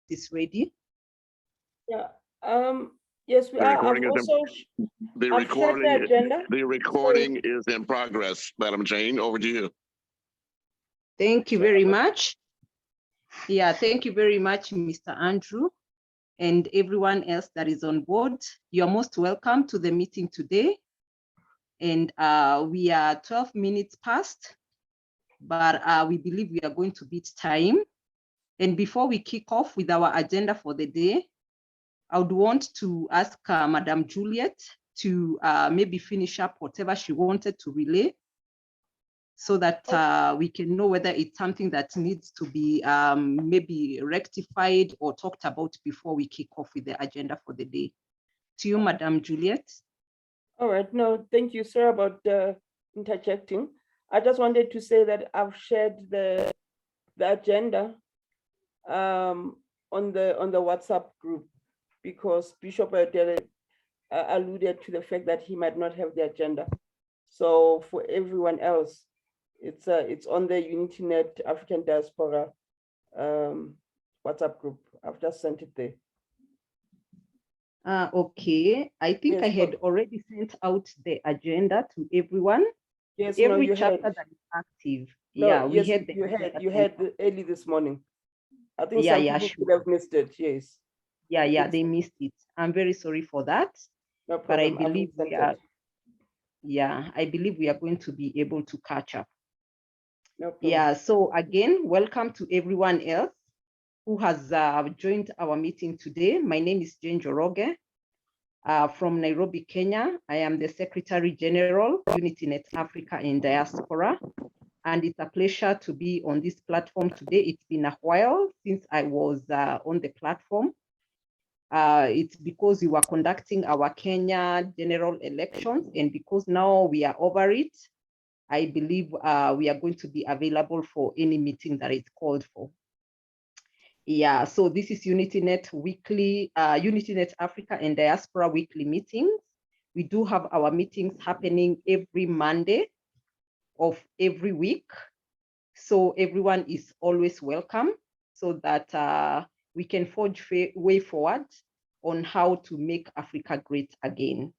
is ready. Yeah. Yes, we are. The recording is in progress, Madam Jane. Over to you. Thank you very much. Yeah, thank you very much, Mr. Andrew, and everyone else that is on board. You're most welcome to the meeting today. And we are 12 minutes past, but we believe we are going to beat time. And before we kick off with our agenda for the day, I would want to ask Madam Juliet to maybe finish up whatever she wanted to relay, so that we can know whether it's something that needs to be maybe rectified or talked about before we kick off with the agenda for the day. To you, Madam Juliet. All right. No, thank you, sir, about interjecting. I just wanted to say that I've shared the agenda on the WhatsApp group, because Bishop Ayodele alluded to the fact that he might not have the agenda. So for everyone else, it's on the UnityNet African Diaspora WhatsApp group. I've just sent it there. Okay, I think I had already sent out the agenda to everyone. Yes, every chapter that is active. No, yeah, yes, we had you had early this morning. I think some people could have missed it. Yes. Yeah, they missed it. I'm very sorry for that. No problem. But I believe I believe we are going to be able to catch up. No problem. Yeah, so again, welcome to everyone else who has joined our meeting today. My name is Jane Joroge from Nairobi, Kenya. I am the Secretary General, UnityNet Africa and Diaspora. And it's a pleasure to be on this platform today. It's been a while since I was on the platform. It's because we were conducting our Kenya general elections, and because now we are over it, I believe we are going to be available for any meeting that is called for. Yeah, so this is UnityNet weekly, UnityNet Africa and Diaspora weekly meetings. We do have our meetings happening every Monday of every week. So everyone is always welcome, so that we can forge way forward on how to make Africa great again.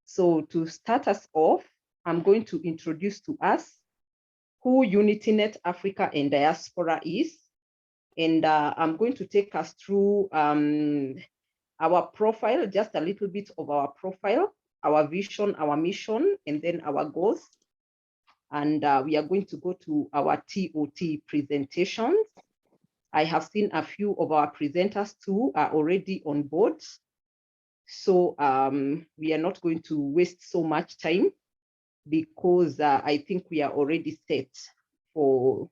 So to start us off, I'm going to introduce to us who UnityNet Africa and Diaspora is. And I'm going to take us through our profile, just a little bit of our profile, our vision, our mission, and then our goals. And we are going to go to our TOT presentations. I have seen a few of our presenters too are already on board. So we are not going to waste so much time, because I think we are already set for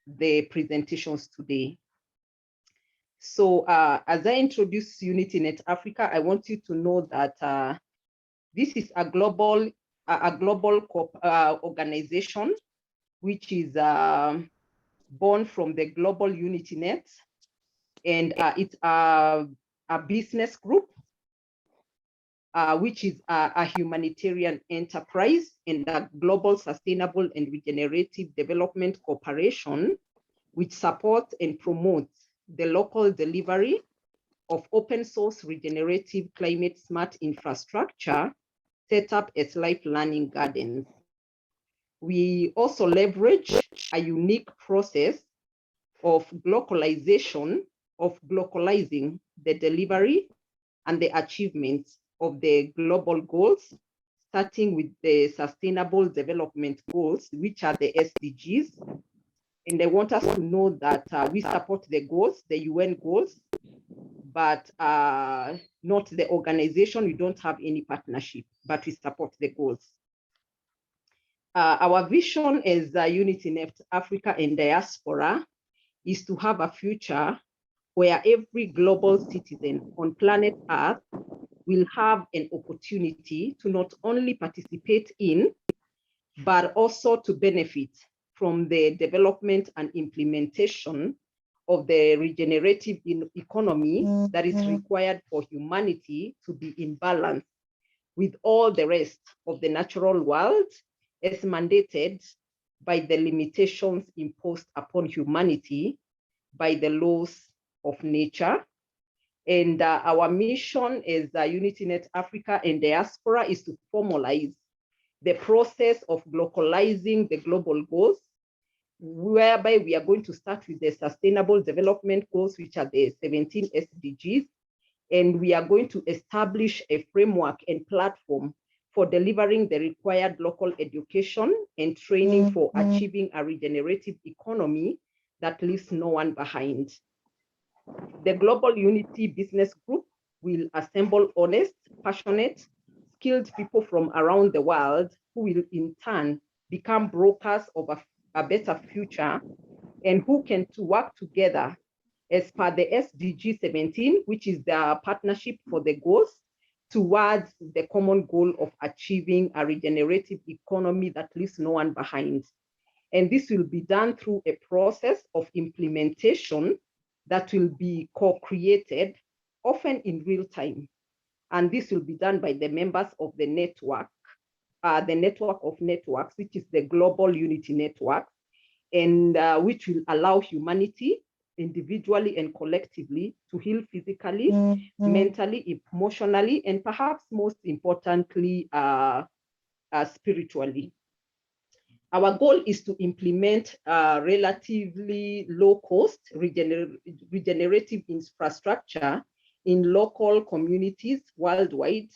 the presentations today. So as I introduce UnityNet Africa, I want you to know that this is a global organization, which is born from the global UnityNet, and it's a business group, which is a humanitarian enterprise and a global sustainable and regenerative development corporation, which supports and promotes the local delivery of open source regenerative climate smart infrastructure set up as life learning gardens. We also leverage a unique process of globalizing the delivery and the achievements of the global goals, starting with the Sustainable Development Goals, which are the SDGs. And I want us to know that we support the goals, the UN goals, but not the organization. We don't have any partnership, but we support the goals. Our vision as UnityNet Africa and Diaspora is to have a future where every global citizen on planet Earth will have an opportunity to not only participate in, but also to benefit from the development and implementation of the regenerative economy that is required for humanity to be in balance with all the rest of the natural world, as mandated by the limitations imposed upon humanity by the laws of nature. And our mission as UnityNet Africa and Diaspora is to formalize the process of localizing the global goals, whereby we are going to start with the Sustainable Development Goals, which are the 17 SDGs, and we are going to establish a framework and platform for delivering the required local education and training for achieving a regenerative economy that leaves no one behind. The Global Unity Business Group will assemble honest, passionate, skilled people from around the world who will in turn become brokers of a better future and who can work together as per the SDG 17, which is the partnership for the goals, towards the common goal of achieving a regenerative economy that leaves no one behind. And this will be done through a process of implementation that will be co-created, often in real time. And this will be done by the members of the network of networks, which is the Global Unity Network, and which will allow humanity, individually and collectively, to heal physically, mentally, emotionally, and perhaps most importantly, spiritually. Our goal is to implement relatively low-cost regenerative infrastructure in local communities worldwide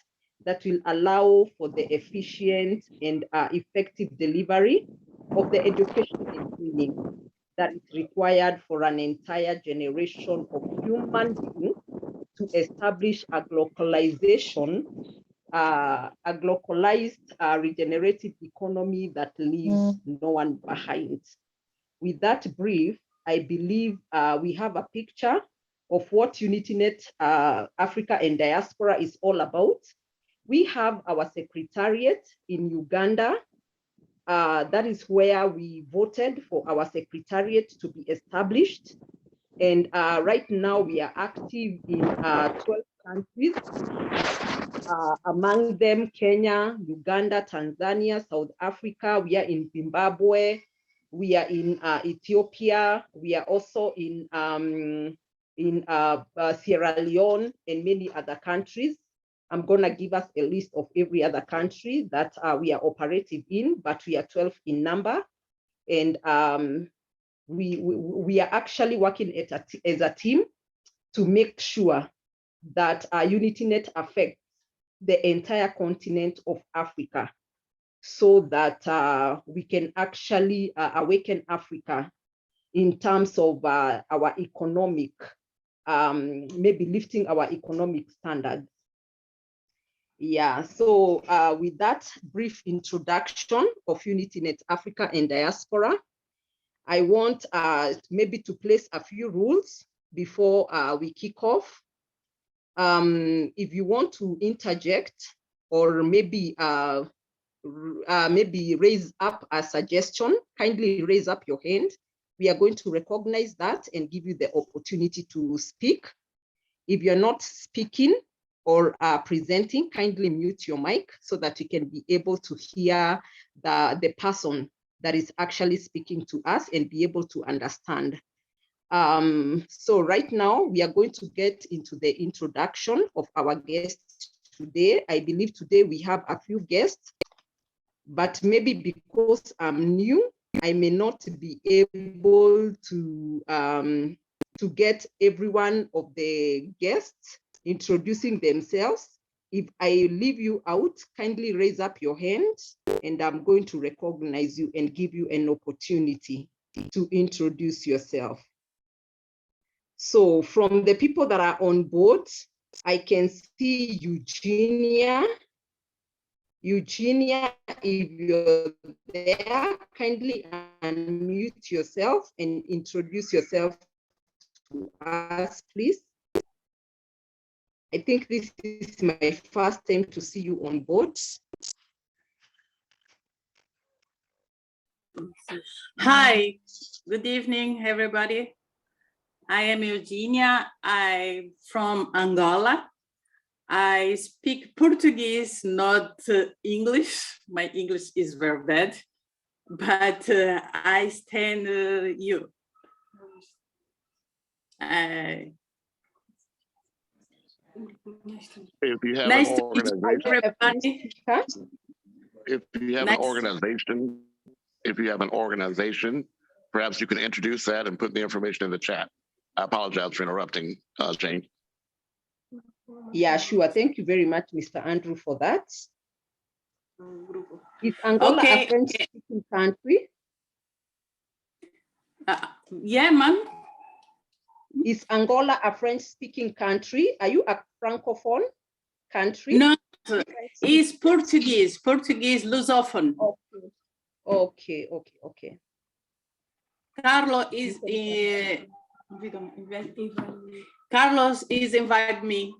that will allow for the efficient and effective delivery of the education and training that is required for an entire generation of human beings to establish a localized regenerative economy that leaves no one behind. With that brief, I believe we have a picture of what UnityNet Africa and Diaspora is all about. We have our secretariat in Uganda. That is where we voted for our secretariat to be established. And right now we are active in 12 countries, among them Kenya, Uganda, Tanzania, South Africa. We are in Zimbabwe. We are in Ethiopia. We are also in Sierra Leone and many other countries. I'm going to give us a list of every other country that we are operative in, but we are 12 in number. And we are actually working as a team to make sure that UnityNet affects the entire continent of Africa, so that we can actually awaken Africa in terms of our economic, maybe lifting our economic standards. Yeah, so with that brief introduction of UnityNet Africa and Diaspora, I want maybe to place a few rules before we kick off. If you want to interject or maybe raise up a suggestion, kindly raise up your hand. We are going to recognize that and give you the opportunity to speak. If you're not speaking or presenting, kindly mute your mic so that you can be able to hear the person that is actually speaking to us and be able to understand. So right now we are going to get into the introduction of our guests today. I believe today we have a few guests, but maybe because I'm new, I may not be able to get every one of the guests introducing themselves. If I leave you out, kindly raise up your hand and I'm going to recognize you and give you an opportunity to introduce yourself. So from the people that are on board, I can see Eugenia. Eugenia, if you're there, kindly unmute yourself and introduce yourself to us, please. I think this is my first time to see you on board. Hi, good evening, everybody. I am Eugenia. I'm from Angola. I speak Portuguese, not English. My English is very bad, but I stand you. If you have Nice an to meet organization, everybody. if you have an Nice. organization, perhaps you can introduce that and put the information in the chat. I apologize for interrupting, Jane. Yeah, sure. Thank you very much, Mr. Andrew, for that. Is Angola Okay. a French-speaking country? Yeah, ma'am. Is Angola a French-speaking country? Are you a francophone country? No, it's Portuguese, Lusophone. Okay. Carlos is Carlos is invited me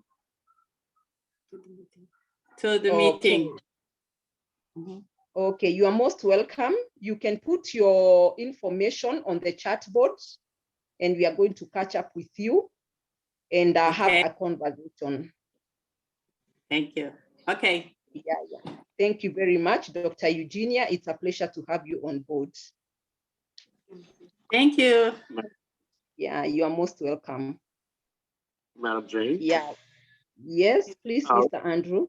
to the meeting. Okay, you are most welcome. You can put your information on the chat board and we are going to catch up with you and have a conversation. Thank you. Okay. Yeah. Thank you very much, Dr. Eugenia. It's a pleasure to have you on board. Thank you. Yeah, you are most welcome. Madam Jane? Yeah. Yes, please, Mr. Andrew.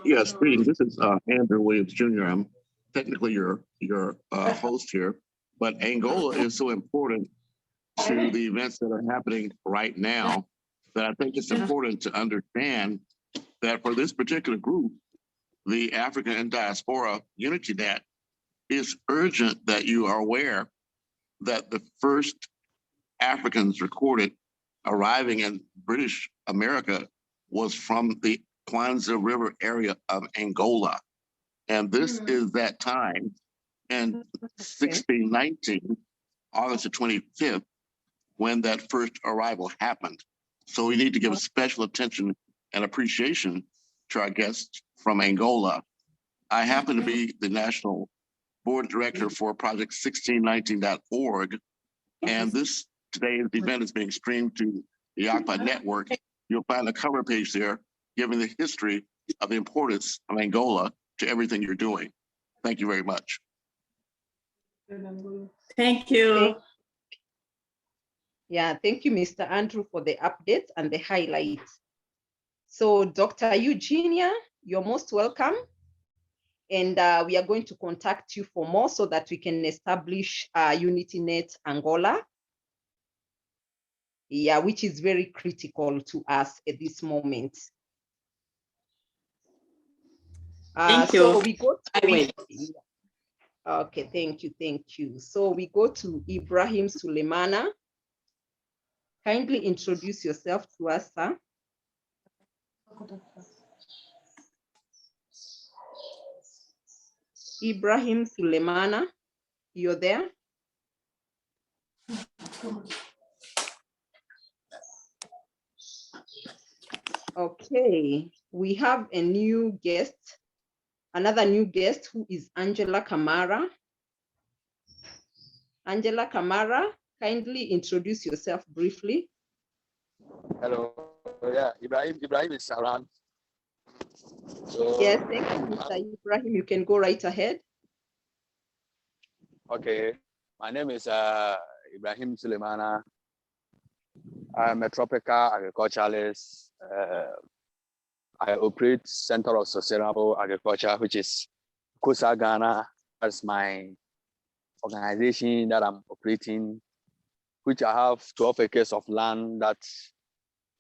Yes, greetings. This is Andrew Williams Jr. I'm technically your host here, but Angola is so important to the events that are happening right now that I think it's important to understand that for this particular group, the African and Diaspora UnityNet, is urgent that you are aware that the first Africans recorded arriving in British America was from the Kwanzaa River area of Angola. And this is that time in 1619, August the 25th, when that first arrival happened. So we need to give special attention and appreciation to our guests from Angola. I happen to be the national board director for Project 1619.org. And today's event is being streamed to the AHIABGA network. You'll find a cover page there giving the history of the importance of Angola to everything you're doing. Thank you very much. Thank you. Yeah, thank you, Mr. Andrew, for the updates and the highlights. So Dr. Eugenia, you're most welcome. And we are going to contact you for more so that we can establish UnityNet Angola. Yeah, which is very critical to us at this moment. Thank you. So we go to, okay, thank you. So we go to Ibrahim Sulemana. Kindly introduce yourself to us, sir. Ibrahim Sulemana, you're there? Okay, we have a new guest, another new guest who is Angela Kamara. Angela Kamara, kindly introduce yourself briefly. Hello, yeah, Ibrahim is around. So, yes, thank you, Mr. Ibrahim. You can go right ahead. Okay, my name is Ibrahim Sulemana. I'm a tropical agriculturalist. I operate Center of Sustainable Agriculture, which is Kosa Ghana. That's my organization that I'm operating, which I have 12 acres of land that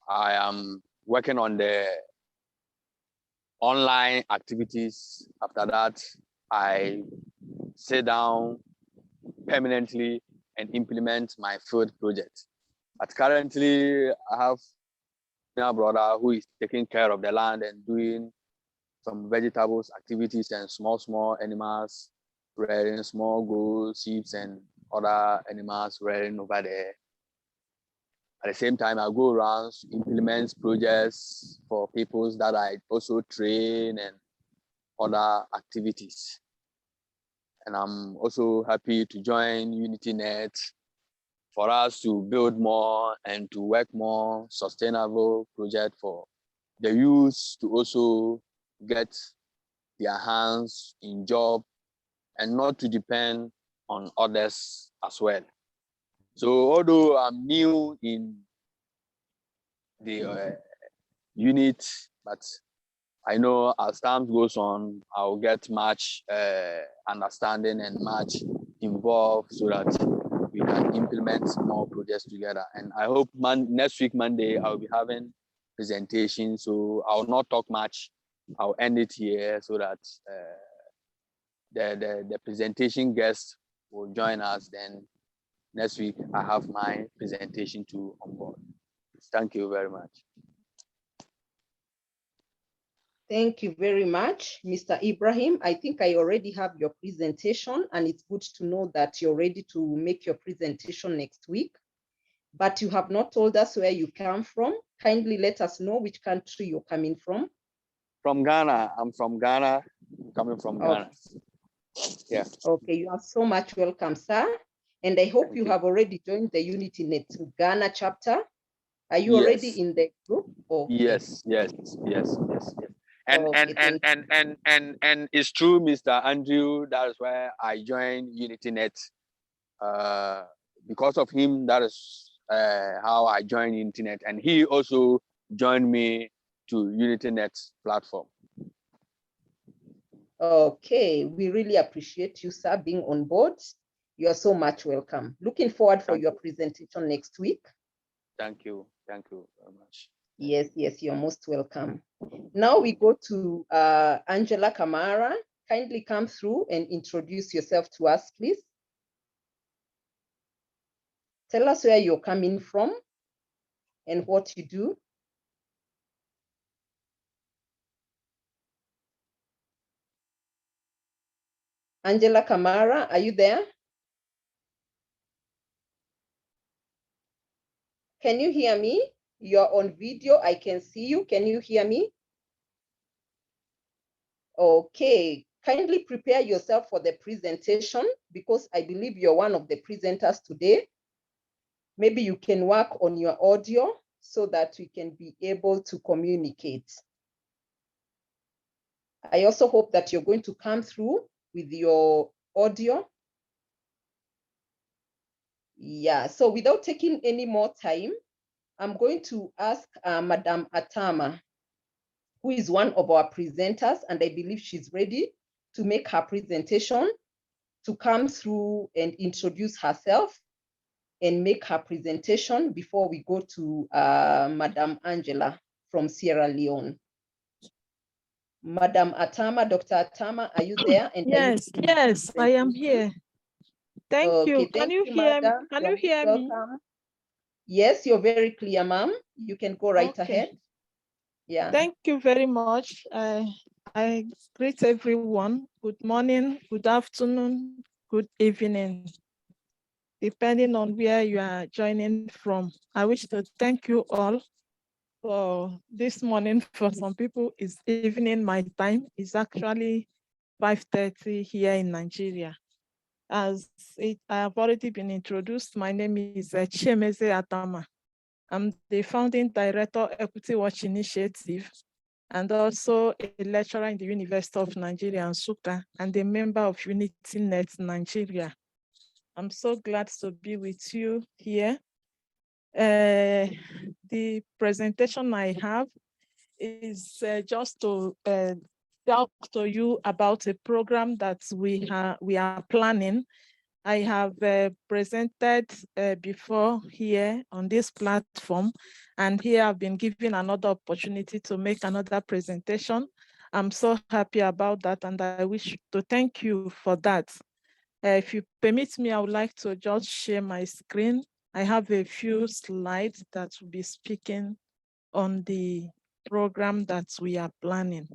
I am working on the online activities. After that, I sit down permanently and implement my field project. But currently, I have a brother who is taking care of the land and doing some vegetables activities and small animals, rearing small goats, sheep, and other animals rearing over there. At the same time, I go around to implement projects for people that I also train and other activities. And I'm also happy to join UnityNet for us to build more and to work more sustainable project for the youth to also get their hands in job and not to depend on others as well. So although I'm new in the unit, but I know as time goes on, I'll get much understanding and much involved so that we can implement more projects together. And I hope next week, Monday, I'll be having presentation. So I'll not talk much. I'll end it here so that the presentation guests will join us. Then next week, I have my presentation to on board. Thank you very much. Thank you very much, Mr. Ibrahim. I think I already have your presentation, and it's good to know that you're ready to make your presentation next week. But you have not told us where you come from. Kindly let us know which country you're coming from. From Ghana. I'm from Ghana. I'm coming from Ghana. Yeah. Okay, you are so much welcome, sir. And I hope you have already joined the UnityNet Ghana chapter. Are you already in the group? Okay. Yes. And it's true, Mr. Andrew. That is why I joined UnityNet. Because of him, that is how I joined UnityNet, and he also joined me to UnityNet platform. Okay, we really appreciate you, sir, being on board. You are so much welcome. Looking forward for your presentation next week. Thank you very much. Yes, you're most welcome. Now we go to Angela Kamara. Kindly come through and introduce yourself to us, please. Tell us where you're coming from and what you do. Angela Kamara, are you there? Can you hear me? You're on video, I can see you. Can you hear me? Okay, kindly prepare yourself for the presentation because I believe you're one of the presenters today. Maybe you can work on your audio so that we can be able to communicate. I also hope that you're going to come through with your audio. Yeah, so without taking any more time, I'm going to ask Madam Atama, who is one of our presenters, and I believe she's ready to make her presentation, to come through and introduce herself and make her presentation before we go to Madam Angela from Sierra Leone. Madam Atama, Dr. Atama, are you there? And yes, I am here. Thank you. Can you hear me? Can you hear me? Yes, you're very clear, ma'am. You can go right ahead. Yeah. Thank you very much. I greet everyone. Good morning, good afternoon, good evening, depending on where you are joining from. I wish to thank you all for this morning. For some people, it's evening. My time is actually 5:30 here in Nigeria. As I have already been introduced, my name is Chiemeze Atama. I'm the founding director, Equity Watch Initiative, and also a lecturer in the University of Nigeria, Nsukka, and a member of UnityNet Nigeria. I'm so glad to be with you here. The presentation I have is just to talk to you about a program that we are planning. I have presented before here on this platform, and here I've been given another opportunity to make another presentation. I'm so happy about that, and I wish to thank you for that. If you permit me, I would like to just share my screen. I have a few slides that will be speaking on the program that we are planning.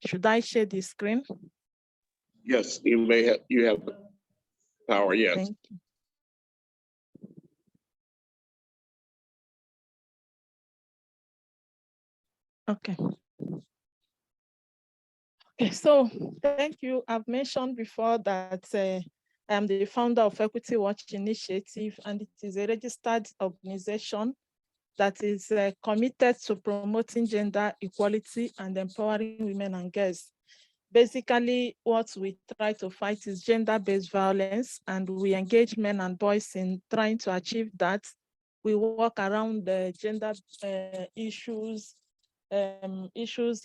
Should I share the screen? Yes, you have power, yes. Thank you. Okay. Okay, so thank you. I've mentioned before that I am the founder of Equity Watch Initiative, and it is a registered organization that is committed to promoting gender equality and empowering women and girls. Basically, what we try to fight is gender-based violence, and we engage men and boys in trying to achieve that. We work around the gender issues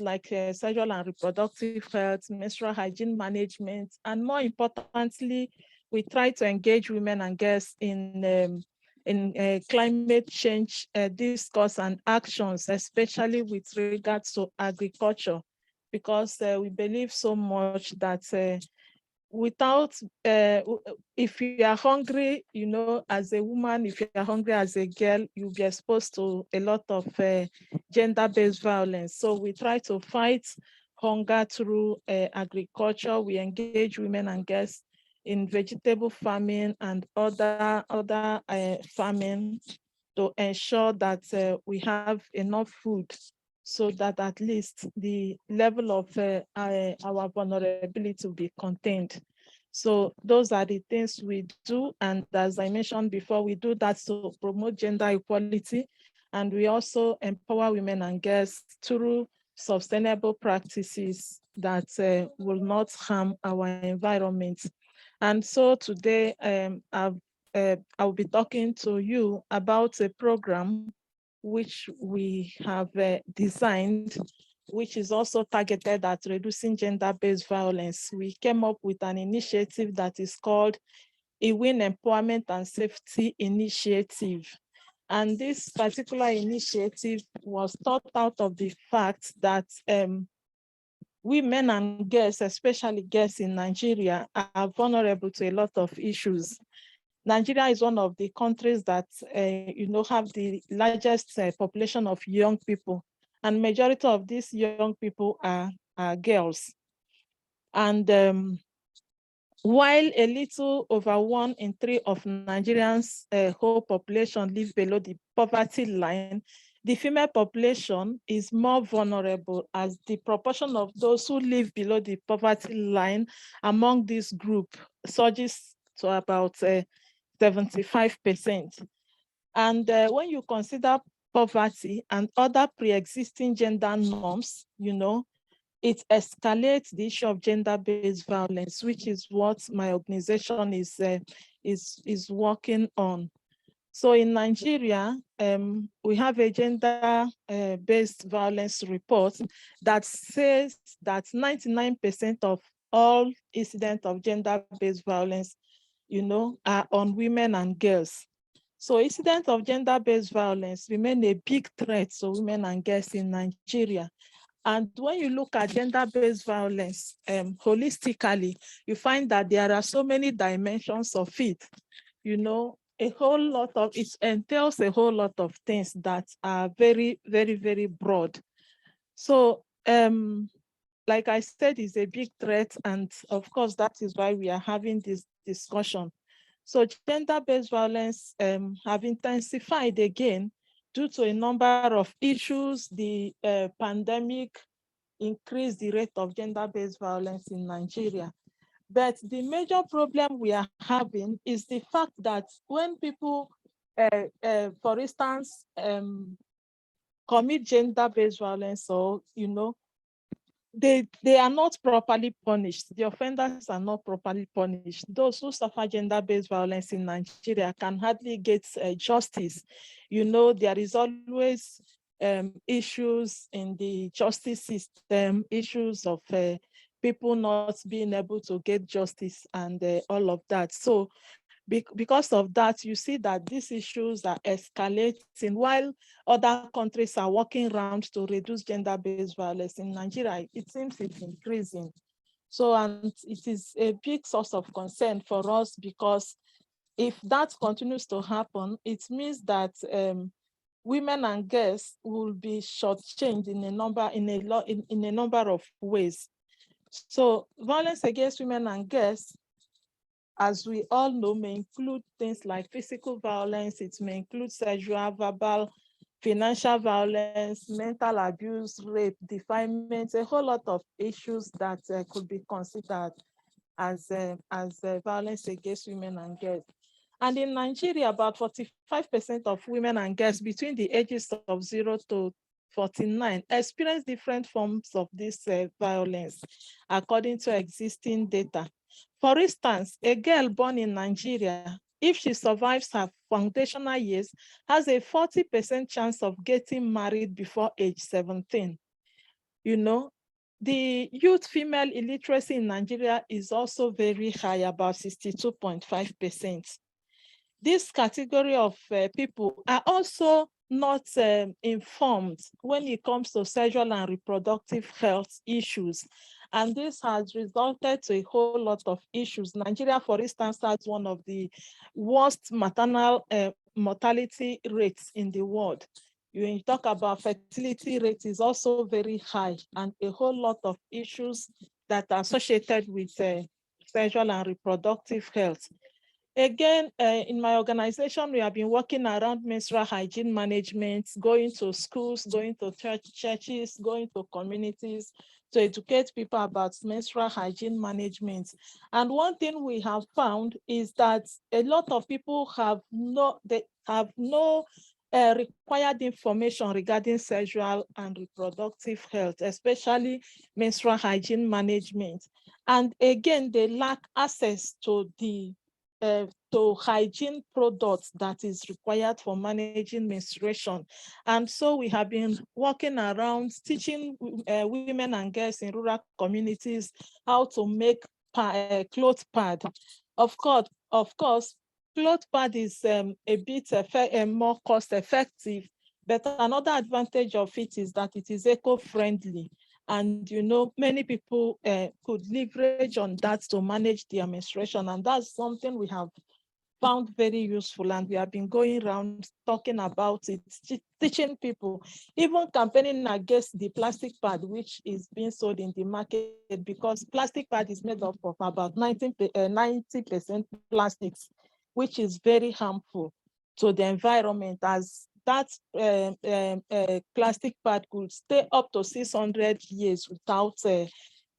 like sexual and reproductive health, menstrual hygiene management, and more importantly, we try to engage women and girls in climate change discourse and actions, especially with regards to agriculture, because we believe so much that without, if you are hungry, you know, as a woman, if you are hungry as a girl, you'll be exposed to a lot of gender-based violence. So we try to fight hunger through agriculture. We engage women and girls in vegetable farming and other farming to ensure that we have enough food, so that at least the level of our vulnerability will be contained. So those are the things we do. And as I mentioned before, we do that to promote gender equality. And we also empower women and girls through sustainable practices that will not harm our environment. And so today, I'll be talking to you about a program which we have designed, which is also targeted at reducing gender-based violence. We came up with an initiative that is called Iwin Empowerment and Safety Initiative. And this particular initiative was thought out of the fact that women and girls, especially girls in Nigeria, are vulnerable to a lot of issues. Nigeria is one of the countries that have the largest population of young people, and majority of these young people are girls. And while a little over 1 in 3 of Nigerians' whole population live below the poverty line, the female population is more vulnerable, as the proportion of those who live below the poverty line among this group surges to about 75%. And when you consider poverty and other pre-existing gender norms, it escalates the issue of gender-based violence, which is what my organization is working on. So in Nigeria, we have a gender-based violence report that says that 99% of all incidents of gender-based violence are on women and girls. So incidents of gender-based violence remain a big threat to women and girls in Nigeria. And when you look at gender-based violence holistically, you find that there are so many dimensions of it. It entails a whole lot of things that are very, very, very broad. So like I said, it's a big threat. And of course, that is why we are having this discussion. So gender-based violence have intensified again due to a number of issues. The pandemic increased the rate of gender-based violence in Nigeria. But the major problem we are having is the fact that when people, for instance, commit gender-based violence, or they are not properly punished. The offenders are not properly punished. Those who suffer gender-based violence in Nigeria can hardly get justice. There is always issues in the justice system, issues of people not being able to get justice and all of that. So because of that, you see that these issues are escalating while other countries are working around to reduce gender-based violence. In Nigeria, it seems it's increasing. So, and it is a big source of concern for us, because if that continues to happen, it means that women and girls will be shortchanged in a number of ways. So violence against women and girls, as we all know, may include things like physical violence. It may include sexual, verbal, financial violence, mental abuse, rape, defilement, a whole lot of issues that could be considered as violence against women and girls. And in Nigeria, about 45% of women and girls between the ages of 0 to 49 experience different forms of this violence, according to existing data. For instance, a girl born in Nigeria, if she survives her foundational years, has a 40% chance of getting married before age 17. You know, the youth female illiteracy in Nigeria is also very high, about 62.5%. This category of people are also not informed when it comes to sexual and reproductive health issues. And this has resulted to a whole lot of issues. Nigeria, for instance, has one of the worst maternal mortality rates in the world. When you talk about fertility rate is also very high, and a whole lot of issues that are associated with sexual and reproductive health. Again, in my organization, we have been working around menstrual hygiene management, going to schools, going to churches, going to communities to educate people about menstrual hygiene management. And one thing we have found is that a lot of people have no required information regarding sexual and reproductive health, especially menstrual hygiene management. And again, they lack access to the to hygiene products that is required for managing menstruation. And so we have been working around teaching women and girls in rural communities how to make cloth pad. Of course, cloth pad is a bit more cost effective, but another advantage of it is that it is eco-friendly. And you know, many people could leverage on that to manage their menstruation, and that's something we have found very useful, and we have been going around talking about it, teaching people, even campaigning against the plastic pad which is being sold in the market, because plastic pad is made up of about 90% plastics, which is very harmful to the environment, as that plastic pad could stay up to 600 years without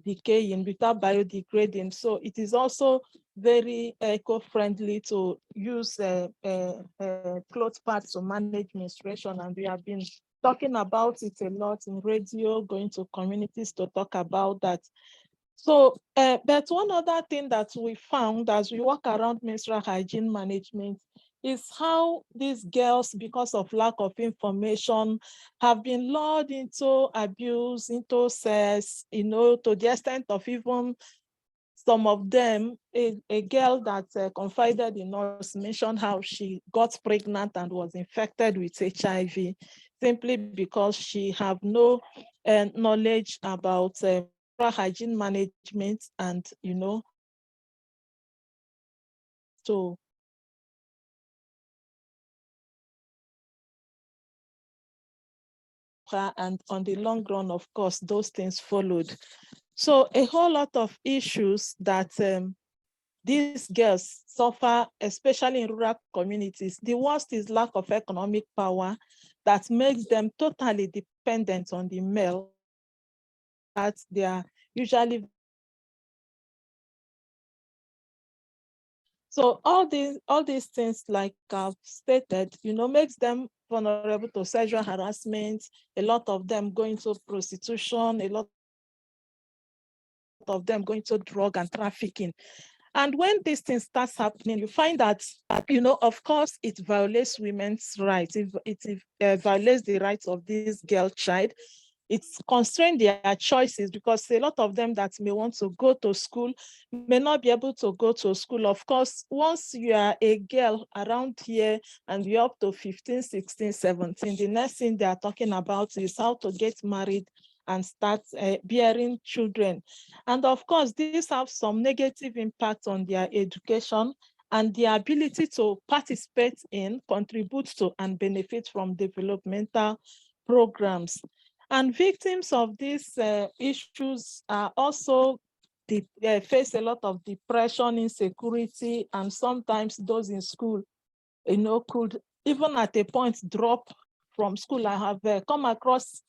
decaying, without biodegrading. So it is also very eco-friendly to use cloth pads to manage menstruation. And we have been talking about it a lot in radio, going to communities to talk about that. So, but one other thing that we found as we walk around menstrual hygiene management is how these girls, because of lack of information, have been lured into abuse, into sex, you know, to the extent of even some of them, a girl that confided in us mentioned how she got pregnant and was infected with HIV simply because she have no knowledge about hygiene management, and you know, so and on the long run, of course, those things followed. So a whole lot of issues that these girls suffer, especially in rural communities. The worst is lack of economic power that makes them totally dependent on the male, that they are usually. So all these things, like I've stated, you know, makes them vulnerable to sexual harassment. A lot of them going to prostitution, a lot of them going to drug and trafficking. And when these things starts happening, you find that, you know, of course, it violates women's rights. It violates the rights of this girl child. It's constrained their choices, because a lot of them that may want to go to school may not be able to go to school. Of course, once you are a girl around here and you're up to 15, 16, 17, the next thing they are talking about is how to get married and start bearing children. And of course, these have some negative impact on their education and their ability to participate in, contribute to, and benefit from developmental programs. And victims of these issues are also face a lot of depression, insecurity, and sometimes those in school, you know, could even at a point drop from school. I have come across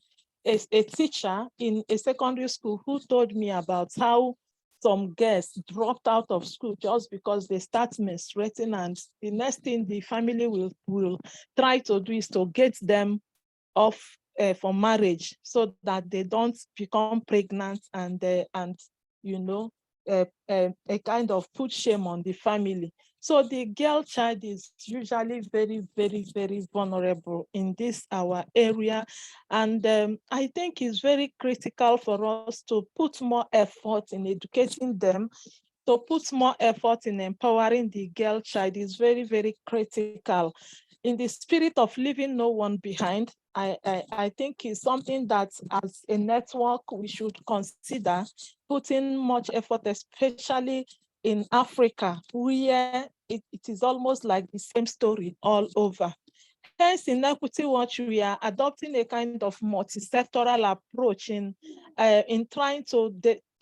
a teacher in a secondary school who told me about how some girls dropped out of school just because they start menstruating, and the next thing the family will try to do is to get them off for marriage, so that they don't become pregnant and you know, a kind of put shame on the family. So the girl child is usually very, very, very vulnerable in this our area. And I think it's very critical for us to put more effort in educating them, to put more effort in empowering the girl child is very, very critical. In the spirit of leaving no one behind, I think it's something that as a network, we should consider putting much effort, especially in Africa, where it is almost like the same story all over. Hence, in Equity Watch, we are adopting a kind of multi-sectoral approach in trying to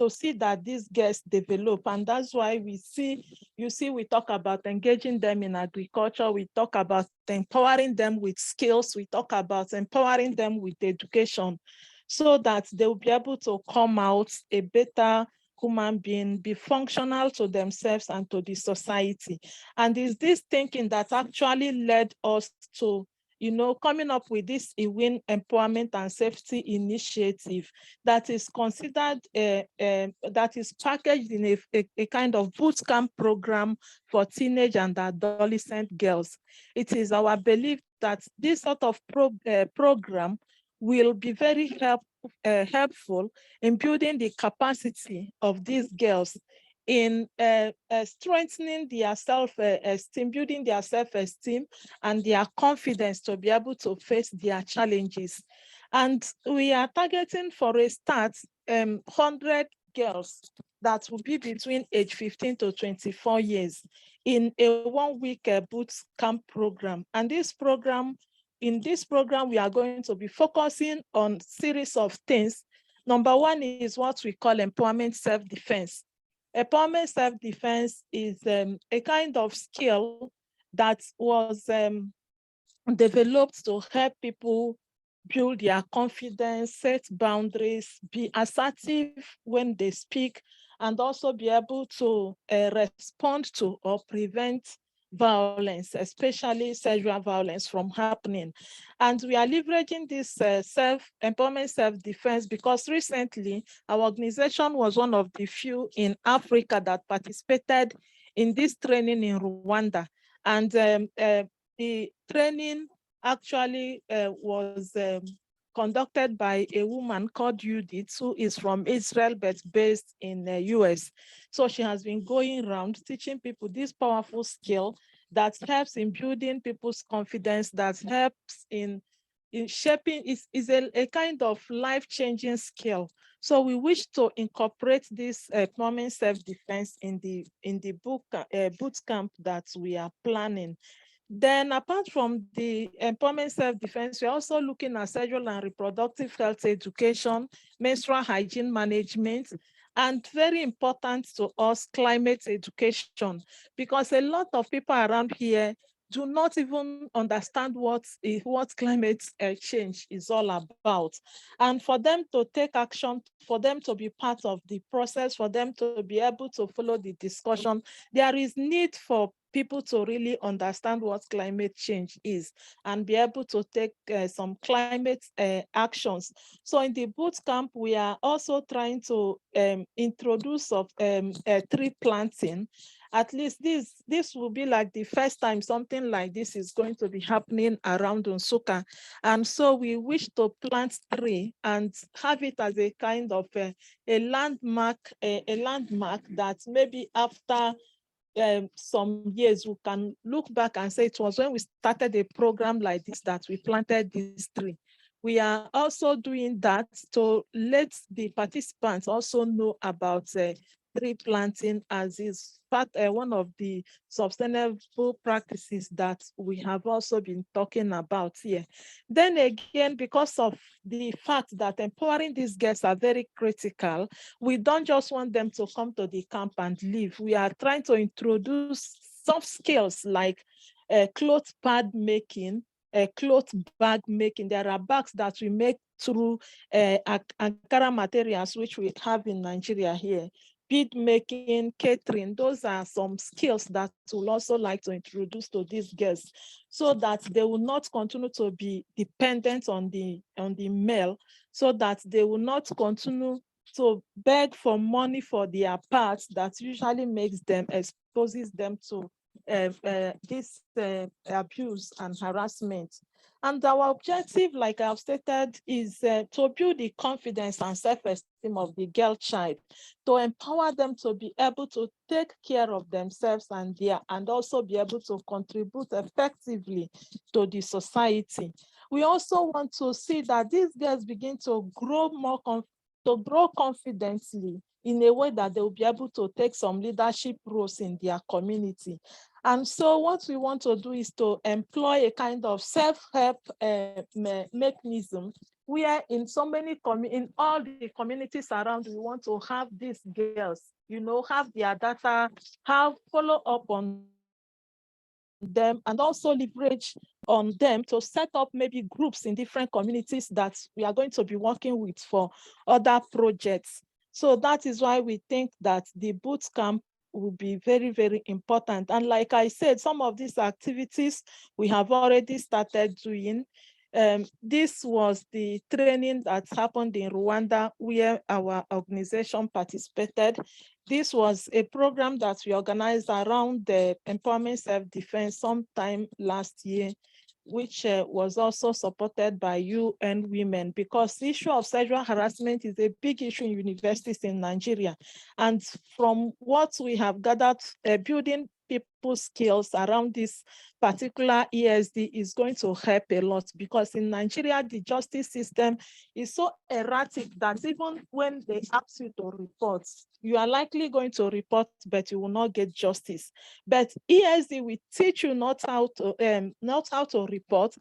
see that these girls develop. And that's why we see, we talk about engaging them in agriculture, we talk about empowering them with skills, we talk about empowering them with education, so that they will be able to come out a better human being, be functional to themselves and to the society. And it's this thinking that actually led us to, coming up with this EWIN Empowerment and Safety Initiative that is considered, that is packaged in a kind of boot camp program for teenage and adolescent girls. It is our belief that this sort of program will be very helpful in building the capacity of these girls, in strengthening their self-esteem, building their self-esteem and their confidence to be able to face their challenges. And we are targeting for a start 100 girls that will be between age 15 to 24 years in a 1-week boot camp program. And in this program, we are going to be focusing on a series of things. Number one is what we call empowerment self-defense. Empowerment self-defense is a kind of skill that was developed to help people build their confidence, set boundaries, be assertive when they speak, and also be able to respond to or prevent violence, especially sexual violence, from happening. And we are leveraging this empowerment self-defense because recently our organization was one of the few in Africa that participated in this training in Rwanda. And the training actually was conducted by a woman called Judith, who is from Israel but based in the US. So she has been going around teaching people this powerful skill that helps in building people's confidence, that helps in shaping, is a kind of life-changing skill. So we wish to incorporate this empowerment self-defense in the boot camp that we are planning. Then apart from the empowerment self-defense, we're also looking at sexual and reproductive health education, menstrual hygiene management, and very important to us, climate education, because a lot of people around here do not even understand what climate change is all about. And for them to take action, for them to be part of the process, for them to be able to follow the discussion, there is need for people to really understand what climate change is and be able to take some climate actions. So in the boot camp, we are also trying to introduce tree planting. At least this will be like the first time something like this is going to be happening around Nsukka. And so we wish to plant tree and have it as a kind of a landmark that maybe after some years we can look back and say it was when we started a program like this that we planted this tree. We are also doing that to let the participants also know about tree planting, as is one of the sustainable practices that we have also been talking about here. Then again, because of the fact that empowering these girls are very critical, we don't just want them to come to the camp and leave. We are trying to introduce soft skills like cloth pad making, cloth bag making. There are bags that we make through Ankara materials, which we have in Nigeria here. bead making, catering. Those are some skills that we'll also like to introduce to these girls so that they will not continue to be dependent on the male, so that they will not continue to beg for money for their parts that usually exposes them to this abuse and harassment. And our objective, like I've stated, is to build the confidence and self-esteem of the girl child, to empower them to be able to take care of themselves and also be able to contribute effectively to the society. We also want to see that these girls begin to grow confidently in a way that they will be able to take some leadership roles in their community. And so what we want to do is to employ a kind of self-help mechanism where in all the communities around, we want to have these girls, have their data, follow up on them, and also leverage on them to set up maybe groups in different communities that we are going to be working with for other projects. So that is why we think that the boot camp will be very, very important. And like I said, some of these activities we have already started doing. This was the training that happened in Rwanda where our organization participated. This was a program that we organized around the empowerment self-defense sometime last year, which was also supported by UN Women, because the issue of sexual harassment is a big issue in universities in Nigeria. And from what we have gathered, building people's skills around this particular ESD is going to help a lot, because in Nigeria, the justice system is so erratic that even when they ask you to report, you are likely going to report, but you will not get justice. But ESD will teach you not how to report,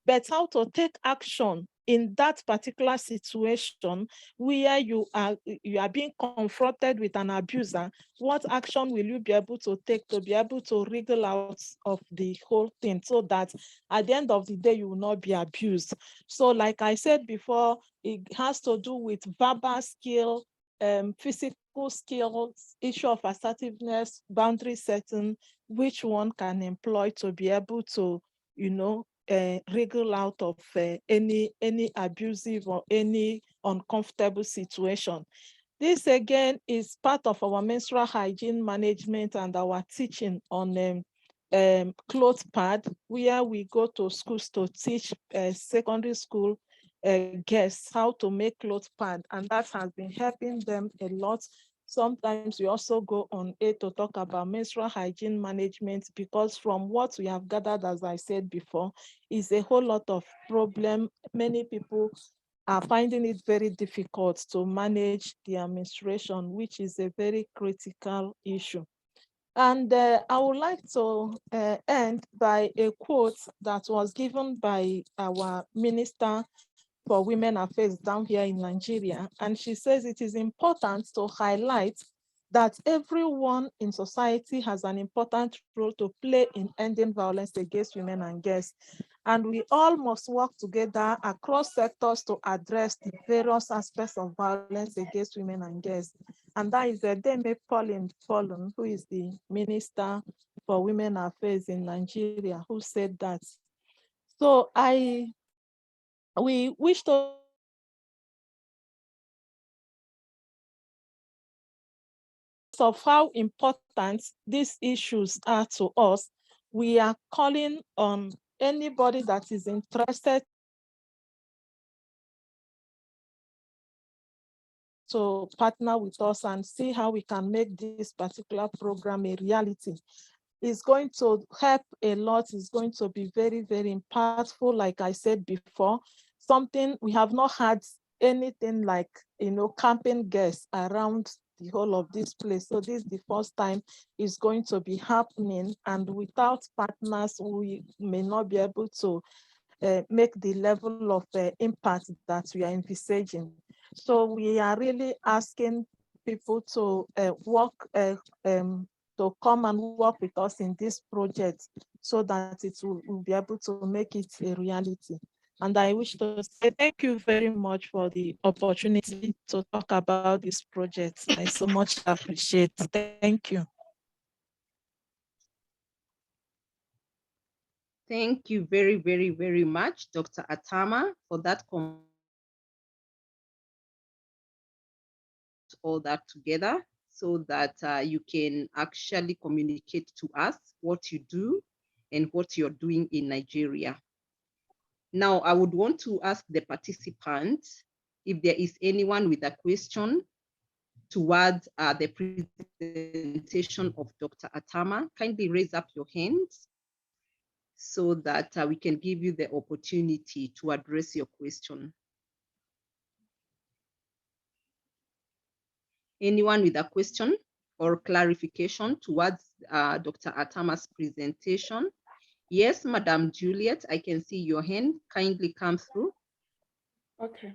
but how to take action in that particular situation where you are being confronted with an abuser. What action will you be able to take to be able to wriggle out of the whole thing, so that at the end of the day, you will not be abused? So like I said before, it has to do with verbal skill, physical skills, issue of assertiveness, boundary setting, which one can employ to be able to, wriggle out of any abusive or any uncomfortable situation. This again is part of our menstrual hygiene management and our teaching on cloth pad, where we go to schools to teach secondary school guests how to make cloth pad, and that has been helping them a lot. Sometimes we also go on air to talk about menstrual hygiene management, because from what we have gathered, as I said before, is a whole lot of problem. Many people are finding it very difficult to manage their menstruation, which is a very critical issue. And I would like to end by a quote that was given by our Minister for Women Affairs down here in Nigeria. And she says it is important to highlight that everyone in society has an important role to play in ending violence against women and girls. And we all must work together across sectors to address the various aspects of violence against women and girls. And that is Deme Pauline Fallon, who is the Minister for Women Affairs in Nigeria, who said that. So we wish to of how important these issues are to us. We are calling on anybody that is interested to partner with us and see how we can make this particular program a reality. It's going to help a lot. It's going to be very, very impactful. Like I said before, something we have not had anything like, camping guests around the whole of this place. So this is the first time it's going to be happening, and without partners, we may not be able to make the level of impact that we are envisaging. So we are really asking people to to come and work with us in this project, so that it will be able to make it a reality. And I wish to say thank you very much for the opportunity to talk about this project. I so much appreciate it. Thank you. Thank you very, very, very much, Dr. Atama, for that all that together so that you can actually communicate to us what you do and what you're doing in Nigeria. Now, I would want to ask the participants if there is anyone with a question towards the presentation of Dr. Atama. Kindly raise up your hands so that we can give you the opportunity to address your question. Anyone with a question or clarification towards Dr. Atama's presentation? Yes, Madam Juliet, I can see your hand. Kindly come through. Okay.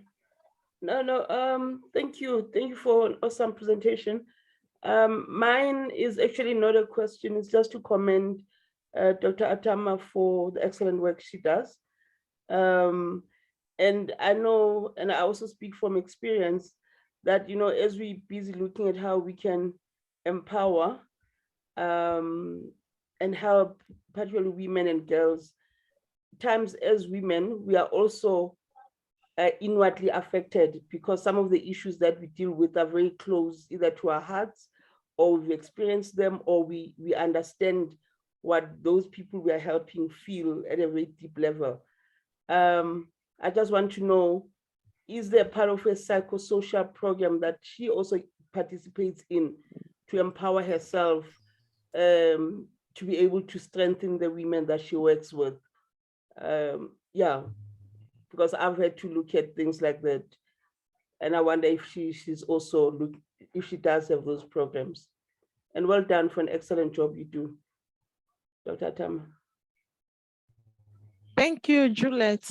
Thank you. Thank you for an awesome presentation. Mine is actually not a question, it's just to commend Dr. Atama for the excellent work she does. And I know, and I also speak from experience, that, you know, as we're busy looking at how we can empower and help particularly women and girls, times as women, we are also inwardly affected because some of the issues that we deal with are very close either to our hearts, or we've experienced them, or we understand what those people we are helping feel at a very deep level. I just want to know, is there part of a psychosocial program that she also participates in to empower herself to be able to strengthen the women that she works with? Yeah, because I've had to look at things like that. And I wonder if she's also, if she does have those programs. And well done for an excellent job you do, Dr. Atama. Thank you, Juliet.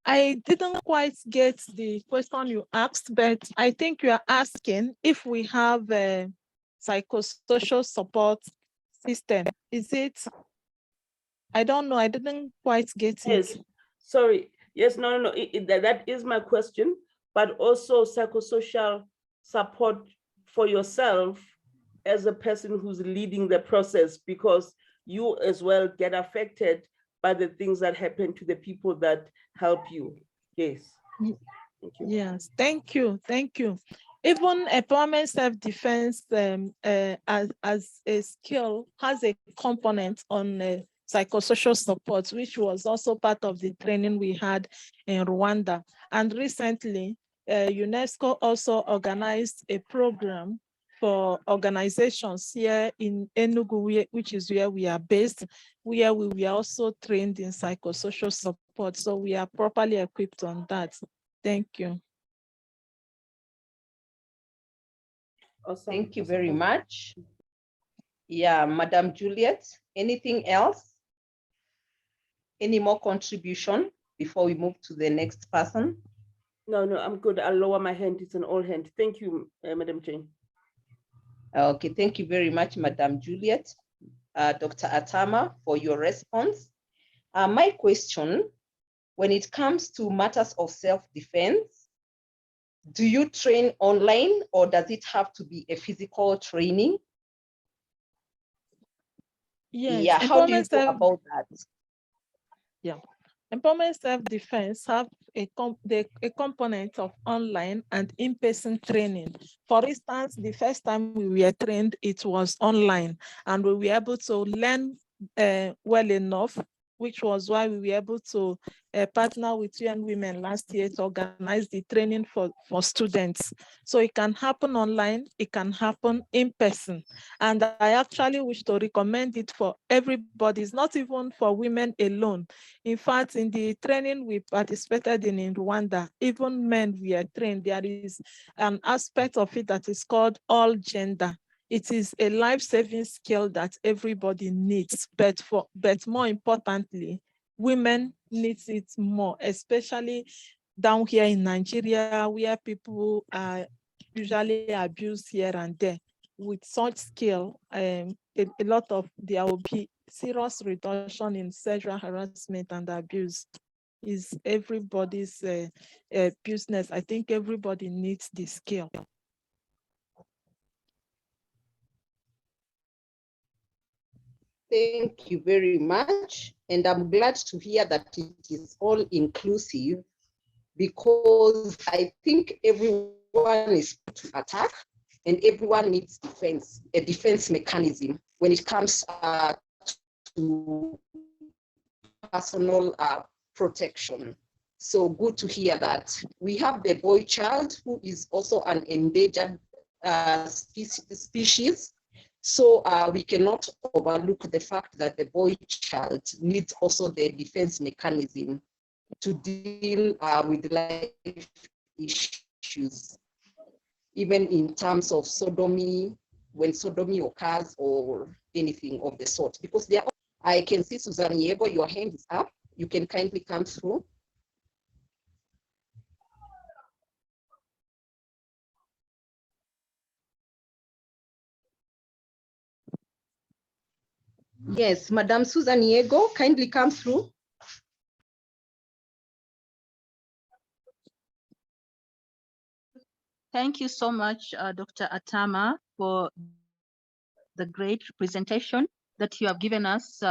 I didn't quite get the question you asked, but I think you are asking if we have a psychosocial support system. Is it? I don't know. I didn't quite get Yes. it. Sorry. Yes, no. That is my question, but also psychosocial support for yourself as a person who's leading the process, because you as well get affected by the things that happen to the people that help you. Yes. Thank you. Yes, thank you. Thank you. Even empowerment self-defense as a skill has a component on psychosocial support, which was also part of the training we had in Rwanda. And recently, UNESCO also organized a program for organizations here in Enugu, which is where we are based, where we were also trained in psychosocial support. So we are properly equipped on that. Thank you. Awesome. Thank you very much. Yeah, Madam Juliet, anything else? Any more contribution before we move to the next person? No, I'm good. I'll lower my hand. It's an all hand. Thank you, Madam Jane. Okay, thank you very much, Madam Juliet. Dr. Atama, for your response. My question, when it comes to matters of self-defense, do you train online or does it have to be a physical training? Yes. Yeah, how do you go about that? Yeah, empowerment self-defense have a component of online and in-person training. For instance, the first time we were trained, it was online, and we were able to learn well enough, which was why we were able to partner with young women last year to organize the training for students. So it can happen online, it can happen in person. And I actually wish to recommend it for everybody. It's not even for women alone. In fact, in the training we participated in Rwanda, even men were trained. There is an aspect of it that is called all gender. It is a life-saving skill that everybody needs, but more importantly, women need it more, especially down here in Nigeria, where people are usually abused here and there. With such skill, a lot of there will be serious reduction in sexual harassment and abuse. is everybody's business. I think everybody needs the skill. Thank you very much. And I'm glad to hear that it is all inclusive, because I think everyone is to attack and everyone needs defense, a defense mechanism when it comes to personal protection. So good to hear that. We have the boy child, who is also an endangered species. So we cannot overlook the fact that the boy child needs also the defense mechanism to deal with life issues, even in terms of sodomy, when sodomy occurs or anything of the sort. Because there are, I can see Susan Yego, your hand is up. You can kindly come through. Yes, Madam Susan Yego, kindly come through. Thank you so much, Dr. Atama, for the great presentation that you have given us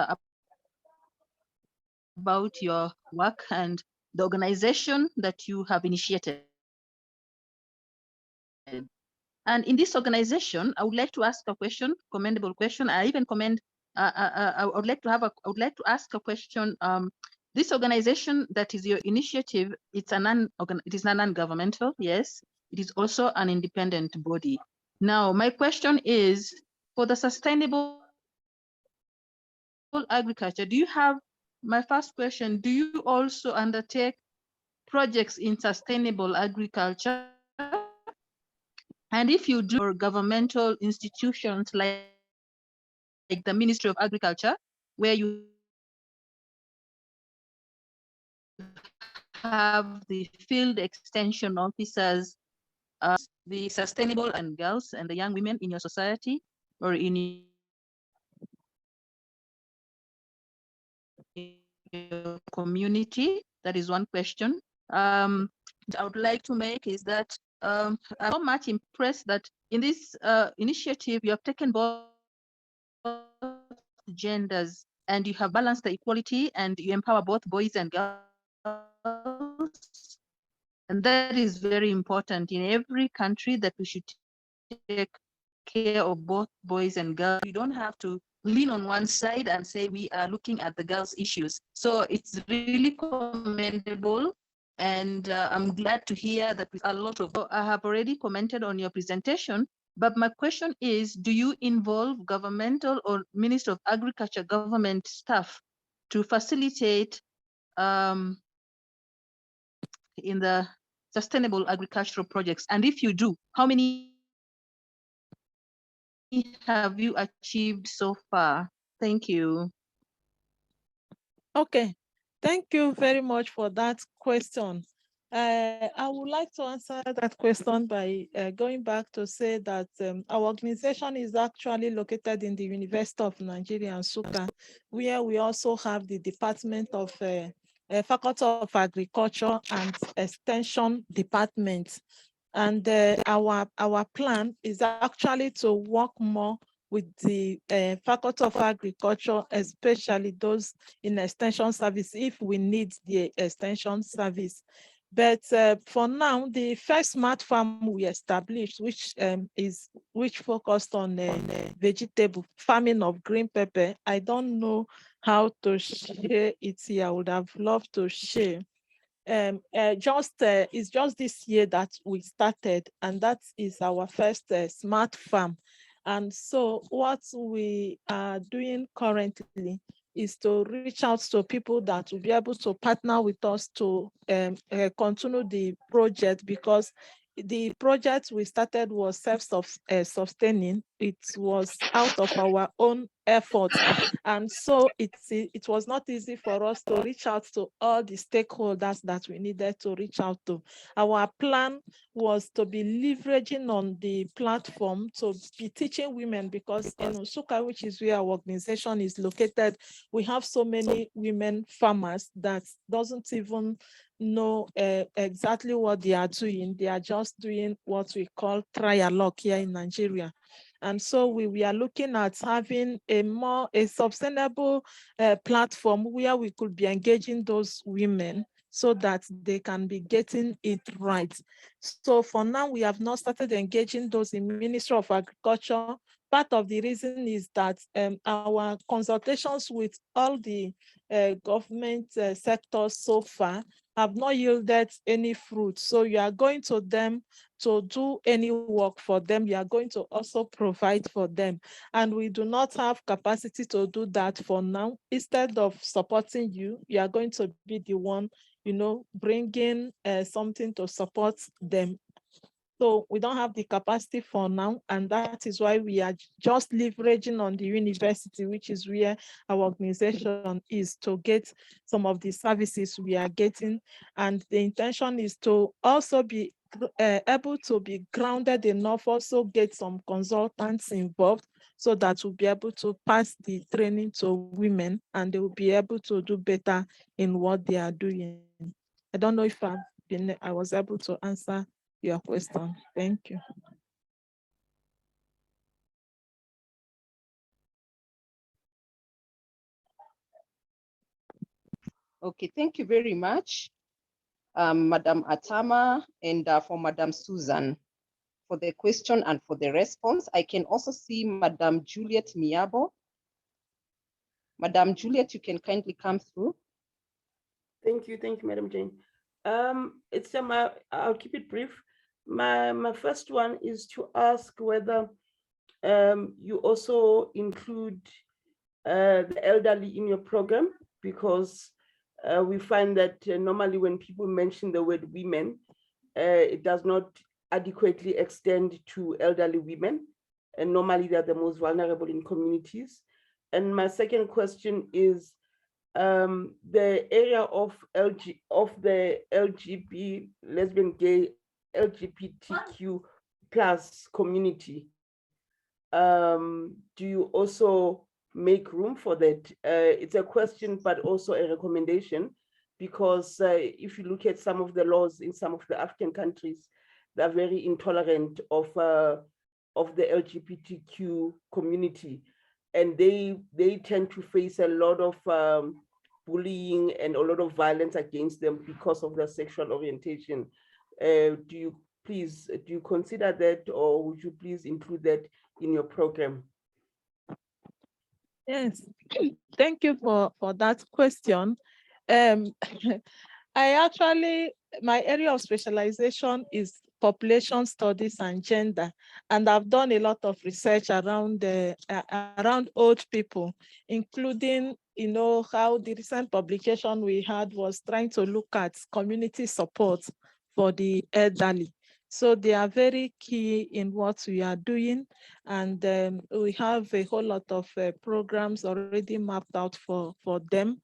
about your work and the organization that you have initiated. And in this organization, I would like to ask a question, commendable question. I even commend. I would like to ask a question. This organization that is your initiative, it is non-governmental, yes. It is also an independent body. Now, my question is, for the sustainable agriculture, do you have, my first question, do you also undertake projects in sustainable agriculture? And if you do, or governmental institutions like the Ministry of Agriculture, where you have the field extension officers, the sustainable and girls and the young women in your society or in your community? That is one question. I would like to make is that I'm so much impressed that in this initiative, you have taken both genders and you have balanced the equality and you empower both boys and girls. And that is very important in every country, that we should take care of both boys and girls. We don't have to lean on one side and say we are looking at the girls' issues. So it's really commendable. And I'm glad to hear that with a lot of, I have already commented on your presentation, but my question is, do you involve governmental or Minister of Agriculture government staff to facilitate in the sustainable agricultural projects? And if you do, how many have you achieved so far? Thank you. Okay, thank you very much for that question. I would like to answer that question by going back to say that our organization is actually located in the University of Nigeria, Nsukka, where we also have the Department of Faculty of Agriculture and Extension Department. And our plan is actually to work more with the Faculty of Agriculture, especially those in extension service, if we need the extension service. But for now, the first smart farm we established, which focused on vegetable farming of green pepper, I don't know how to share it here. I would have loved to share. It's just this year that we started, and that is our first smart farm. And so what we are doing currently is to reach out to people that will be able to partner with us to continue the project, because the project we started was self-sustaining. It was out of our own efforts. And so it was not easy for us to reach out to all the stakeholders that we needed to reach out to. Our plan was to be leveraging on the platform to be teaching women, because in Nsukka, which is where our organization is located, we have so many women farmers that doesn't even know exactly what they are doing. They are just doing what we call trial here in Nigeria. And so we are looking at having a sustainable platform where we could be engaging those women so that they can be getting it right. So for now, we have not started engaging those in Ministry of Agriculture. Part of the reason is that our consultations with all the government sectors so far have not yielded any fruit. So you are going to them to do any work for them. You are going to also provide for them. And we do not have capacity to do that for now. Instead of supporting you, you are going to be the one, bringing something to support them. So we don't have the capacity for now, and that is why we are just leveraging on the university, which is where our organization is, to get some of the services we are getting. And the intention is to also be able to be grounded enough, also get some consultants involved, so that we'll be able to pass the training to women and they will be able to do better in what they are doing. I don't know if I was able to answer your question. Thank you. Okay, thank you very much, Madam Atama, and for Madam Susan for the question and for the response. I can also see Madam Juliet Miabo. Madam Juliet, you can kindly come through. Thank you, Madam Jane. I'll keep it brief. My first one is to ask whether you also include the elderly in your program, because we find that normally when people mention the word women, it does not adequately extend to elderly women, and normally they're the most vulnerable in communities. And my second question is the area of the LGBT, lesbian, gay, LGBTQ plus community. Do you also make room for that? It's a question, but also a recommendation, because if you look at some of the laws in some of the African countries, they're very intolerant of the LGBTQ community, and they tend to face a lot of bullying and a lot of violence against them because of their sexual orientation. Do you consider that, or would you please include that in your program? Yes, thank you for that question. My area of specialization is population studies and gender, and I've done a lot of research around around old people, including how the recent publication we had was trying to look at community support for the elderly. So they are very key in what we are doing, and we have a whole lot of programs already mapped out for them,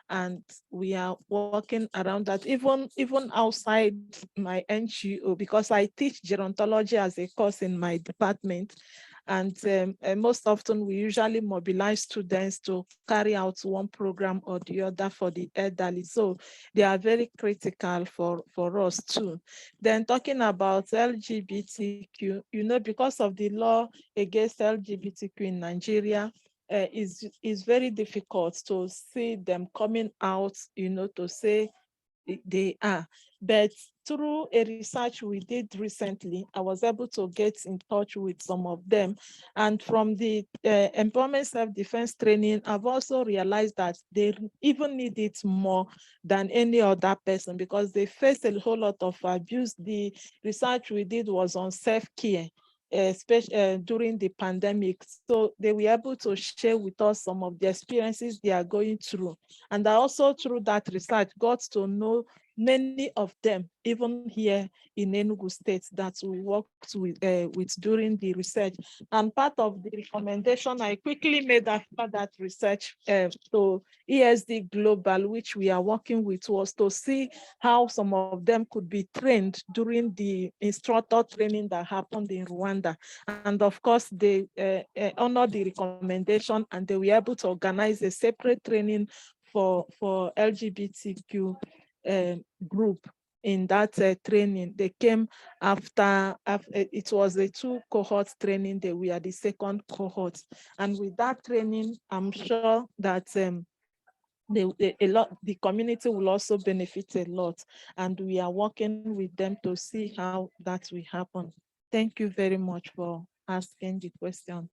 and we are working around that, even outside my NGO, because I teach gerontology as a course in my department. And most often we usually mobilize students to carry out one program or the other for the elderly. So they are very critical for us too. Then talking about LGBTQ, because of the law against LGBTQ in Nigeria, is very difficult to see them coming out, to say they are. But through a research we did recently, I was able to get in touch with some of them. And from the employment self-defense training, I've also realized that they even need it more than any other person, because they face a whole lot of abuse. The research we did was on self-care, especially during the pandemic. So they were able to share with us some of the experiences they are going through. And I also, through that research, got to know many of them, even here in Enugu State, that we worked with during the research. And part of the recommendation I quickly made after that research to ESD Global, which we are working with, was to see how some of them could be trained during the instructor training that happened in Rwanda. And of course, they honored the recommendation, and they were able to organize a separate training for LGBTQ group. In that training, they came after it was a 2 cohort training. They were the second cohort, and with that training, I'm sure that the community will also benefit a lot, and we are working with them to see how that will happen. Thank you very much for asking the question.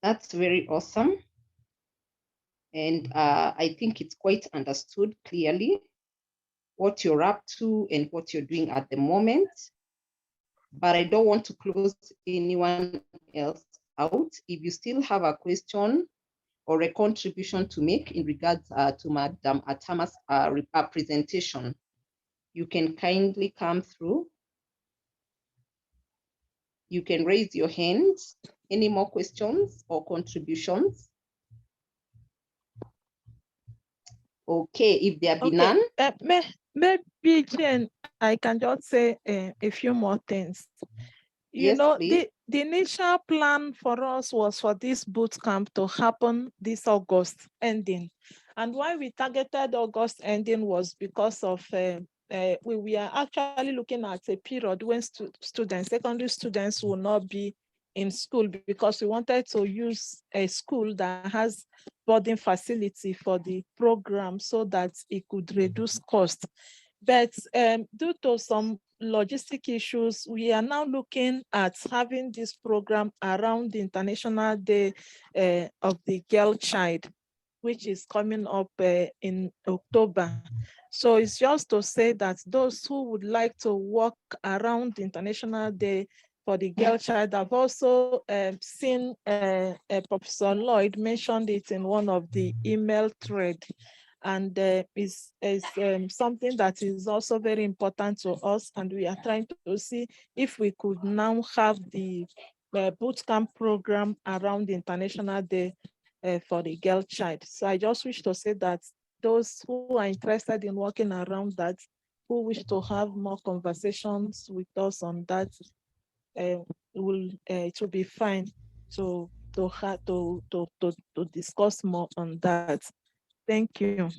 That's very awesome. And I think it's quite understood clearly what you're up to and what you're doing at the moment. But I don't want to close anyone else out. If you still have a question or a contribution to make in regards to Madam Atama's presentation, you can kindly come through. You can raise your hand. Any more questions or contributions? Okay, if there be none. Maybe, Jane, I can just say a few more things. You Yes, know, please. the initial plan for us was for this boot camp to happen this August ending. And why we targeted August ending was because of we are actually looking at a period when secondary students will not be in school, because we wanted to use a school that has boarding facility for the program so that it could reduce cost. But due to some logistic issues, we are now looking at having this program around the International Day of the Girl Child, which is coming up in October. So it's just to say that those who would like to work around the International Day for the Girl Child, I've also seen Professor Lloyd mentioned it in one of the email threads. And is something that is also very important to us. And we are trying to see if we could now have the bootcamp program around the International Day for the Girl Child. So I just wish to say that those who are interested in working around that, who wish to have more conversations with us on that, it will be fine to discuss more on that. Thank you.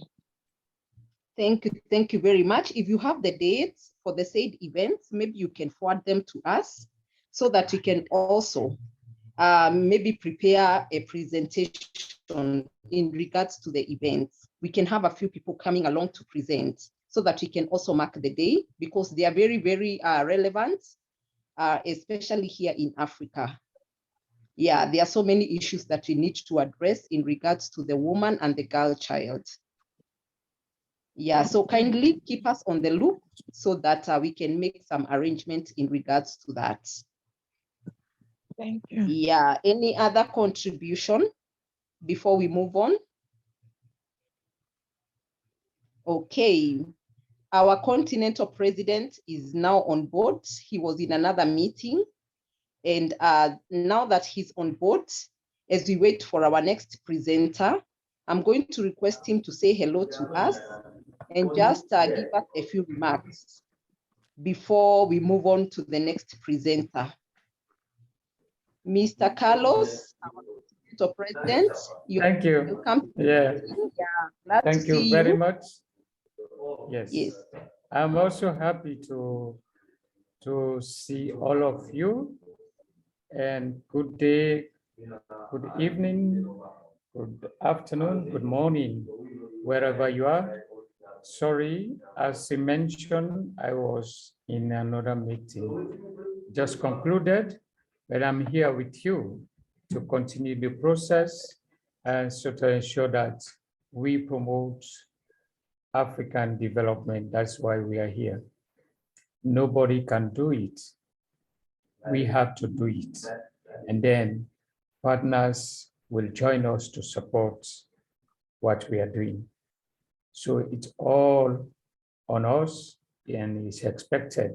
Thank you very much. If you have the dates for the said events, maybe you can forward them to us so that we can also maybe prepare a presentation in regards to the events. We can have a few people coming along to present so that we can also mark the day, because they are very, very relevant, especially here in Africa. Yeah, there are so many issues that we need to address in regards to the woman and the girl child. Yeah, so kindly keep us on the loop so that we can make some arrangements in regards to that. Thank you. Yeah, any other contribution before we move on? Okay, our continental president is now on board. He was in another meeting, and now that he's on board, as we wait for our next presenter, I'm going to request him to say hello to us and just give us a few remarks before we move on to the next presenter. Mr. Carlos, our president, thank you. Welcome. Yeah. Glad thank to see you very much. Yes. Yes. I'm also happy to see all of you, and good day, good evening, good afternoon, good morning, wherever you are. Sorry, as you mentioned, I was in another meeting, just concluded, but I'm here with you to continue the process and so to ensure that we promote African development. That's why we are here. Nobody can do it. We have to do it. And then partners will join us to support what we are doing. So it's all on us, and it's expected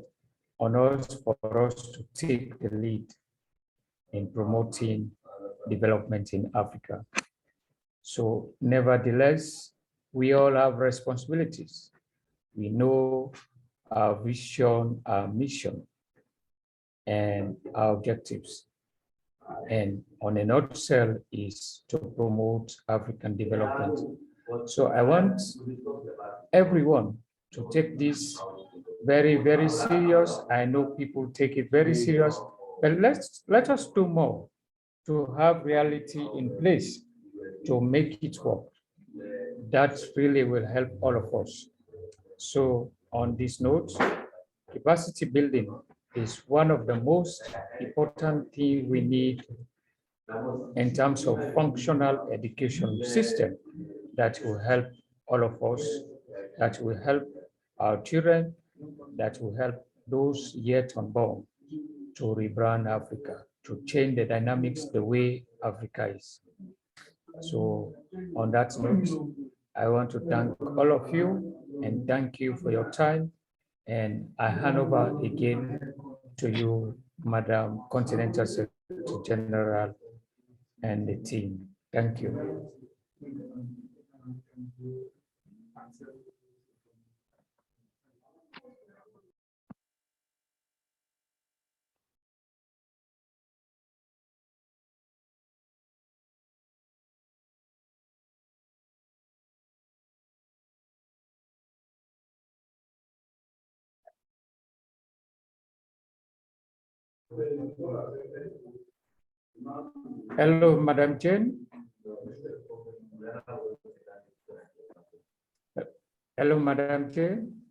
on us for us to take the lead in promoting development in Africa. So nevertheless, we all have responsibilities. We know our vision, our mission, and our objectives. And on a nutshell is to promote African development. So I want everyone to take this very, very serious. I know people take it very serious, but let us do more to have reality in place to make it work. That really will help all of us. So on this note, capacity building is one of the most important things we need in terms of functional education system that will help all of us, that will help our children, that will help those yet unborn to rebrand Africa, to change the dynamics the way Africa is. So on that note, I want to thank all of you and thank you for your time. And I hand over again to you, Madam Continental Secretary General and the team. Thank you. Hello, Madam Jane. Hello, Madam Jane.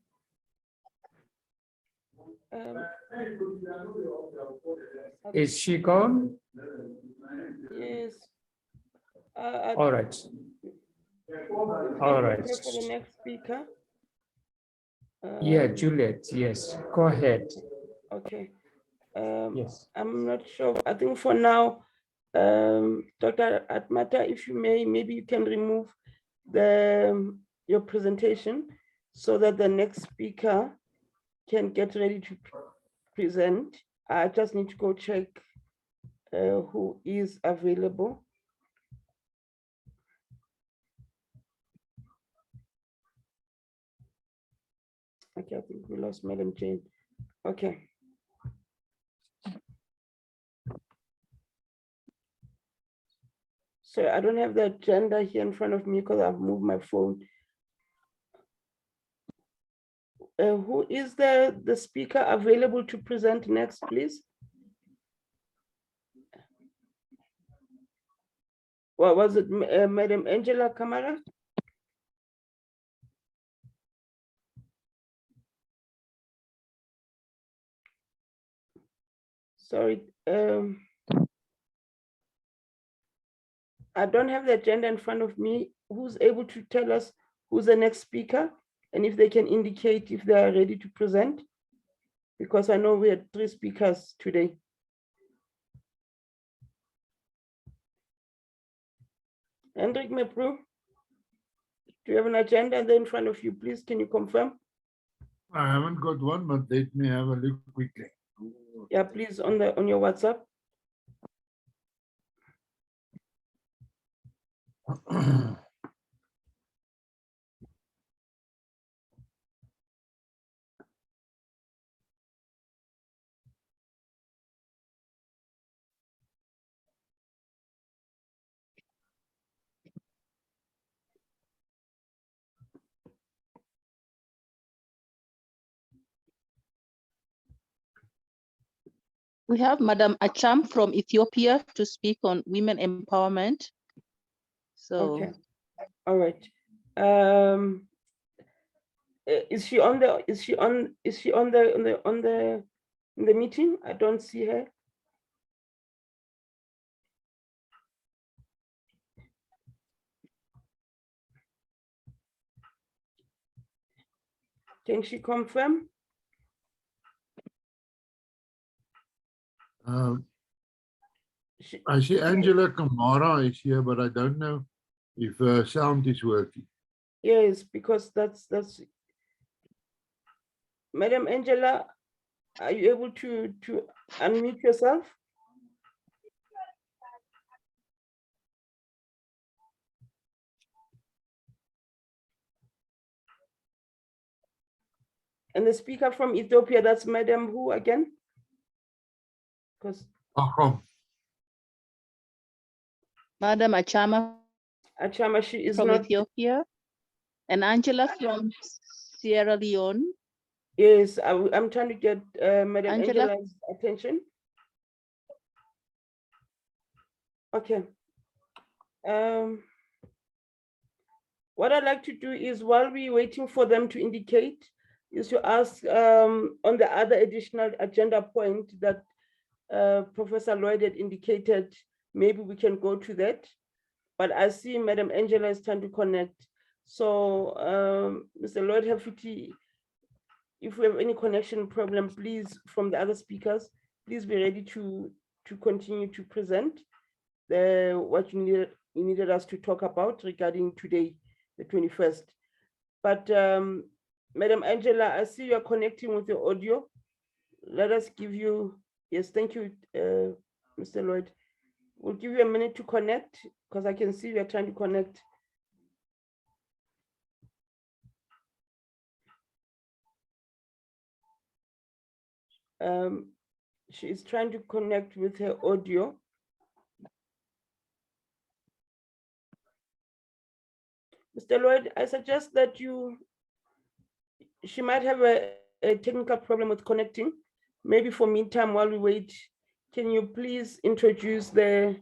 Is she gone? Yes. All right. All right. For the next speaker. Yeah, Juliet, yes, go ahead. Okay. Yes. I'm not sure. I think for now, Dr. Atmata, if you may, maybe you can remove your presentation so that the next speaker can get ready to present. I just need to go check who is available. Okay, I think we lost Madam Jane. Okay. So I don't have the agenda here in front of me because I've moved my phone. Who is the speaker available to present next, please? What was it, Madam Angela Kamara? Sorry, I don't have the agenda in front of me. Who's able to tell us who's the next speaker and if they can indicate if they are ready to present? Because I know we had 3 speakers today. Hendrik Mepru, do you have an agenda there in front of you? Please, can you confirm? I haven't got one, but let me have a look quickly. Yeah, please, on your WhatsApp. We have Madam Acham from Ethiopia to speak on women empowerment. So, okay, all right. Is she on the meeting? I don't see her. Can she confirm? I see Angela Kamara is here, but I don't know if her sound is working. Yes, because that's Madam Angela, are you able to unmute yourself? And the speaker from Ethiopia, that's Madam who again? Because Madam Achama Achama, she is from not. Ethiopia, and Angela from Sierra Leone. Yes, I'm trying to get Madam Angela. Angela's attention. Okay. What I'd like to do is, while we're waiting for them to indicate, is to ask on the other additional agenda point that Professor Lloyd had indicated, maybe we can go to that. But I see Madam Angela is trying to connect. So Mr. Lloyd Hafiti, if we have any connection problem, please, from the other speakers, please be ready to continue to present what you needed us to talk about regarding today, the 21st. But Madam Angela, I see you're connecting with your audio. Let us give you, yes, thank you, Mr. Lloyd. We'll give you a minute to connect because I can see you're trying to connect. She is trying to connect with her audio. Mr. Lloyd, I suggest that she might have a technical problem with connecting. Maybe for meantime, while we wait, can you please introduce the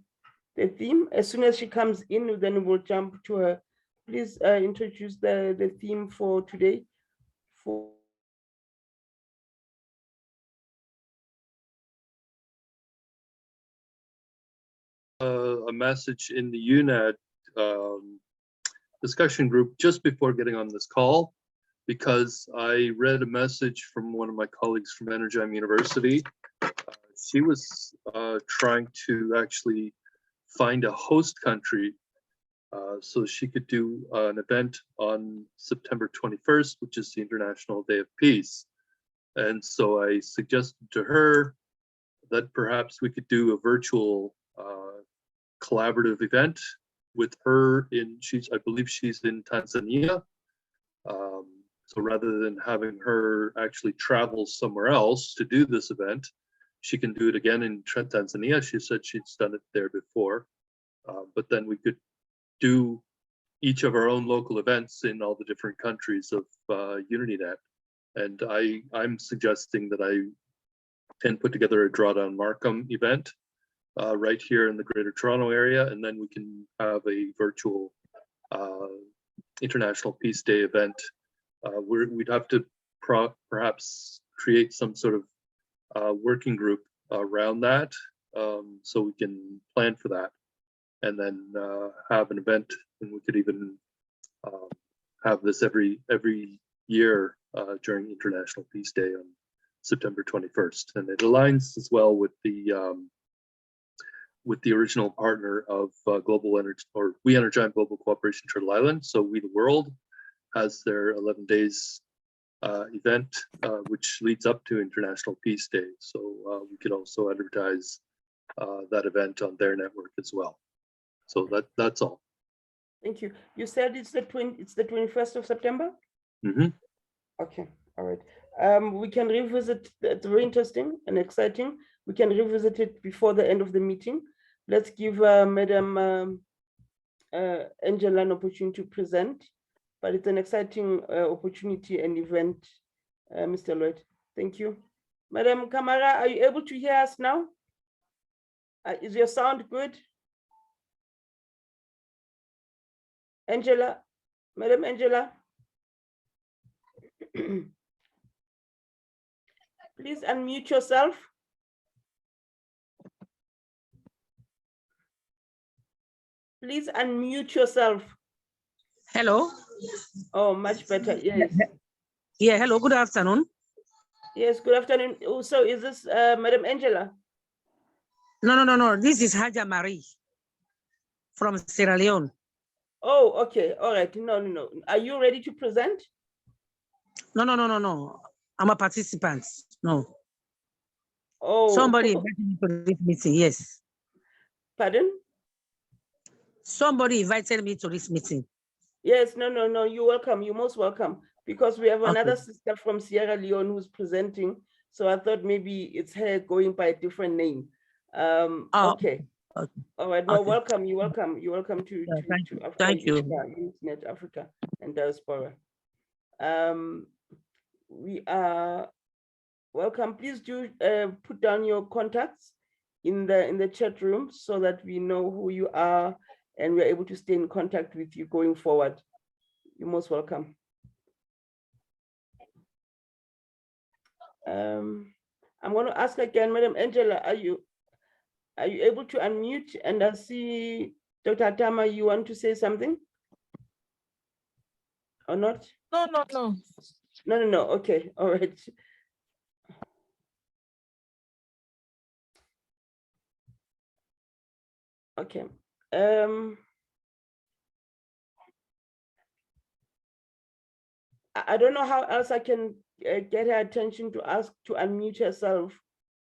theme? As soon as she comes in, then we'll jump to her. Please introduce the theme for today. A message in the UNET discussion group just before getting on this call, because I read a message from one of my colleagues from Energym University. She was trying to actually find a host country so she could do an event on September 21st, which is the International Day of Peace. And so I suggested to her that perhaps we could do a virtual collaborative event with her I believe she's in Tanzania. So rather than having her actually travel somewhere else to do this event, she can do it again in Tanzania. She said she's done it there before, but then we could do each of our own local events in all the different countries of UnityNet. And I'm suggesting that I can put together a Drawdown Markham event right here in the Greater Toronto area, and then we can have a virtual International Peace Day event. We'd have to perhaps create some sort of working group around that, so we can plan for that, and then have an event, and we could even have this every year during International Peace Day on September 21st, and it aligns as well with the original partner of Global Energy, or We Energize Global Cooperation Turtle Island. So We the World has their 11 days event, which leads up to International Peace Day. So we could also advertise that event on their network as well. So that's all. Thank you. You said it's the 21st of September? Mm-hmm. Okay, all right. We can revisit, it's very interesting and exciting. We can revisit it before the end of the meeting. Let's give Madam Angela an opportunity to present, but it's an exciting opportunity and event, Mr. Lloyd. Thank you. Madam Kamara, are you able to hear us now? Is your sound good? Angela, Madam Angela. Please unmute yourself. Please unmute yourself. Hello. Oh, much better. Yes. Yeah, hello, good afternoon. Yes, good afternoon. Oh, so is this Madam Angela? No. This is Haja Marie from Sierra Leone. Oh, okay. All right. No. Are you ready to present? No. I'm a participant. No. Oh. Somebody invited me to this meeting. Yes. Pardon? Somebody invited me to this meeting. Yes. No. You're welcome. You're most welcome. Because we have another Okay. sister from Sierra Leone who's presenting. So I thought maybe it's her going by a different name. Okay. All right. No, Okay. welcome. You're welcome. You're welcome to Africa, Thank you. UnityNet Africa and Diaspora. We are welcome. Please do put down your contacts in the chat room so that we know who you are and we're able to stay in contact with you going forward. You're most welcome. I'm going to ask again, Madam Angela, are you able to unmute? And I see Dr. Tama, you want to say something or not? No. Okay, all right. Okay. I don't know how else I can get her attention to ask to unmute herself.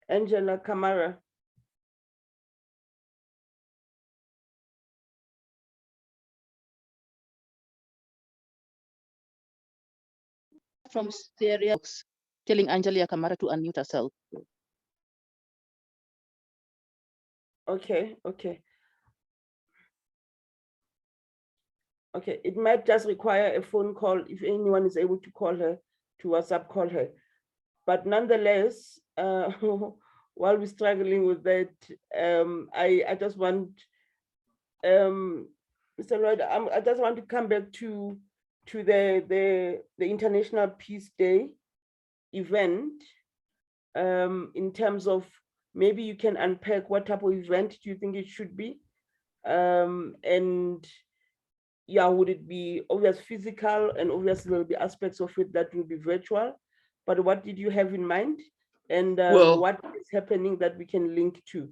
Angela Kamara. From Syria, telling Angela Kamara to unmute herself. Okay. It might just require a phone call if anyone is able to call her, to WhatsApp call her. But nonetheless, while we're struggling with that, I just want, Mr. Lloyd, I just want to come back to the International Peace Day event, in terms of maybe you can unpack what type of event do you think it should be, and yeah, would it be obvious physical, and obviously there'll be aspects of it that will be virtual, but what did you have in mind, and what is happening that we can link to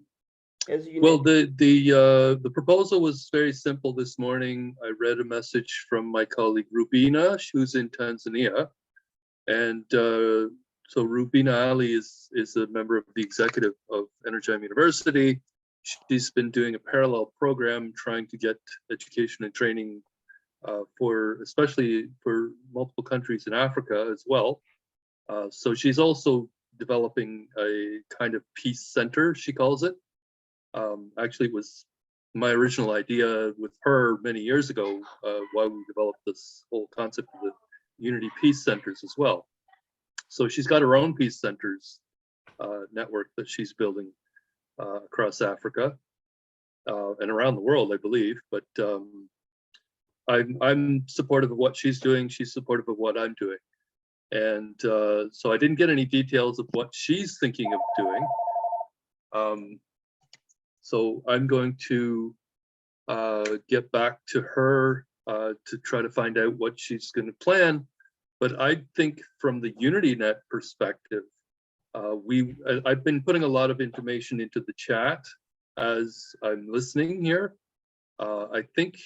as you well, the proposal was very simple this morning. I read a message from my colleague Rubina, who's in Tanzania, and so Rubina Ali is a member of the executive of Energym University. She's been doing a parallel program trying to get education and training especially for multiple countries in Africa as well. So she's also developing a kind of peace center, she calls it. Actually, it was my original idea with her many years ago, while we developed this whole concept of the Unity Peace Centers as well. So she's got her own peace centers network that she's building across Africa and around the world, I believe. But I'm supportive of what she's doing. She's supportive of what I'm doing. And so I didn't get any details of what she's thinking of doing. So I'm going to get back to her to try to find out what she's going to plan. But I think from the UnityNet perspective, I've been putting a lot of information into the chat as I'm listening here. I think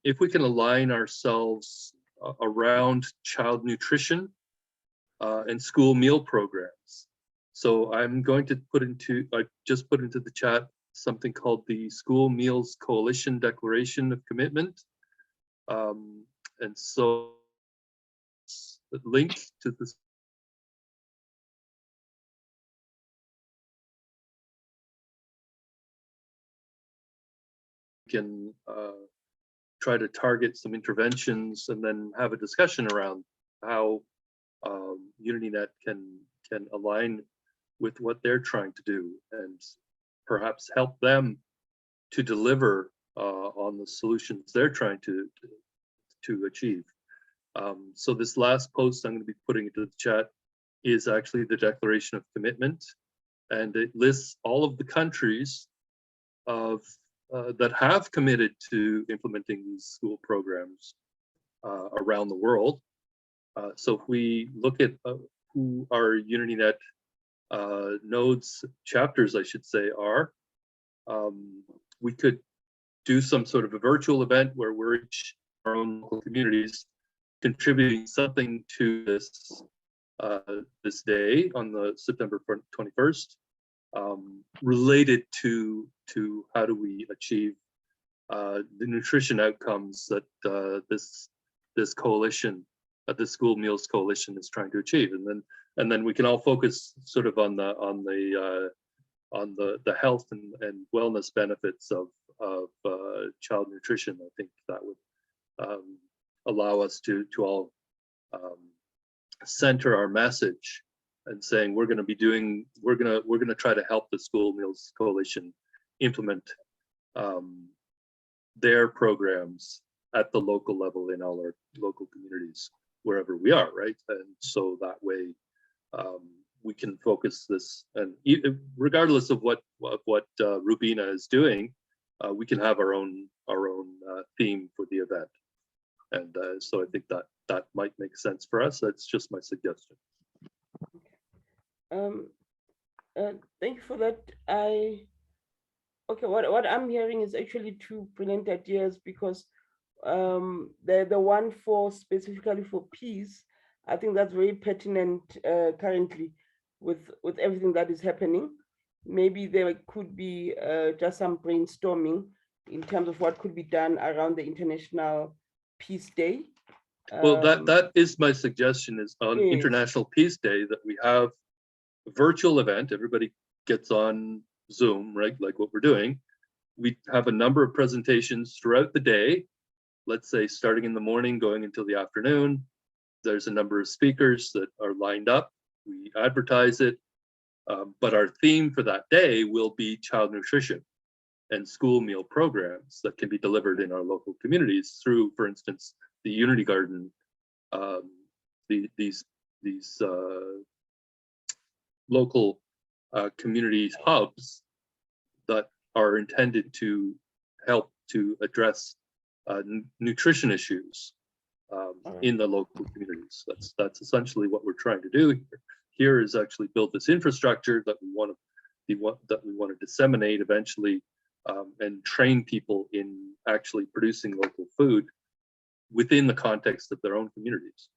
if we can align ourselves around child nutrition and school meal programs. So I'm going to I just put into the chat something called the School Meals Coalition Declaration of Commitment. And so the link to this can try to target some interventions and then have a discussion around how UnityNet can align with what they're trying to do and perhaps help them to deliver on the solutions they're trying to achieve. So this last post I'm going to be putting into the chat is actually the Declaration of Commitment, and it lists all of the countries that have committed to implementing these school programs around the world. So if we look at who our UnityNet nodes, chapters, I should say, are, we could do some sort of a virtual event where we're each our own local communities contributing something to this this day on the September 21st, related to how do we achieve the nutrition outcomes that this coalition, the School Meals Coalition, is trying to achieve, and then we can all focus sort of on the health and wellness benefits of child nutrition. I think that would allow us to all center our message and saying we're going to try to help the School Meals Coalition implement their programs at the local level in all our local communities wherever we are, right? And so that way we can focus this, and regardless of what Rubina is doing, we can have our own theme for the event. And so I think that might make sense for us. That's just my suggestion. Thank you for that. Okay, what I'm hearing is actually two brilliant ideas, because the one specifically for peace, I think that's very pertinent currently with everything that is happening. Maybe there could be just some brainstorming in terms of what could be done around the International Peace Day. Well, that is my suggestion, is on International Peace Day that we have a virtual event. Everybody gets on Zoom, right? Like what we're doing. We have a number of presentations throughout the day. Let's say starting in the morning, going until the afternoon. There's a number of speakers that are lined up. We advertise it, but our theme for that day will be child nutrition and school meal programs that can be delivered in our local communities through, for instance, the Unity Garden, these local community hubs that are intended to help to address nutrition issues in the local communities. That's essentially what we're trying to do here. Here is actually build this infrastructure that we want to disseminate eventually, and train people in actually producing local food within the context of their own communities.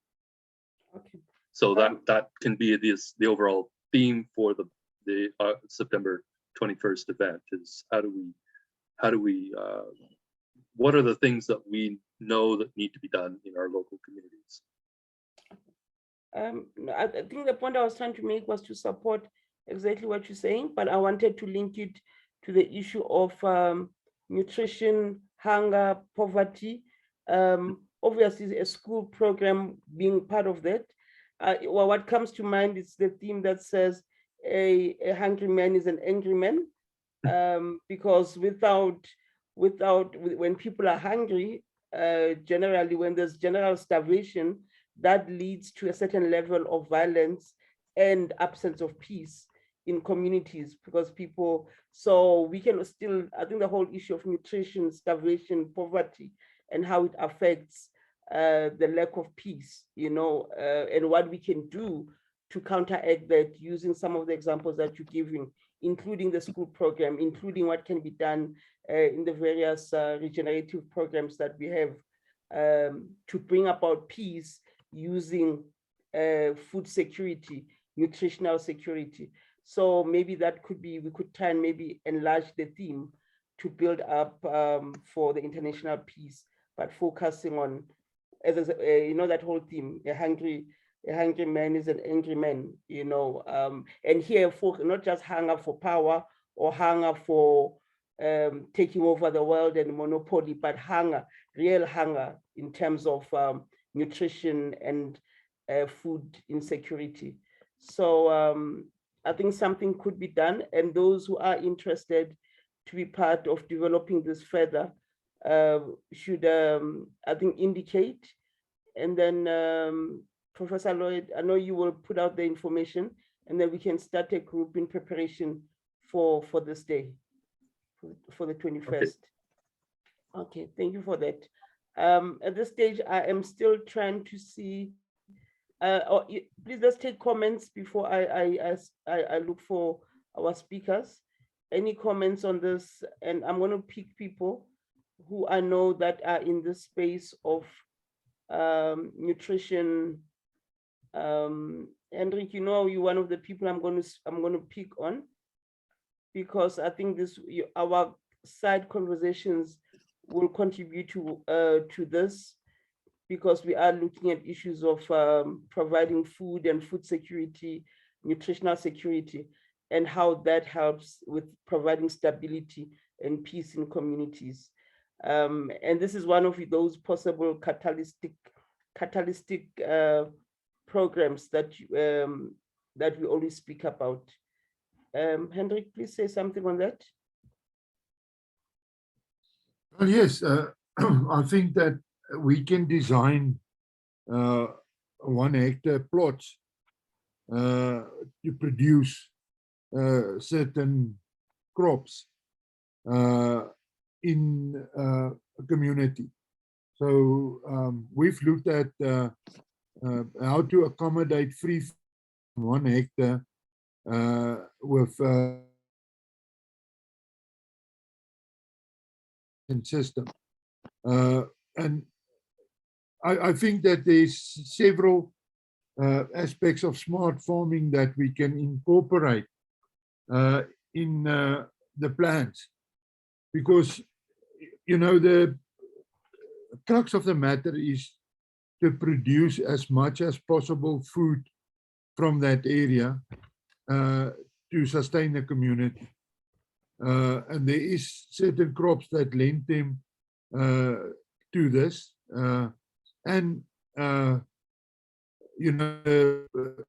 Okay. So that can be the overall theme for the September 21st event, is how do we what are the things that we know that need to be done in our local communities? I think the point I was trying to make was to support exactly what you're saying, but I wanted to link it to the issue of nutrition, hunger, poverty. Obviously, a school program being part of that. Well, what comes to mind is the theme that says a hungry man is an angry man, because when people are hungry, generally when there's general starvation, that leads to a certain level of violence and absence of peace in communities, because people, so we can still, I think the whole issue of nutrition, starvation, poverty, and how it affects the lack of peace, and what we can do to counteract that, using some of the examples that you're giving, including the school program, including what can be done in the various regenerative programs that we have to bring about peace using food security, nutritional security. So maybe that could be, we could try and maybe enlarge the theme to build up for the international peace, but focusing on, that whole theme, a hungry man is an angry man, and here for not just hunger for power or hunger for taking over the world and monopoly, but hunger, real hunger in terms of nutrition and food insecurity. So I think something could be done, and those who are interested to be part of developing this further should, I think, indicate. And then Professor Lloyd, I know you will put out the information, and then we can start a group in preparation for this day, for the 21st. Okay, thank you for that. At this stage, I am still trying to see, please let's take comments before I look for our speakers. Any comments on this? And I'm going to pick people who I know that are in the space of nutrition. Hendrik, you know, you're one of the people I'm going to pick on, because I think our side conversations will contribute to this, because we are looking at issues of providing food and food security, nutritional security, and how that helps with providing stability and peace in communities. And this is one of those possible catalytic programs that that we always speak about. Hendrik, please say something on that. Well, yes, I think that we can design 1 hectare plots to produce certain crops in a community. So we've looked at how to accommodate free 1 hectare with system. And I think that there's several aspects of smart farming that we can incorporate in the plans, because, you know, the crux of the matter is to produce as much as possible food from that area to sustain the community. And there is certain crops that lend them to this. And, you know, the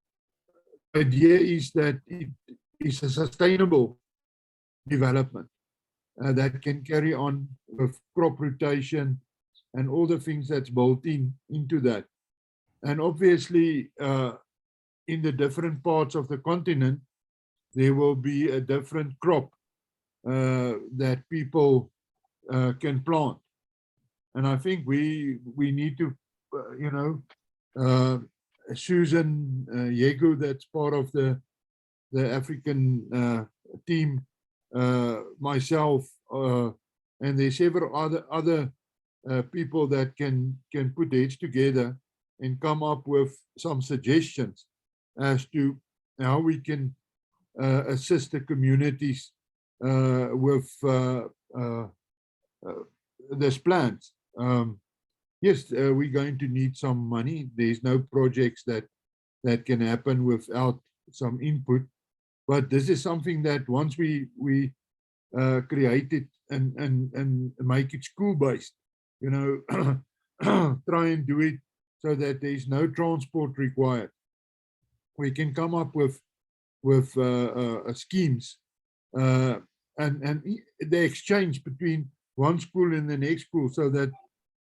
idea is that it is a sustainable development that can carry on with crop rotation and all the things that's built into that. And obviously, in the different parts of the continent, there will be a different crop that people can plant. And I think we need to, you know, Susan Yegu, that's part of the African team, myself, and there's several other people that can put heads together and come up with some suggestions as to how we can assist the communities with this plans. Yes, we're going to need some money. There's no projects that can happen without some input. But this is something that once we create it and make it school-based, you know, try and do it so that there's no transport required. We can come up with schemes and the exchange between one school and the next school, so that,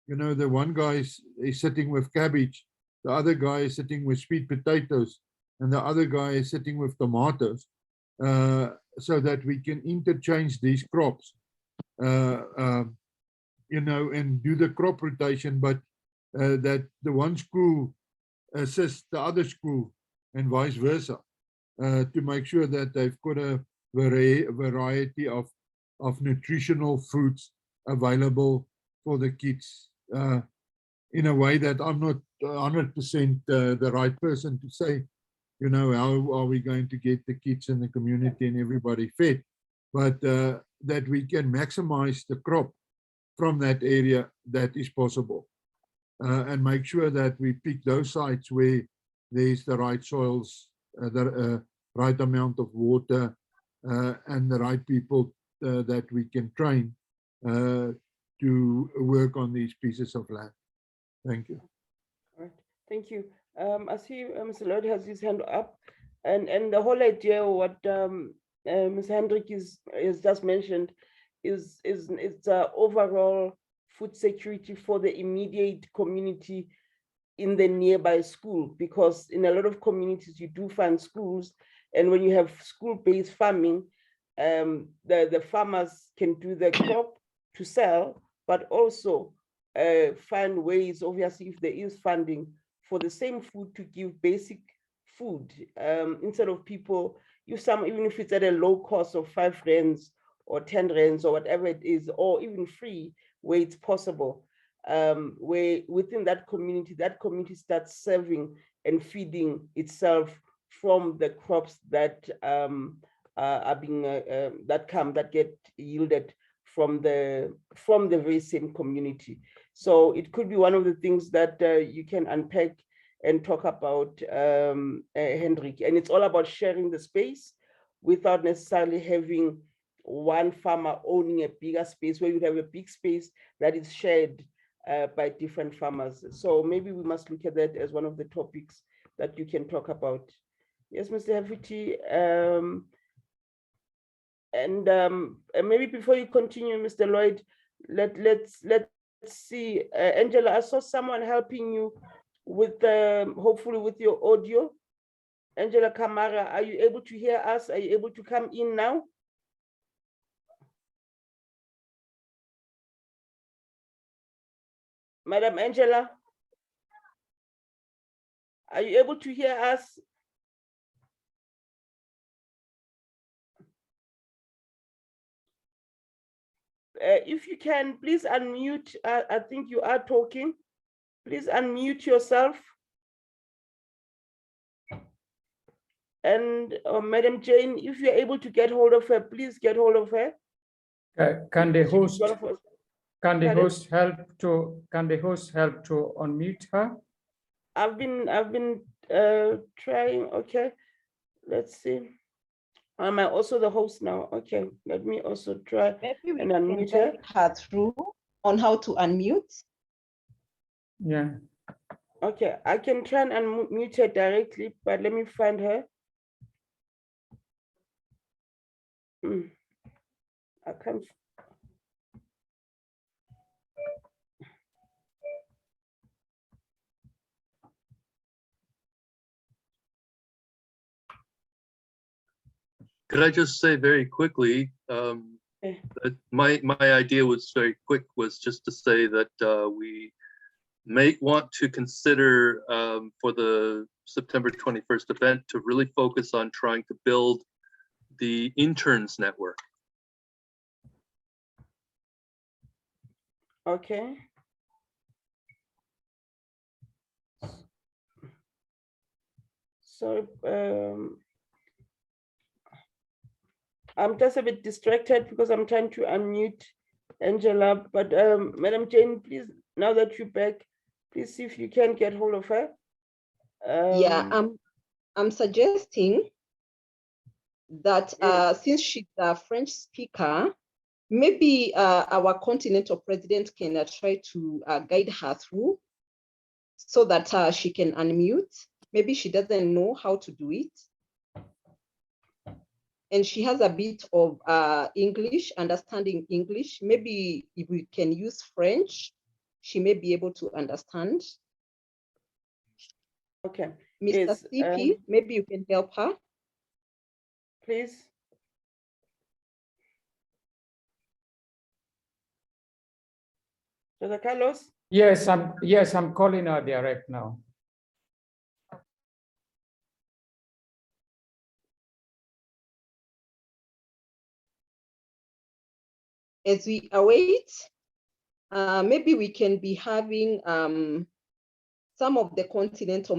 you know, the one guy is sitting with cabbage, the other guy is sitting with sweet potatoes, and the other guy is sitting with tomatoes, so that we can interchange these crops, you know, and do the crop rotation, but that the one school assists the other school and vice versa, to make sure that they've got a variety of nutritional foods available for the kids, in a way that I'm not 100% the right person to say, you know, how are we going to get the kids in the community and everybody fed, but that we can maximize the crop from that area that is possible, and make sure that we pick those sites where there's the right soils, the right amount of water, and the right people that we can train to work on these pieces of land. Thank you. All right, thank you. I see Mr. Lloyd has his hand up, and the whole idea of what Ms. Hendrik has just mentioned is it's overall food security for the immediate community in the nearby school, because in a lot of communities you do find schools, and when you have school-based farming, the farmers can do the crop to sell, but also find ways, obviously, if there is funding, for the same food to give basic food, instead of people even if it's at a low cost of 5 rands or 10 rands or whatever it is, or even free, where it's possible, where within that community starts serving and feeding itself from the crops that are being that get yielded from the very same community. So it could be one of the things that you can unpack and talk about, Hendrik. And it's all about sharing the space without necessarily having one farmer owning a bigger space, where you have a big space that is shared by different farmers. So maybe we must look at that as one of the topics that you can talk about. Yes, Mr. Hafiti. And maybe before you continue, Mr. Lloyd, let's see. Angela, I saw someone helping you with hopefully with your audio. Angela Kamara, are you able to hear us? Are you able to come in now? Madam Angela, are you able to hear us? If you can, please unmute. I think you are talking. Please unmute yourself. And Madam Jane, if you're able to get hold of her, please get hold of her. Can the host help to unmute her? I've been trying. Okay, let's see. Am I also the host now? Okay, let me also try and unmute her through on how to unmute. Yeah. Okay, I can try and unmute her directly, but let me find her. I can't. Could I just say very quickly that my idea was very quick, was just to say that we may want to consider for the September 21st event to really focus on trying to build the interns network. Okay. So I'm just a bit distracted because I'm trying to unmute Angela, but Madam Jane, please, now that you're back, please see if you can get hold of her. Yeah, I'm suggesting that since she's a French speaker, maybe our continental president can try to guide her through so that she can unmute. Maybe she doesn't know how to do it. And she has a bit of English, understanding English. Maybe if we can use French, she may be able to understand. Okay. Mr. Yes, CP, maybe you can help her. Please. Jose Carlos? Yes, I'm calling her direct now. As we await, maybe we can be having some of the continental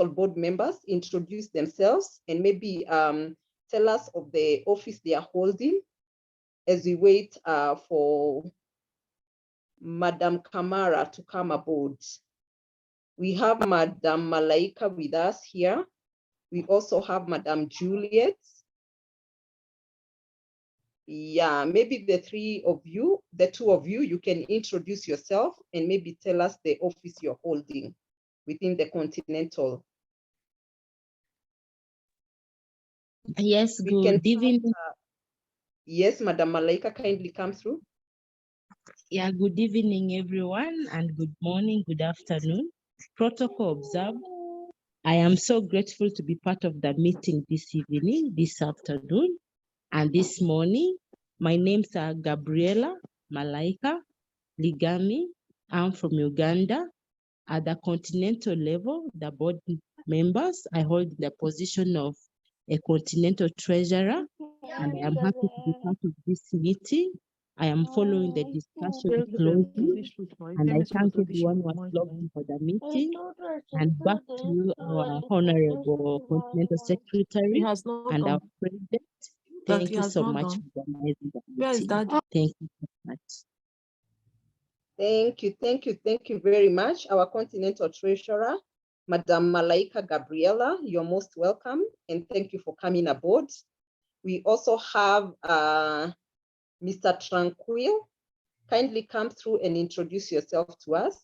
board members introduce themselves and maybe tell us of the office they are holding as we wait for Madam Kamara to come aboard. We have Madam Malaika with us here. We also have Madam Juliet. Yeah, maybe the two of you, you can introduce yourself and maybe tell us the office you're holding within the continental. Yes, good evening. Yes, Madam Malaika, kindly come through. Yeah, good evening, everyone, and good morning, good afternoon. Protocol observed. I am so grateful to be part of the meeting this evening, this afternoon, and this morning. My names are Gabriela Malaika Ligami. I'm from Uganda. At the continental level, the board members, I hold the position of a continental treasurer, and I am happy to be part of this meeting. I am following the discussion closely, and I thank everyone who has logged in for the meeting. And back to you, our Honorable Continental Secretary and our President. Thank you so much for organizing the meeting. Thank you so much. Thank you very much. Our Continental Treasurer, Madam Malaika Gabriela, you're most welcome, and thank you for coming aboard. We also have Mr. Tranquil. Kindly come through and introduce yourself to us.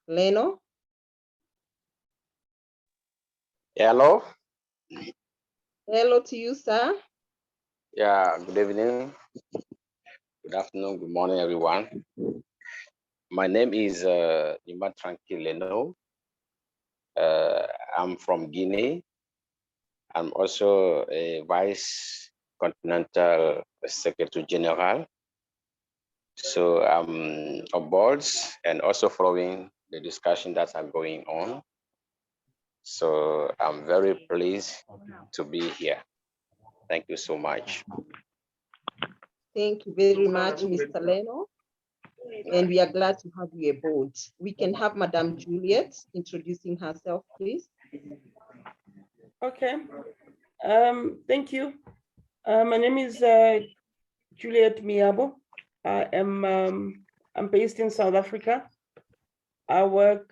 Leno? Hello. Hello to you, sir. Yeah, good evening, good afternoon, good morning, everyone. My name is Nima Tranquileno. I'm from Guinea. I'm also a Vice Continental Secretary General. So I'm on boards and also following the discussion that are going on. So I'm very pleased to be here. Thank you so much. Thank you very much, Mr. Leno. And we are glad to have you aboard. We can have Madam Juliet introducing herself, please. Okay. Thank you. My name is Juliet Miabo. I'm based in South Africa. I work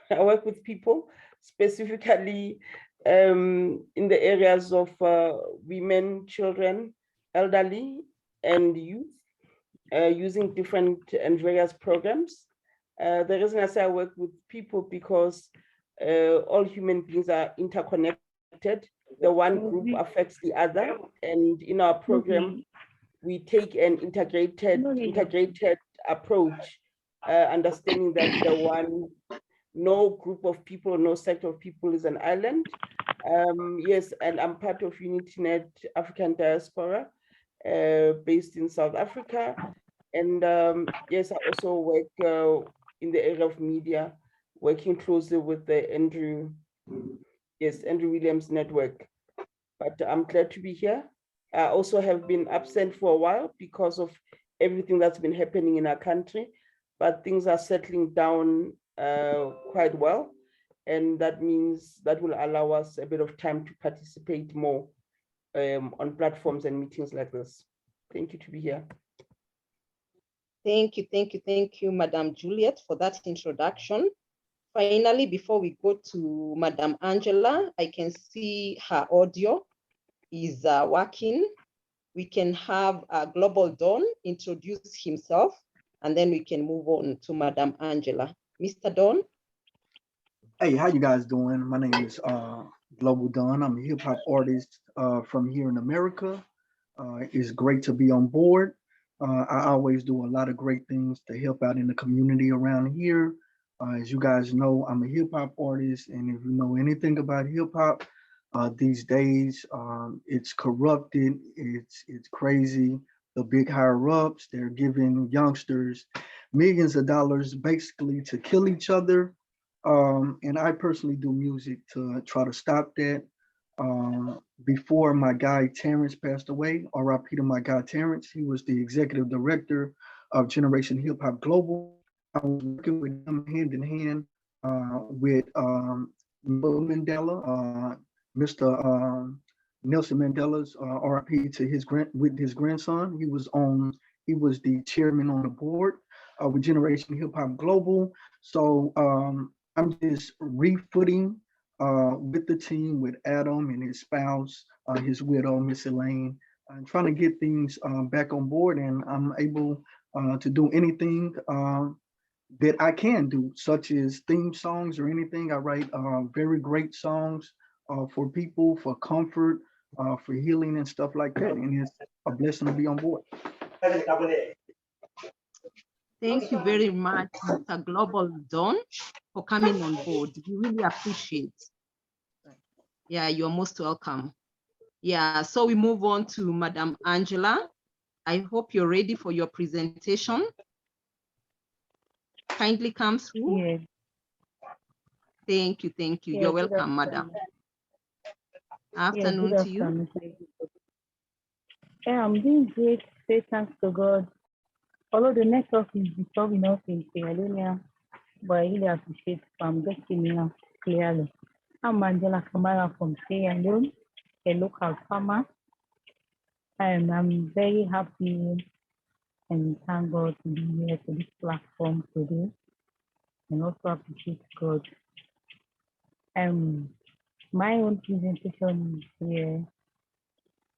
with people, specifically in the areas of women, children, elderly, and youth, using different and various programs. The reason I say I work with people because all human beings are interconnected. The one group affects the other, and in our program, we take an integrated approach, understanding that no group of people, no sector of people is an island. Yes, and I'm part of UnityNet African Diaspora, based in South Africa. And yes, I also work in the area of media, working closely with the Andrew Williams Network. But I'm glad to be here. I also have been absent for a while because of everything that's been happening in our country, but things are settling down quite well. And that means that will allow us a bit of time to participate more on platforms and meetings like this. Thank you to be here. Thank you, Madam Juliet, for that introduction. Finally, before we go to Madam Angela, I can see her audio is working. We can have Global Dawn introduce himself, and then we can move on to Madam Angela. Mr. Dawn? Hey, how you guys doing? My name is Global Dawn. I'm a hip hop artist from here in America. It's great to be on board. I always do a lot of great things to help out in the community around here. As you guys know, I'm a hip hop artist, and if you know anything about hip hop, these days it's corrupted, it's crazy. The big higher ups, they're giving youngsters millions of dollars basically to kill each other. And I personally do music to try to stop that. Before my guy Terrence passed away, RIP to my guy Terrence, he was the executive director of Generation Hip Hop Global. I was working with him hand in hand with Mandela, Mr. Nelson Mandela's RIP to with his grandson. He was the chairman on the board with Generation Hip Hop Global. So I'm just refooting with the team, with Adam and his spouse, his widow, Miss Elaine, and trying to get things back on board. And I'm able to do anything that I can do, such as theme songs or anything. I write very great songs for people, for comfort, for healing and stuff like that. And it's a blessing to be on board. Thank you very much, Mr. Global Dawn, for coming on board. We really appreciate. Yeah, you're most welcome. Yeah, so we move on to Madam Angela. I hope you're ready for your presentation. Kindly come through. Yes. Thank you. Yes, You're welcome, Madam. Afternoon to you. Yeah, I'm doing great. Say thanks to God. Although the network is disturbing us in Sierra Leone, but I really appreciate I'm getting here clearly. I'm Angela Kamara from Sierra Leone, a local farmer, and I'm very happy and thank God to be here to this platform today, and also appreciate God. My own presentation is here.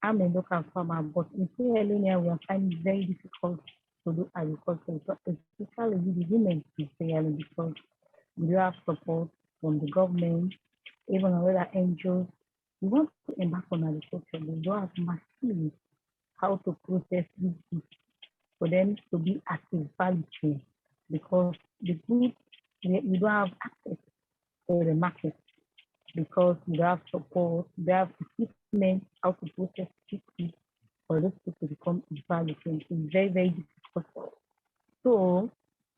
I'm a local farmer, but in Sierra Leone, we are finding it very difficult to do agriculture, especially with the women in Sierra Leone, because we do have support from the government, even other NGOs. We want to embark on agriculture, but we don't have machines how to process these goods for them to be at a value chain, because the goods, we don't have access to the market because we don't have support, we have equipment how to process quickly for those people to become a value chain. It's very, very difficult. So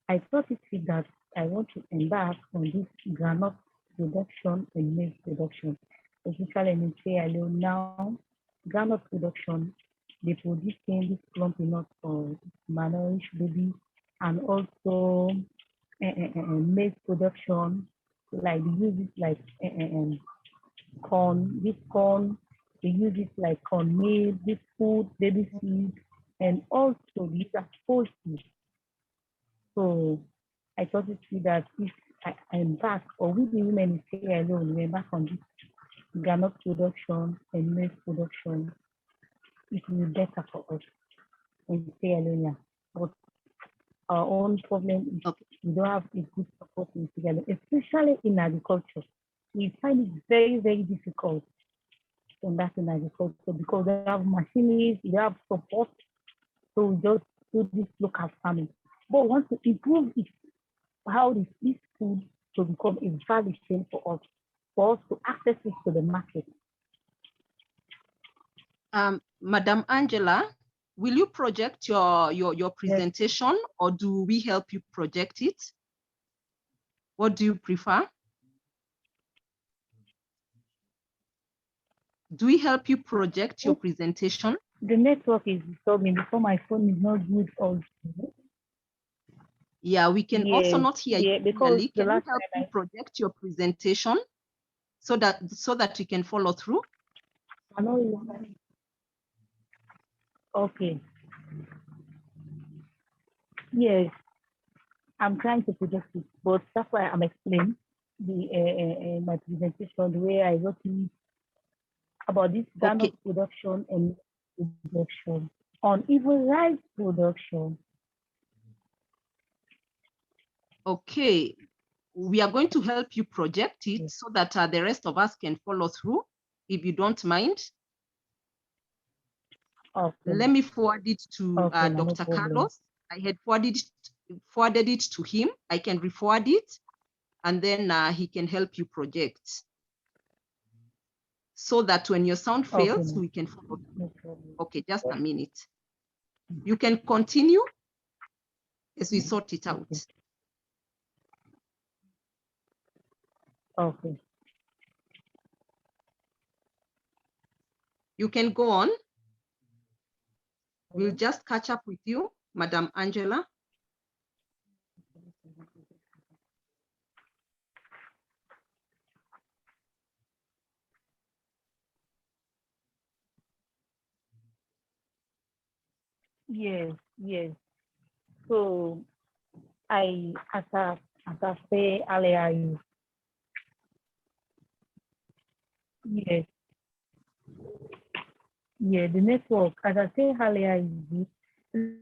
I thought it fit that I want to embark on this granite production and maize production, especially in Sierra Leone now. Granite production, they produce this clumpy nut for malnourished baby, and also maize production, like they use it like corn. This corn, they use it like corn meal, this food, baby seed, and also these are poultry. So I thought it see that if I embark, or we the women in Sierra Leone, we embark on this granite production and maize production, it will be better for us in Sierra Leone. But our own problem is we don't have a good support in Sierra Leone, especially in agriculture. We find it very, very difficult to embark in agriculture because they have machinery, they have support, so we just do this local farming. But we want to improve it, how this food to become a value chain for us to access it to the market. Madam Angela, will you project your presentation, yes, or do we help you project it? What do you prefer? Do we help you project your presentation? The network is disturbing because my phone is not good also. Yeah, we can also not hear you clearly. Can you help me project your presentation so that you can follow through? I know you. Okay. Yes, I'm trying to project it, but that's why I'm explaining my presentation, the way I wrote it about this kind of production and production on even rice production. Okay, we are going to help you project it so that the rest of us can follow through, if you don't mind. Okay. Let me forward it to Dr. Carlos. I had forwarded it to him. I can re-forward it, and then he can help you project, so that when your sound fails, we can follow through. Okay, just a minute. You can continue as we sort it out. Okay. You can go on. We'll just catch up with you, Madam Angela. Yes, yes. So as I say earlier, yes. Yeah, the network, as I said earlier, is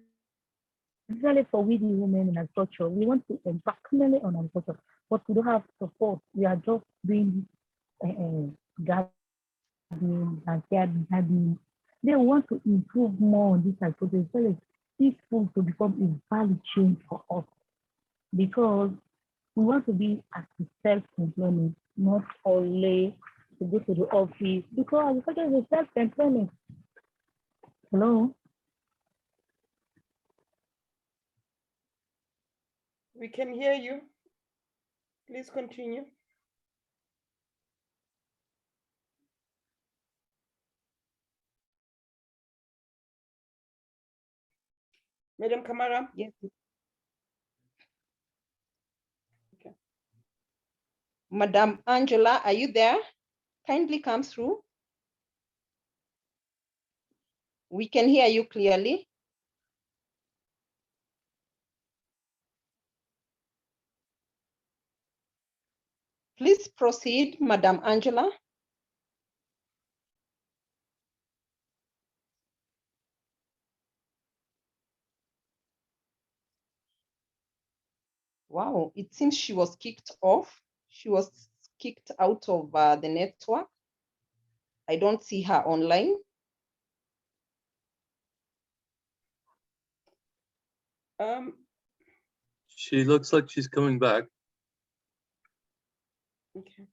especially for we the women in agriculture. We want to embark mainly on agriculture, but we don't have support. We are just doing gardening and gardening. They want to improve more on this agriculture, especially this food to become a value chain for us, because we want to be as self-employment, not only to go to the office, because agriculture is a self-employment. Hello? We can hear you. Please continue. Madam Kamara? Yes. Okay. Madam Angela, are you there? Kindly come through. We can hear you clearly. Please proceed, Madam Angela. Wow, it seems she was kicked off. She was kicked out of the network. I don't see her online. She looks like she's coming back. Okay.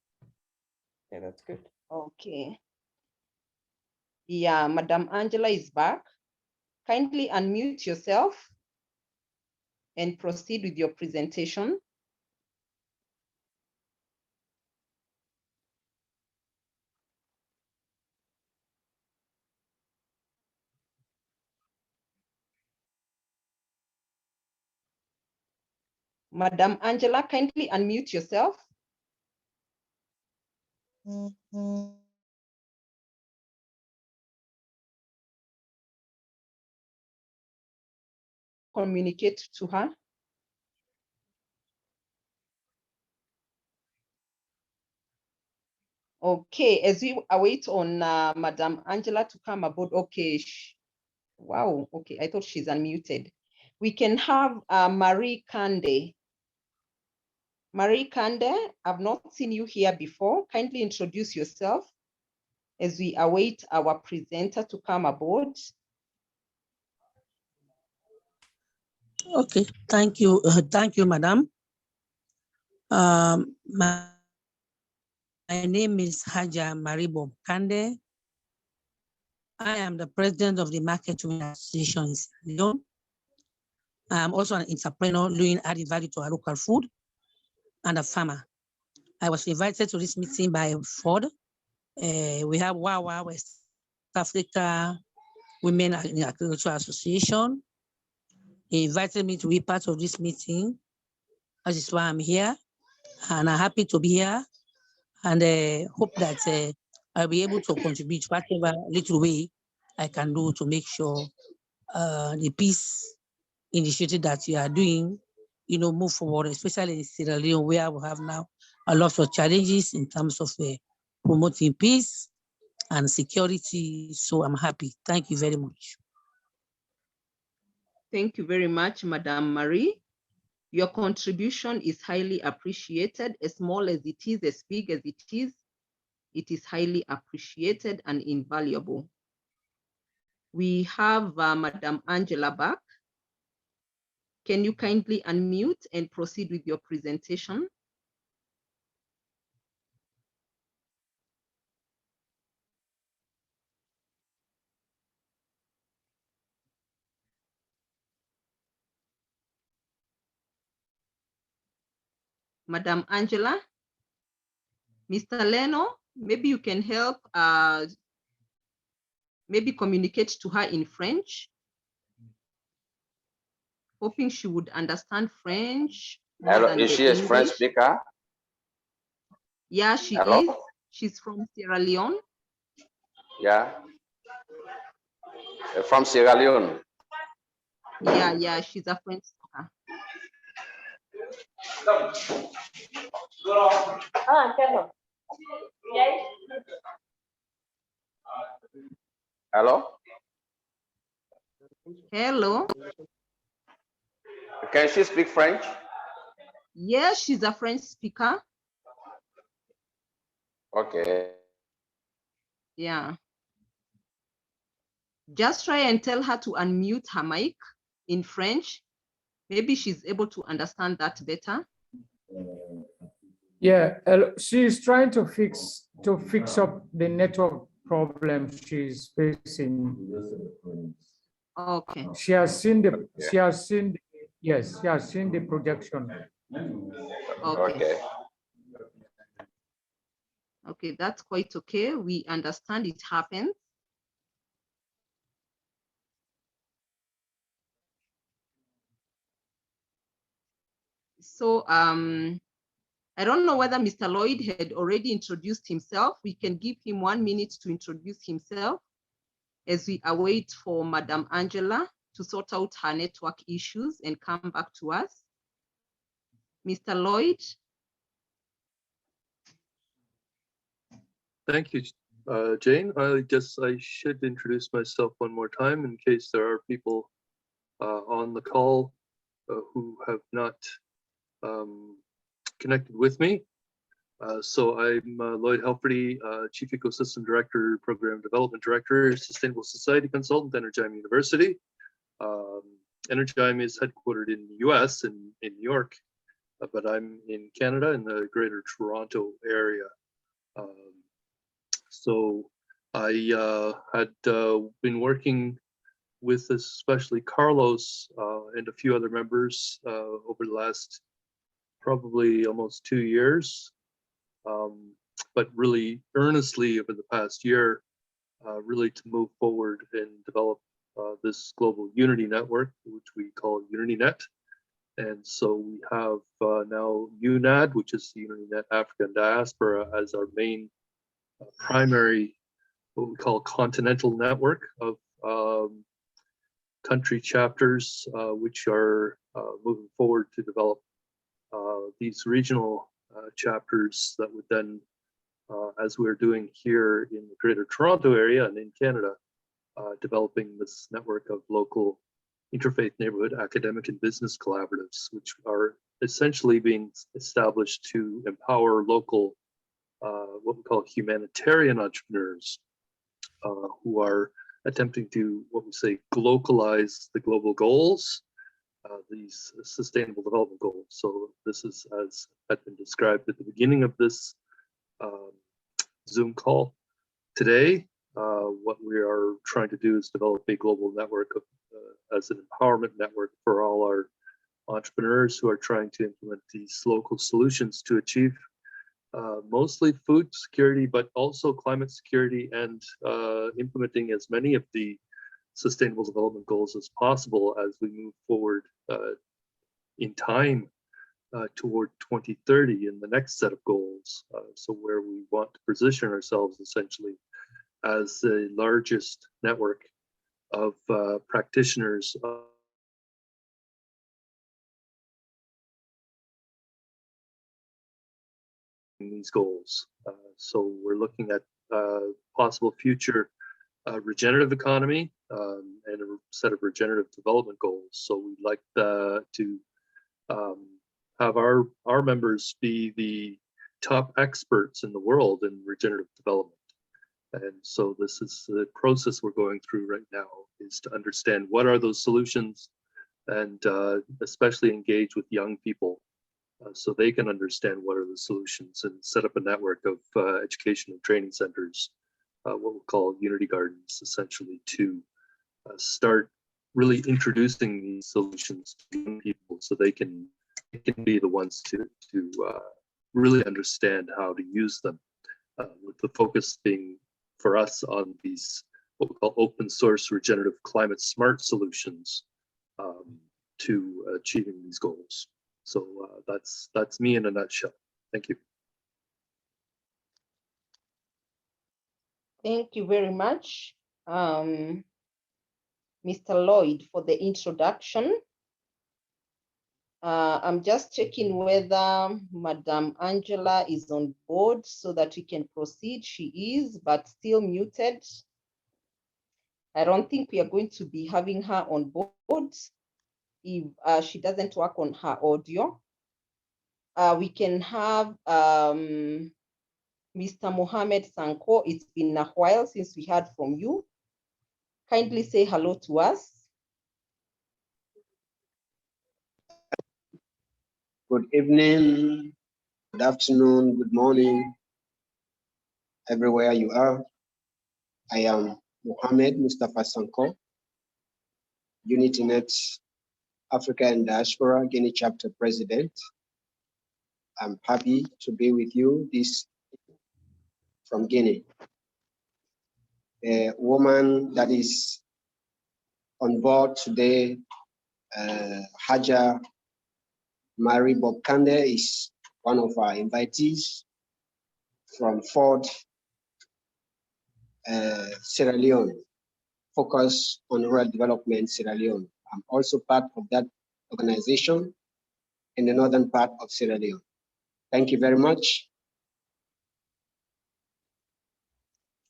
Yeah, that's good. Okay. Yeah, Madam Angela is back. Kindly unmute yourself and proceed with your presentation. Madam Angela, kindly unmute yourself. Communicate to her. Okay, as we await on Madam Angela to come aboard. Okay, wow, okay, I thought she's unmuted. We can have Marie Kande. Marie Kande, I've not seen you here before. Kindly introduce yourself as we await our presenter to come aboard. Okay, thank you, madam. My name is Haja Maribo Kande. I am the president of the Market Women Association in Sierra Leone. I'm also an entrepreneur doing added value to our local food and a farmer. I was invited to this meeting by Ford. We have Wawa West Africa Women in Agriculture Association. He invited me to be part of this meeting. That is why I'm here. And I'm happy to be here. And hope that I'll be able to contribute whatever little way I can do to make sure the peace initiative that you are doing, move forward, especially in Sierra Leone, where we have now a lot of challenges in terms of promoting peace and security. So I'm happy. Thank you very much. Thank you very much, Madam Marie. Your contribution is highly appreciated, as small as it is, as big as it is highly appreciated and invaluable. We have Madam Angela back. Can you kindly unmute and proceed with your presentation? Madam Angela, Mr. Leno, maybe you can help maybe communicate to her in French. Hoping she would understand French. Hello, is she a French speaker? Yeah, she Hello? is. She's from Sierra Leone. Yeah. From Sierra Leone. Yeah, she's a French speaker. Hello? Hello. Can she speak French? Yes, she's a French speaker. Okay. Yeah. Just try and tell her to unmute her mic in French. Maybe she's able to understand that better. Yeah, she's trying to fix up the network problem she's facing. Okay. She has seen the projection. Okay. Okay, that's quite okay. We understand it happens. So I don't know whether Mr. Lloyd had already introduced himself. We can give him 1 minute to introduce himself as we await for Madam Angela to sort out her network issues and come back to us. Mr. Lloyd. Thank you, Jane. I guess I should introduce myself one more time in case there are people on the call who have not connected with me. So I'm Lloyd Helferty, Chief Ecosystem Director, Program Development Director, Sustainable Society Consultant, Energime University. Energime is headquartered in the US, in New York, but I'm in Canada in the Greater Toronto area. So I had been working with especially Carlos and a few other members over the last probably almost 2 years, but really earnestly over the past year, really to move forward and develop this global unity network, which we call UnityNet. And so we have now UNAD, which is the UnityNet Africa and Diaspora, as our main primary, what we call continental network of country chapters, which are moving forward to develop these regional chapters that would then, as we're doing here in the Greater Toronto area and in Canada, developing this network of local interfaith neighborhood academic and business collaboratives, which are essentially being established to empower local, what we call humanitarian entrepreneurs, who are attempting to, what we say, globalize the global goals, these sustainable development goals. So this is, as had been described at the beginning of this Zoom call today, what we are trying to do is develop a global network of, as an empowerment network for all our entrepreneurs who are trying to implement these local solutions to achieve mostly food security, but also climate security, and implementing as many of the sustainable development goals as possible as we move forward in time toward 2030 in the next set of goals. So where we want to position ourselves essentially as the largest network of practitioners in these goals. So we're looking at possible future regenerative economy and a set of regenerative development goals. So we'd like to have our members be the top experts in the world in regenerative development. And so this is the process we're going through right now, is to understand what are those solutions, and especially engage with young people so they can understand what are the solutions, and set up a network of education and training centers, what we'll call unity gardens, essentially, to start really introducing these solutions to young people so they can be the ones to really understand how to use them, with the focus being for us on these what we call open source regenerative climate smart solutions to achieving these goals. So that's me in a nutshell. Thank you. Thank you very much, Mr. Lloyd, for the introduction. I'm just checking whether Madam Angela is on board so that we can proceed. She is, but still muted. I don't think we are going to be having her on board if she doesn't work on her audio. We can have Mr. Mohammed Sanko. It's been a while since we heard from you. Kindly say hello to us. Good evening, good afternoon, good morning, everywhere you are. I am Mohammed Mustafa Sanko, UnityNet Africa and Diaspora Guinea Chapter President. I'm happy to be with you from Guinea. A woman that is on board today, Mary Bob Kande is one of our invitees from Ford, Sierra Leone, focus on rural development, Sierra Leone. I'm also part of that organization in the northern part of Sierra Leone. Thank you very much.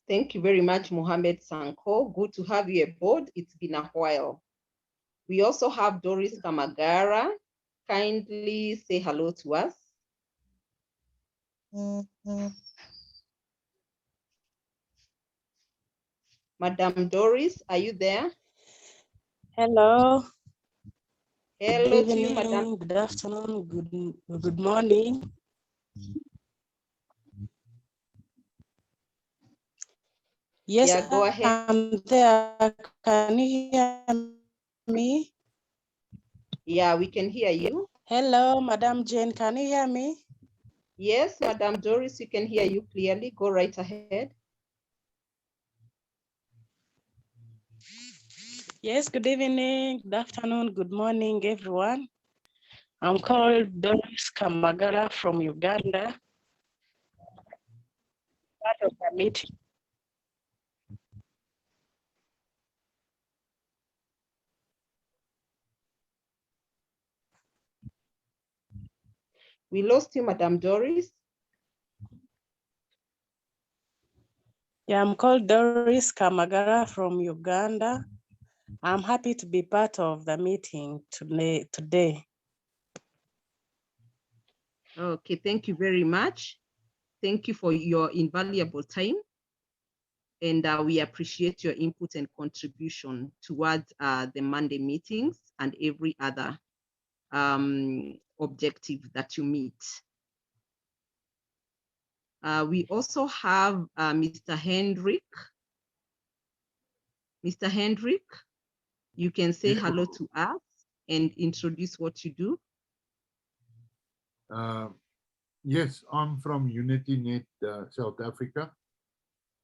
Thank you very much, Mohammed Sanko. Good to have you aboard. It's been a while. We also have Doris Kamagara. Kindly say hello to us. Madam Doris, are you there? Hello. Hello Good to you, evening, Madam. good afternoon, good morning. Yes, Yeah, go ahead. I'm there. Can you hear me? Yeah, we can hear you. Hello, Madam Jane, can you hear me? Yes, Madam Doris, we can hear you clearly. Go right ahead. Yes, good evening, good afternoon, good morning, everyone. I'm called Doris Kamagara from Uganda. Part of the meeting. We lost you, Madam Doris. Yeah, I'm called Doris Kamagara from Uganda. I'm happy to be part of the meeting today. Okay, thank you very much. Thank you for your invaluable time. And we appreciate your input and contribution towards the Monday meetings and every other objective that you meet. We also have Mr. Hendrik. Mr. Hendrik, you can say hello to us and introduce what you do. Yes, I'm from UnityNet, South Africa.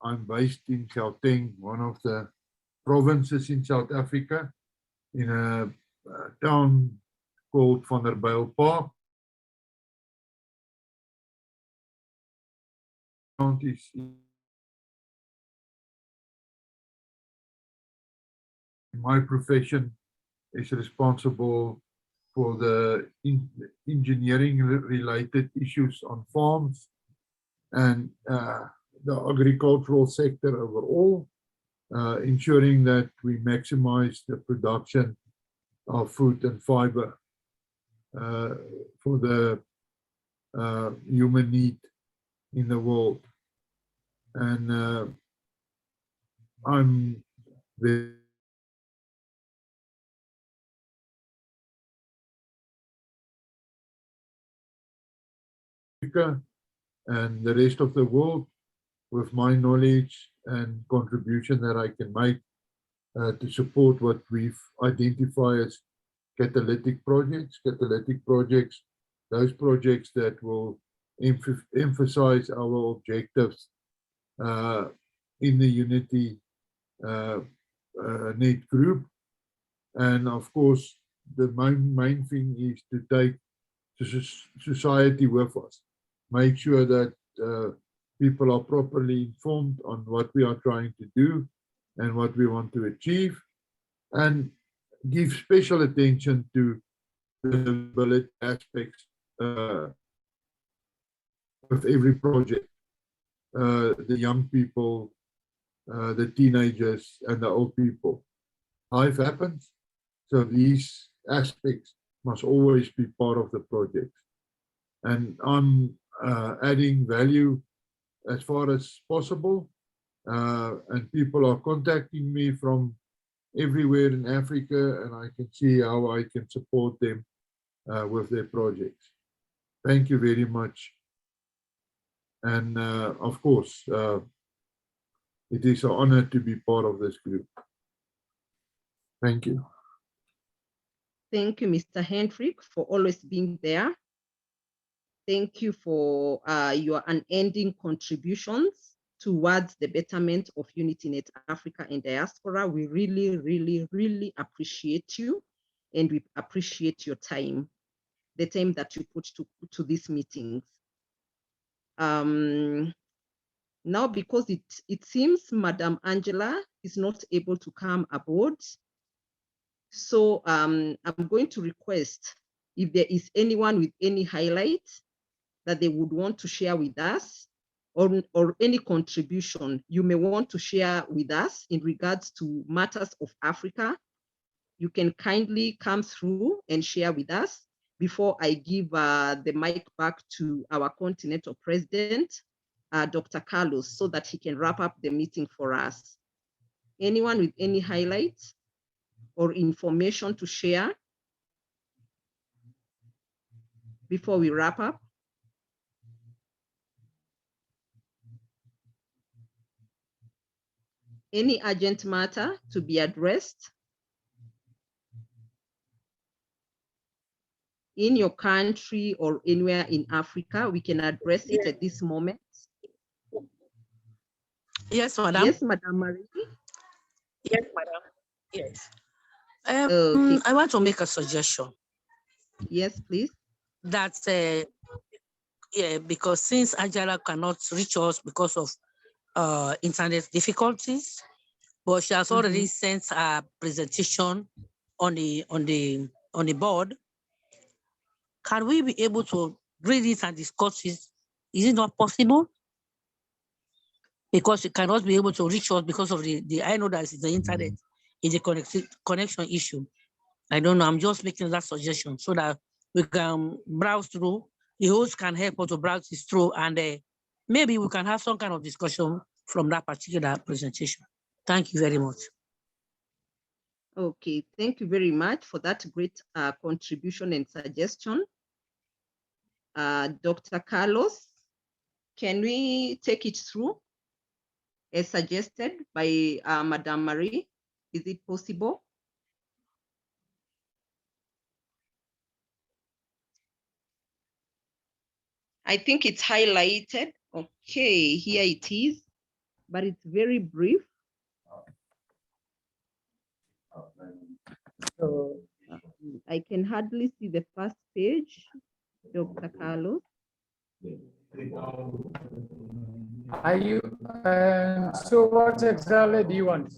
I'm based in Gauteng, one of the provinces in South Africa, in a town called Vanderbijlpark. My profession is responsible for the engineering related issues on farms and the agricultural sector overall, ensuring that we maximize the production of food and fiber for the human need in the world. And I'm very and the rest of the world with my knowledge and contribution that I can make to support what we've identified as catalytic projects. Catalytic projects, those projects that will emphasize our objectives in the Unity Net group. And of course, the main thing is to take society with us. Make sure that people are properly informed on what we are trying to do and what we want to achieve, and give special attention to the ability aspects of every project. The young people, the teenagers, and the old people. Life happens, so these aspects must always be part of the project. And I'm adding value as far as possible, and people are contacting me from everywhere in Africa, and I can see how I can support them with their projects. Thank you very much. And of course, it is an honor to be part of this group. Thank you. Thank you, Mr. Hendrik, for always being there. Thank you for your unending contributions towards the betterment of UnityNet Africa and diaspora. We really, really, really appreciate you, and we appreciate your time. the time that you put to these meetings. Now, because it seems Madam Angela is not able to come aboard, so I'm going to request if there is anyone with any highlights that they would want to share with us, or any contribution you may want to share with us in regards to matters of Africa, you can kindly come through and share with us before I give the mic back to our Continental President, Dr. Carlos, so that he can wrap up the meeting for us. Anyone with any highlights or information to share before we wrap up? Any urgent matter to be addressed in your country or anywhere in Africa, we can address it at this moment. Yes, madam. Yes, Madam Marie. Yes, madam. Yes. Okay. I want to make a suggestion. Yes, please. That yeah, because since Angela cannot reach us because of internet difficulties, but she has already sent a presentation on the board. Can we be able to read it and discuss it? Is it not possible? Because she cannot be able to reach us because of the I know that it's the internet is a connection issue. I don't know. I'm just making that suggestion so that we can browse through. The host can help us to browse this through, and maybe we can have some kind of discussion from that particular presentation. Thank you very much. Okay, thank you very much for that great contribution and suggestion. Dr. Carlos, can we take it through as suggested by Madame Marie? Is it possible? I think it's highlighted. Okay, here it is, but it's very brief. So I can hardly see the first page, Dr. Carlos. are you, so what exactly do you want?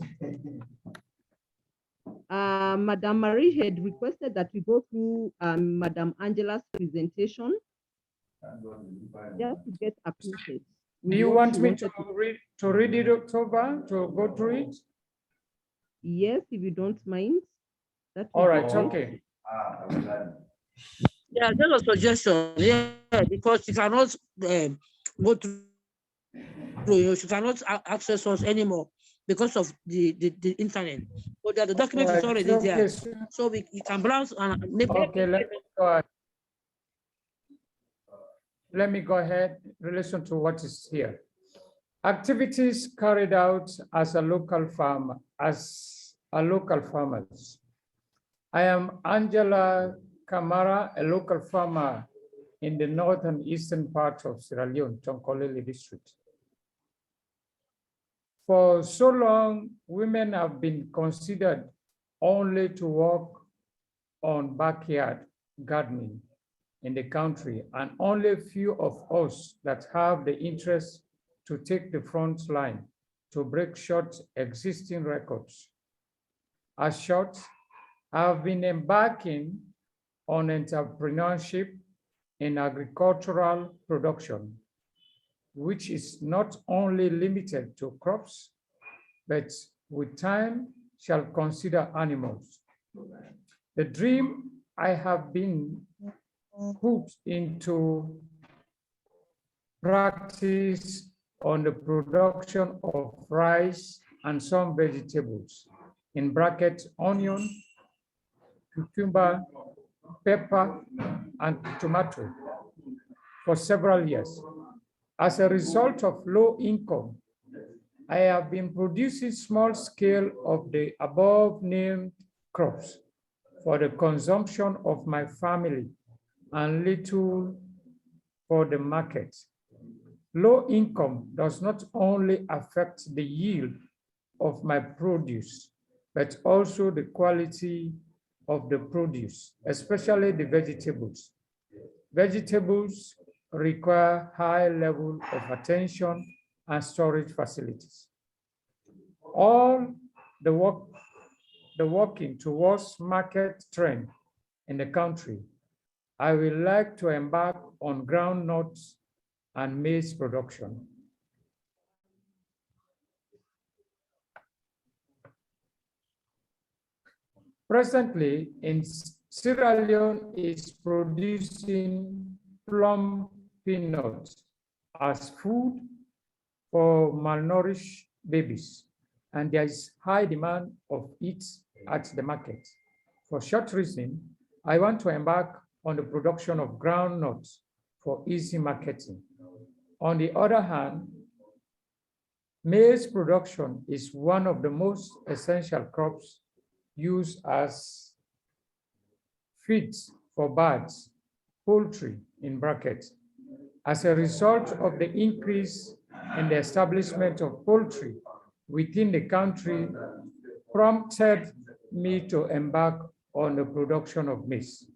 Madame Marie had requested that we go through Madame Angela's presentation just to get acquainted. Do you want me to read it, October, to go through it? Yes, if you don't mind. All right, okay. Yeah, just a suggestion. Yeah, because she cannot go through, she cannot access us anymore because of the internet. But the document is already there, so we can browse and maybe. Okay, let me go ahead. Let me go ahead in relation to what is here. Activities carried out as a local farmer, farmers. I am Angela Kamara, a local farmer in the northern eastern part of Sierra Leone, Tonkolili district. For so long, women have been considered only to work on backyard gardening in the country, and only a few of us that have the interest to take the front line to break short existing records. As short, I've been embarking on entrepreneurship in agricultural production, which is not only limited to crops, but with time shall consider animals. The dream I have been put into practice on the production of rice and some vegetables, in brackets, onion, cucumber, pepper, and tomato for several years. As a result of low income, I have been producing small scale of the above named crops for the consumption of my family and little for the market. Low income does not only affect the yield of my produce, but also the quality of the produce, especially the vegetables. Vegetables require high level of attention and storage facilities. All the working towards market trend in the country, I would like to embark on groundnuts and maize production. Presently, in Sierra Leone is producing plum peanuts as food for malnourished babies, and there is high demand of it at the market. For short reason, I want to embark on the production of groundnuts for easy marketing. On the other hand, maize production is one of the most essential crops used as feeds for birds, poultry in brackets. As a result of the increase in the establishment of poultry within the country prompted me to embark on the production of maize.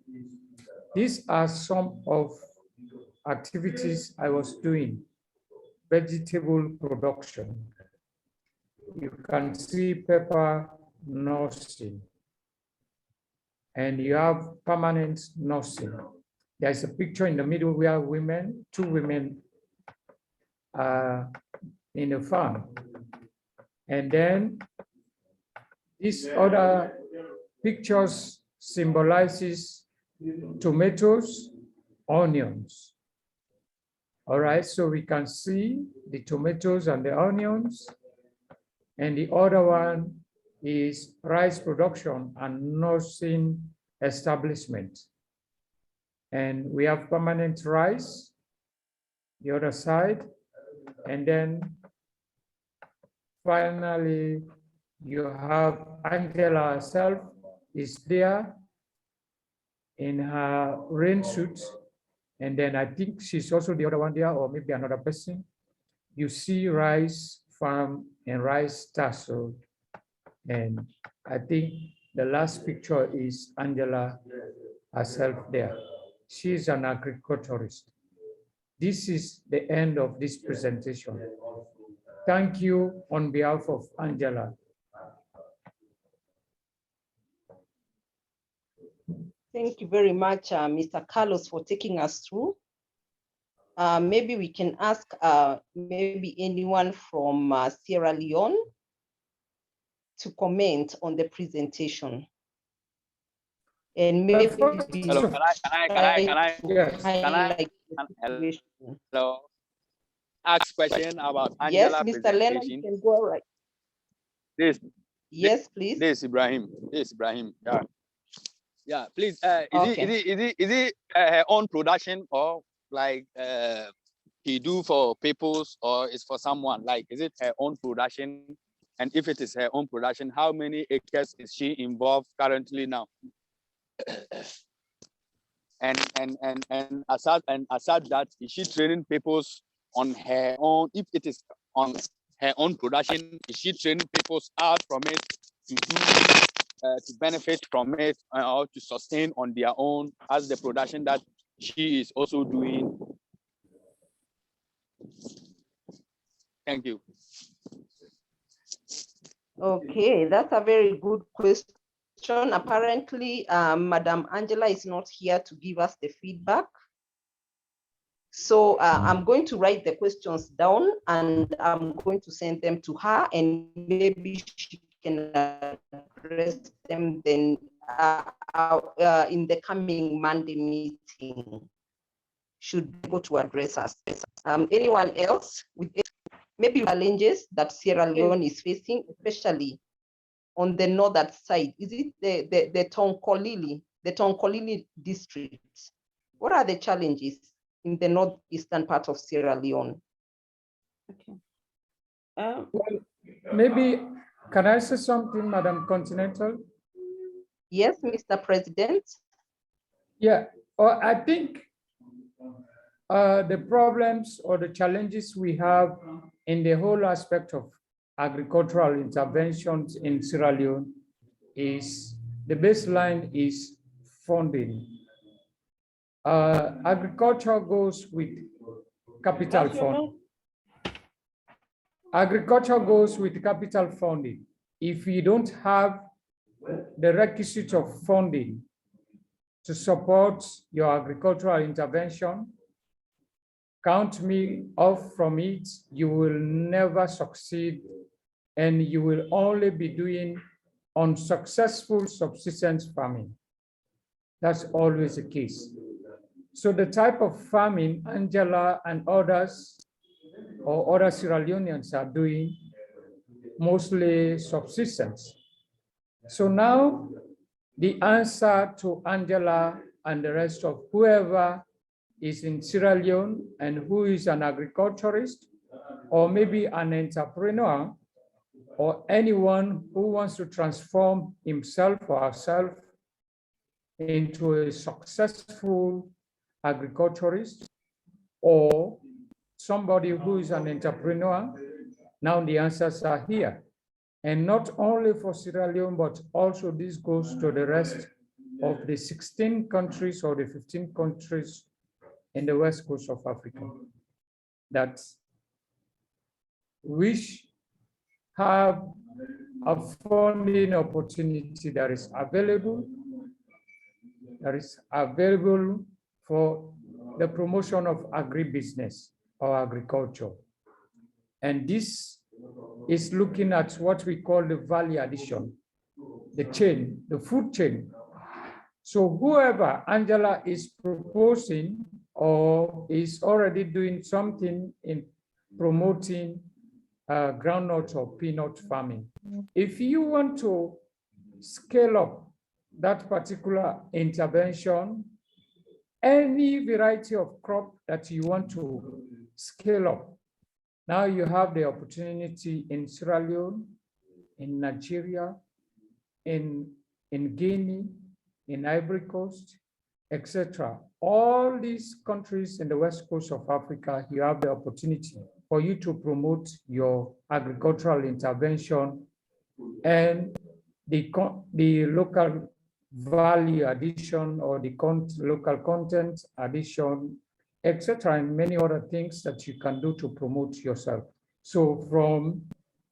These are some of activities I was doing. Vegetable production. You can see pepper nursing, and you have permanent nursing. There's a picture in the middle where women, two women are in a farm. And then this other pictures symbolizes tomatoes, onions. All right, so we can see the tomatoes and the onions. And the other one is rice production and nursing establishment. And we have permanent rice, the other side. And then finally, you have Angela herself is there in her rain suit. And then I think she's also the other one there, or maybe another person. You see rice farm and rice tassel. And I think the last picture is Angela herself there. She's an agriculturist. This is the end of this presentation. Thank you on behalf of Angela. Thank you very much, Mr. Carlos, for taking us through. Maybe we can ask maybe anyone from Sierra Leone to comment on the presentation. And maybe hello, hello, ask question about Angela. Yes, Mr. Leonard, you can go right. Yes, please. This Ibrahim. Yeah. Yeah, please. Is it her own production, or like he do for people's, or is for someone? Like, is it her own production? And if it is her own production, how many acres is she involved currently now? and aside that, is she training people's on her own? If it is on her own production, is she training people's out from it to do to benefit from it, or to sustain on their own as the production that she is also doing? Thank you. Okay, that's a very good question. Apparently, Madam Angela is not here to give us the feedback. So I'm going to write the questions down and I'm going to send them to her, and maybe she can address them then in the coming Monday meeting. Should be able to address us. Anyone else with maybe challenges that Sierra Leone is facing, especially on the northern side? Is it the Tonkolili district? What are the challenges in the northeastern part of Sierra Leone? Okay. Well, maybe, can I say something, Madam Continental? Yes, Mr. President. Yeah, I think the problems or the challenges we have in the whole aspect of agricultural interventions in Sierra Leone is, the baseline is funding. Agriculture goes with capital funding. Agriculture goes with capital funding. If you don't have the requisite of funding to support your agricultural intervention, count me off from it. You will never succeed, and you will only be doing unsuccessful subsistence farming. That's always the case. So the type of farming Angela and others or other Sierra Leoneans are doing, mostly subsistence. So now the answer to Angela and the rest of whoever is in Sierra Leone and who is an agriculturist or maybe an entrepreneur or anyone who wants to transform himself or herself into a successful agriculturist or somebody who is an entrepreneur, now the answers are here. And not only for Sierra Leone, but also this goes to the rest of the 16 countries or the 15 countries in the west coast of Africa that which have a funding opportunity that is available for the promotion of agribusiness or agriculture. And this is looking at what we call the value addition, the chain, the food chain. So whoever Angela is proposing or is already doing something in promoting groundnut or peanut farming, if you want to scale up that particular intervention, any variety of crop that you want to scale up, now you have the opportunity in Sierra Leone, in Nigeria, in Guinea, in Ivory Coast, etc. All these countries in the west coast of Africa, you have the opportunity for you to promote your agricultural intervention and the local value addition or the local content addition, etc., and many other things that you can do to promote yourself. So from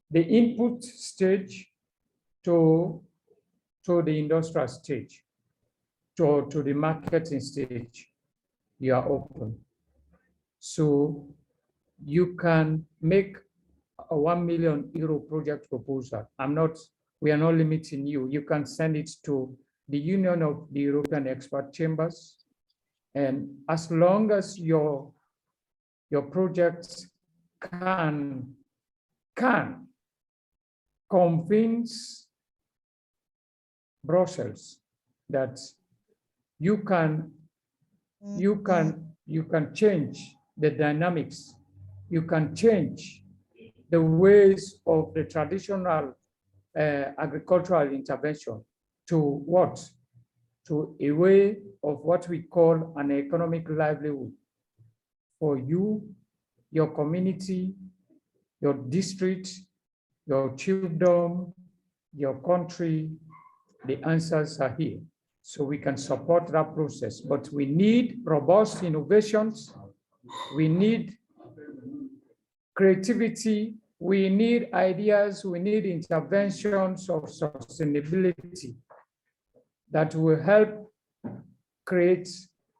the input stage to the industrial stage, to the marketing stage, you are open. So you can make a €1 million project proposal. We are not limiting you. You can send it to the Union of the European Expert Chambers. And as long as your project can convince Brussels that you can change the dynamics, you can change the ways of the traditional agricultural intervention to what? To a way of what we call an economic livelihood for you, your community, your district, your chiefdom, your country. The answers are here. So we can support that process, but we need robust innovations. We need creativity. We need ideas. We need interventions of sustainability that will help create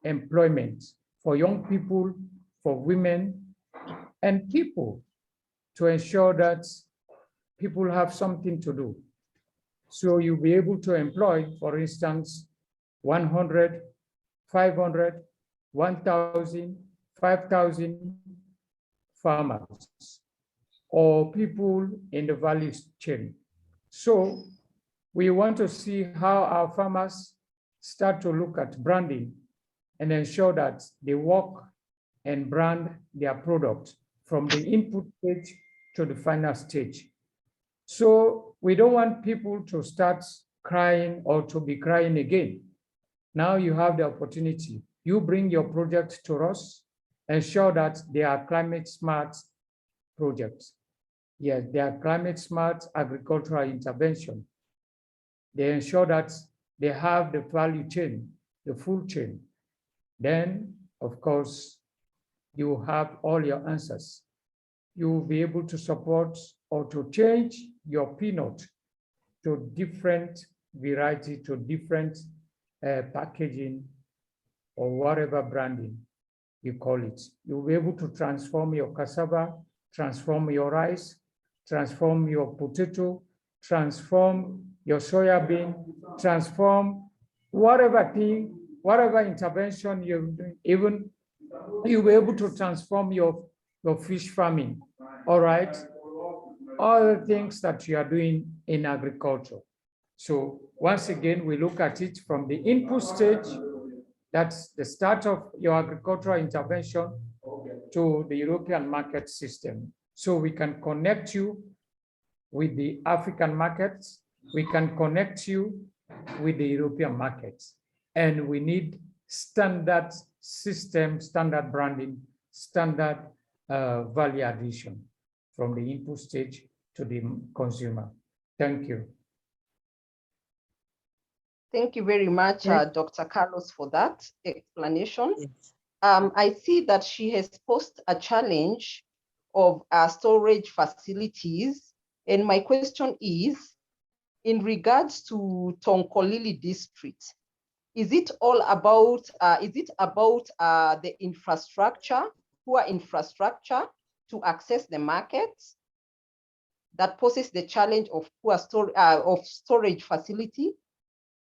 employment for young people, for women, and people to ensure that people have something to do. So you'll be able to employ, for instance, 100, 500, 1,000, 5,000 farmers or people in the value chain. So we want to see how our farmers start to look at branding and ensure that they work and brand their product from the input stage to the final stage. So we don't want people to start crying or to be crying again. Now you have the opportunity. You bring your project to us, ensure that they are climate smart projects. Yes, they are climate smart agricultural intervention. They ensure that they have the value chain, the full chain. then of course, you have all your answers. You will be able to support or to change your peanut to different variety, to different packaging or whatever branding you call it. You'll be able to transform your cassava, transform your rice, transform your potato, transform your soya bean, transform whatever thing, whatever intervention you're doing, even you'll be able to transform your fish farming, all right? All the things that you are doing in agriculture. So once again, we look at it from the input stage, that's the start of your agricultural intervention, to the European market system. So we can connect you with the African markets, we can connect you with the European markets. And we need standard system, standard branding, standard value addition from the input stage to the consumer. Thank you. Thank you very much, Dr. Carlos, for that explanation. I see that she has posed a challenge of storage facilities. And my question is, in regards to Tonkolili district, is it all about, the infrastructure, poor infrastructure to access the markets that poses the challenge of poor storage facility?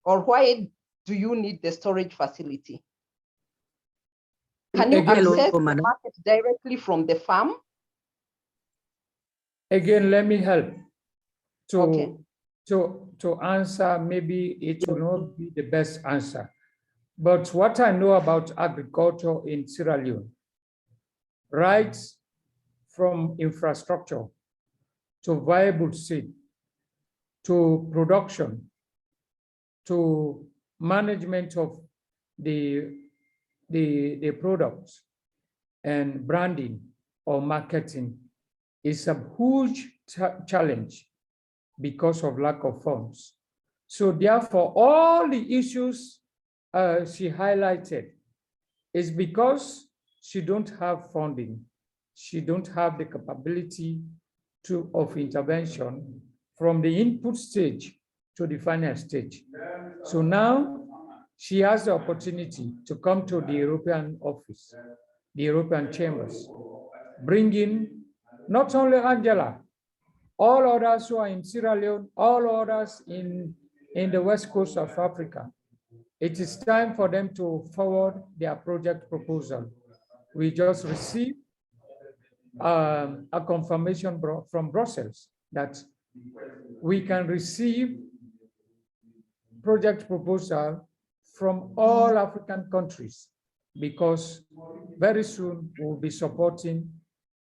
Or why do you need the storage facility? Can you access the market directly from the farm? Again, let me help to answer. Maybe it will not be the best answer, but what I know about agriculture in Sierra Leone, right from infrastructure to viable seed, to production, to management of the products and branding or marketing, is a huge challenge because of lack of funds. So therefore, all the issues she highlighted is because she don't have funding. She don't have the capability of intervention from the input stage to the final stage. So now she has the opportunity to come to the European office, the European chambers, bring in not only Angela, all others who are in Sierra Leone, all others in the west coast of Africa. It is time for them to forward their project proposal. We just received a confirmation from Brussels that we can receive project proposal from all African countries, because very soon we'll be supporting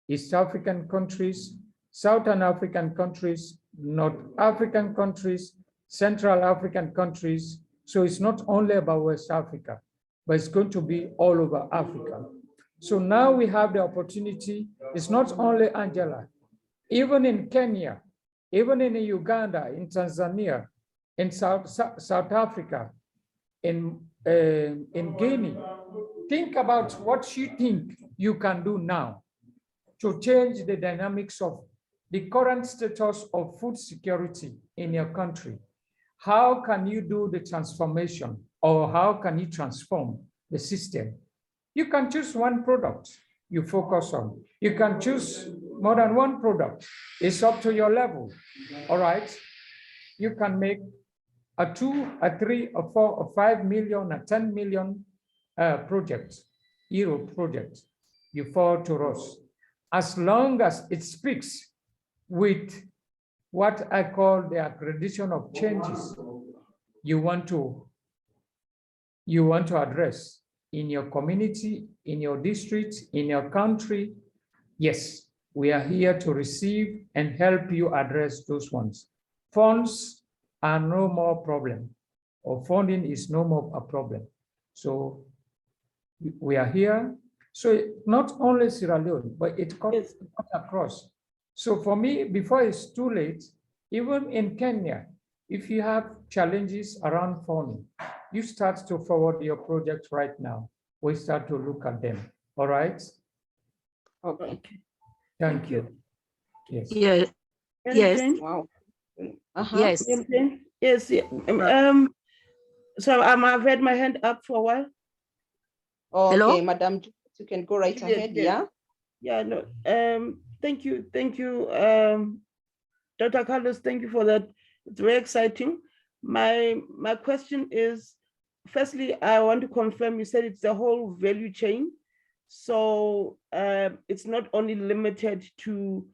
East African countries, Southern African countries, North African countries, Central African countries. So it's not only about West Africa, but it's going to be all over Africa. So now we have the opportunity. It's not only Angela, even in Kenya, even in Uganda, in Tanzania, in South Africa, in Guinea. Think about what you think you can do now to change the dynamics of the current status of food security in your country. How can you do the transformation, or how can you transform the system? You can choose one product you focus on. You can choose more than one product. It's up to your level, all right? You can make a 2, a 3, a 4, a 5 million, a 10 million euro project. You forward to us, as long as it speaks with what I call the accreditation of changes you want to address in your community, in your district, in your country. Yes, we are here to receive and help you address those ones. Funds are no more problem, or funding is no more a problem. So we are here. So not only Sierra Leone, but it cuts across. So for me, before it's too late, even in Kenya, if you have challenges around funding, you start to forward your project right now. we start to look at them. All right? Okay. Thank you. Yes. Yeah. Yes. Wow. Yes. Yes. So I've had my hand up for a while. Okay, Hello? Madam, you can go right ahead. Yeah. Yeah. No. Thank you. Thank you, Dr. Carlos. Thank you for that. It's very exciting. My question is, firstly, I want to confirm. You said it's the whole value chain, so it's not only limited to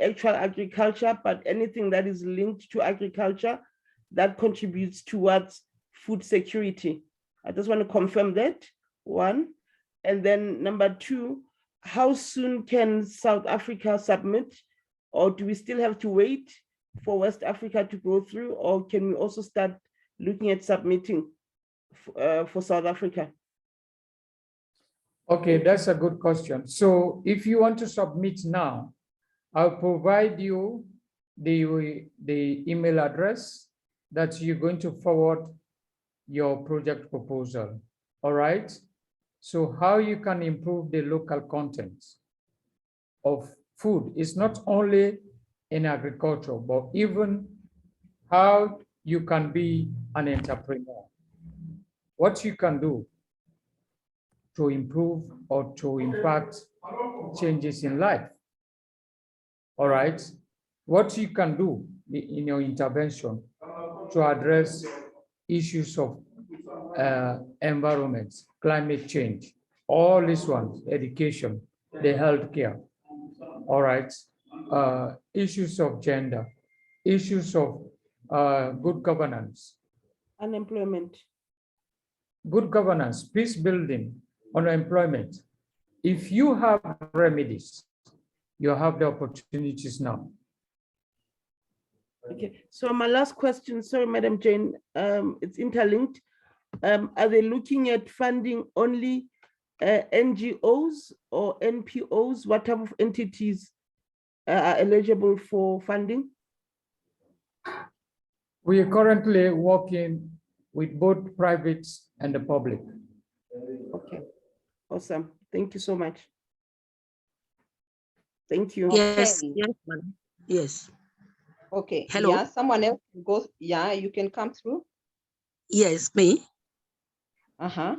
actual agriculture, but anything that is linked to agriculture that contributes towards food security. I just want to confirm that, one. And then number two, how soon can South Africa submit, or do we still have to wait for West Africa to go through, or can we also start looking at submitting for South Africa? Okay, that's a good question. So if you want to submit now, I'll provide you the email address that you're going to forward your project proposal. All right? So how you can improve the local content of food is not only in agriculture, but even how you can be an entrepreneur. What you can do to improve or to impact changes in life. All right, what you can do in your intervention to address issues of environment, climate change, all these ones, education, the healthcare. All right, issues of gender, issues of good governance, unemployment, good governance, peace building, unemployment. If you have remedies, you have the opportunities now. Okay, so my last question, sorry, Madam Jane, it's interlinked. Are they looking at funding only NGOs or NPOs? What type of entities are eligible for funding? We are currently working with both private and the public. Okay, awesome. Thank you so much. Thank you. Yes, Okay. yes, madam. Yes. Okay. Hello? Yeah, someone else goes. Yeah, you can come through. Yes, me. Uh-huh.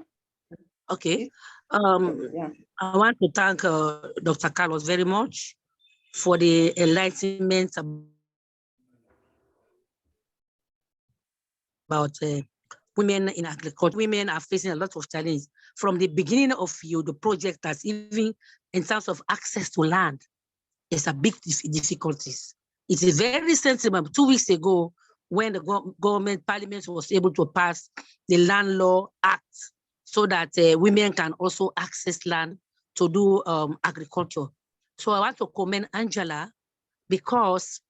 Okay. Yeah. I want to thank Dr. Carlos very much for the enlightenment about women in agriculture. Women are facing a lot of challenges from the beginning of the project, as even in terms of access to land. It's a big difficulties. It is very sensible. 2 weeks ago, when the government parliament was able to pass the Land Law Act, so that women can also access land to do agriculture. So I want to commend Angela because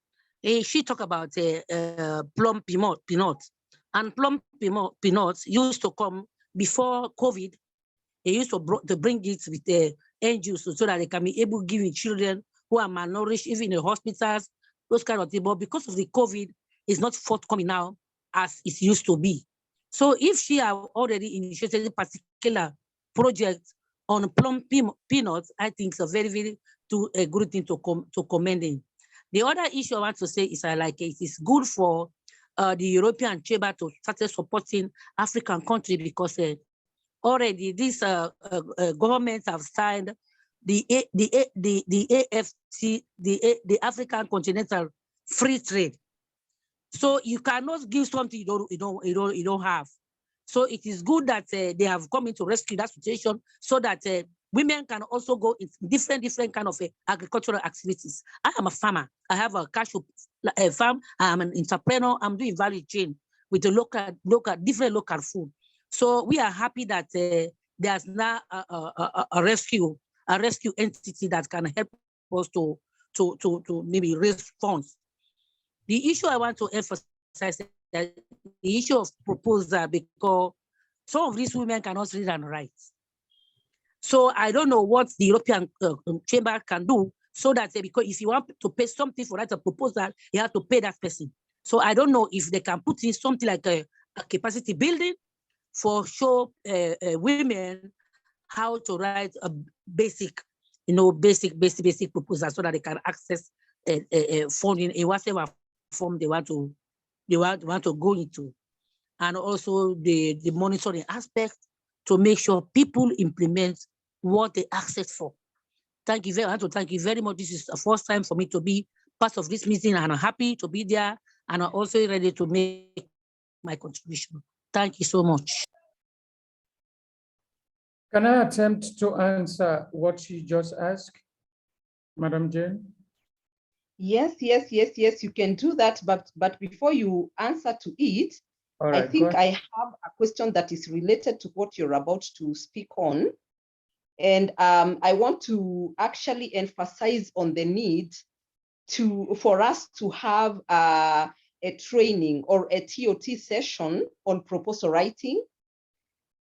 she talked about plum peanuts. And plum peanuts used to come before COVID. They used to bring it with the NGOs so that they can be able to give children who are malnourished, even in hospitals, those kind of things. But because of the COVID, it's not forthcoming now as it used to be. So if she have already initiated a particular project on plum peanuts, I think it's a very, very good thing to commend in. The other issue I want to say is like it is good for the European Chamber to start supporting African countries because already these governments have signed the AFC, the African Continental Free Trade. So you cannot give something you don't have. So it is good that they have come in to rescue that situation so that women can also go in different kind of agricultural activities. I am a farmer. I have a cashew farm. I am an entrepreneur. I'm doing value chain with the different local food. So we are happy that there's now a rescue entity that can help us to maybe raise funds. The issue I want to emphasize is that the issue of proposal, because some of these women cannot read and write. So I don't know what the European Chamber can do so that because if you want to pay something for that proposal, you have to pay that person. So I don't know if they can put in something like a capacity building for show women how to write a basic, basic proposal so that they can access funding in whatever form they want to go into, and also the monitoring aspect to make sure people implement what they access for. Thank you very much. Thank you very much. This is the first time for me to be part of this meeting, and I'm happy to be there, and I'm also ready to make my contribution. Thank you so much. Can I attempt to answer what she just asked, Madam Jane? Yes, you can do that. But before you answer to it, All right, I think I have a question that is related to what you're about to speak on. And I want to actually emphasize on the need for us to have a training or a TOT session on proposal writing,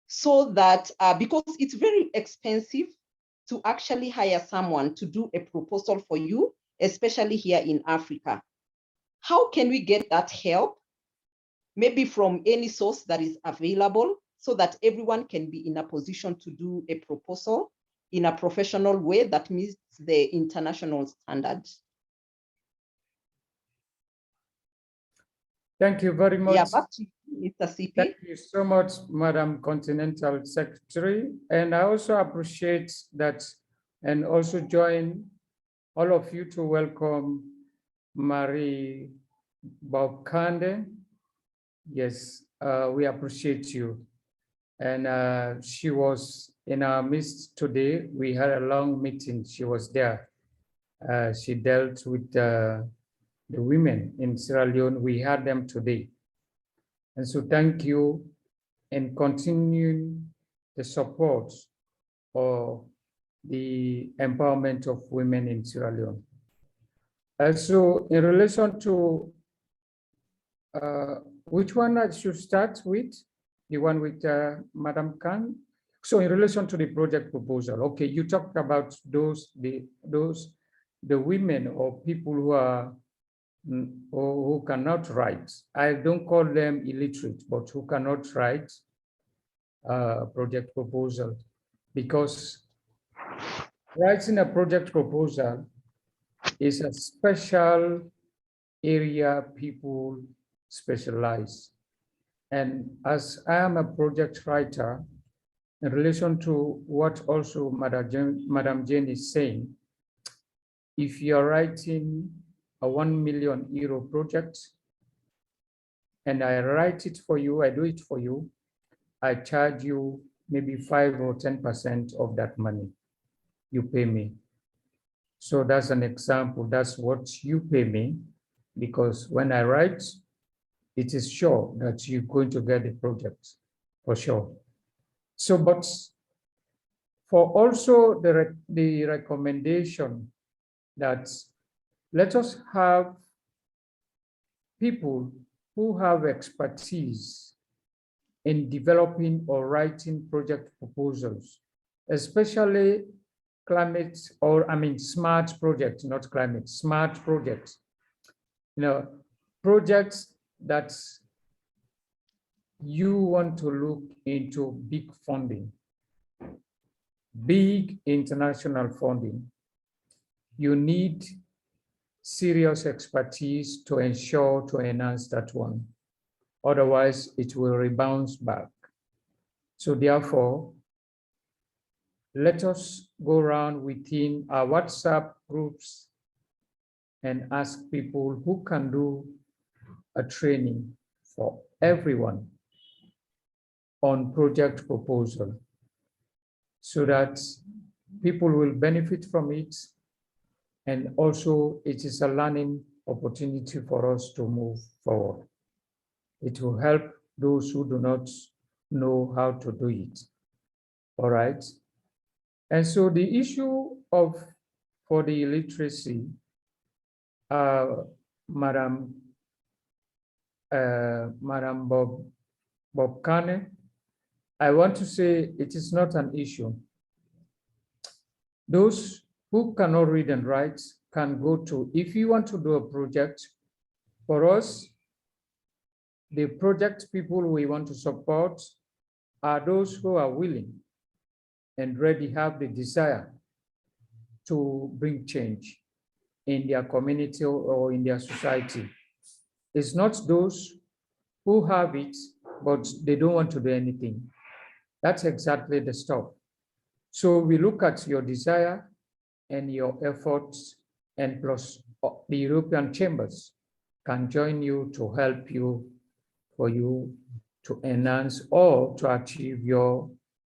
so that because it's very expensive to actually hire someone to do a proposal for you, especially here in Africa. How can we get that help? Maybe from any source that is available, so that everyone can be in a position to do a proposal in a professional way that meets the international standards. Thank you very much. Yeah, back to you, Mr. CP. Thank you so much, Madam Continental Secretary. And I also appreciate that, and also join all of you to welcome Marie Bobkande. Yes, we appreciate you. And she was in our midst today. We had a long meeting. She was there. She dealt with the women in Sierra Leone. We had them today. And so thank you, and continuing the support for the empowerment of women in Sierra Leone. So in relation to which one I should start with? The one with Madam Khan. So in relation to the project proposal, okay, you talked about the women or people who are or who cannot write. I don't call them illiterate, but who cannot write project proposal, because writing a project proposal is a special area people specialize. And as I am a project writer, in relation to what also Madam Jane is saying, if you're writing a €1 million project and I write it for you, I do it for you, I charge you maybe 5 or 10% of that money you pay me. So that's an example. That's what you pay me, because when I write, it is sure that you're going to get the project for sure. So, but for also the recommendation that let us have people who have expertise in developing or writing project proposals, especially climate, or I mean smart projects, not climate, smart projects. You know, projects that you want to look into big funding, big international funding. You need serious expertise to ensure to enhance that one. Otherwise, it will rebound back. So therefore, let us go around within our WhatsApp groups and ask people who can do a training for everyone on project proposal, so that people will benefit from it. And also it is a learning opportunity for us to move forward. It will help those who do not know how to do it. All right. And so the issue for the illiteracy, Madam Bobkane, I want to say it is not an issue. Those who cannot read and write can go to, if you want to do a project, for us, the project people we want to support are those who are willing and really have the desire to bring change in their community or in their society. It's not those who have it, but they don't want to do anything. That's exactly the stuff. So we look at your desire and your efforts, and plus the European chambers can join you to help you, for you to enhance or to achieve your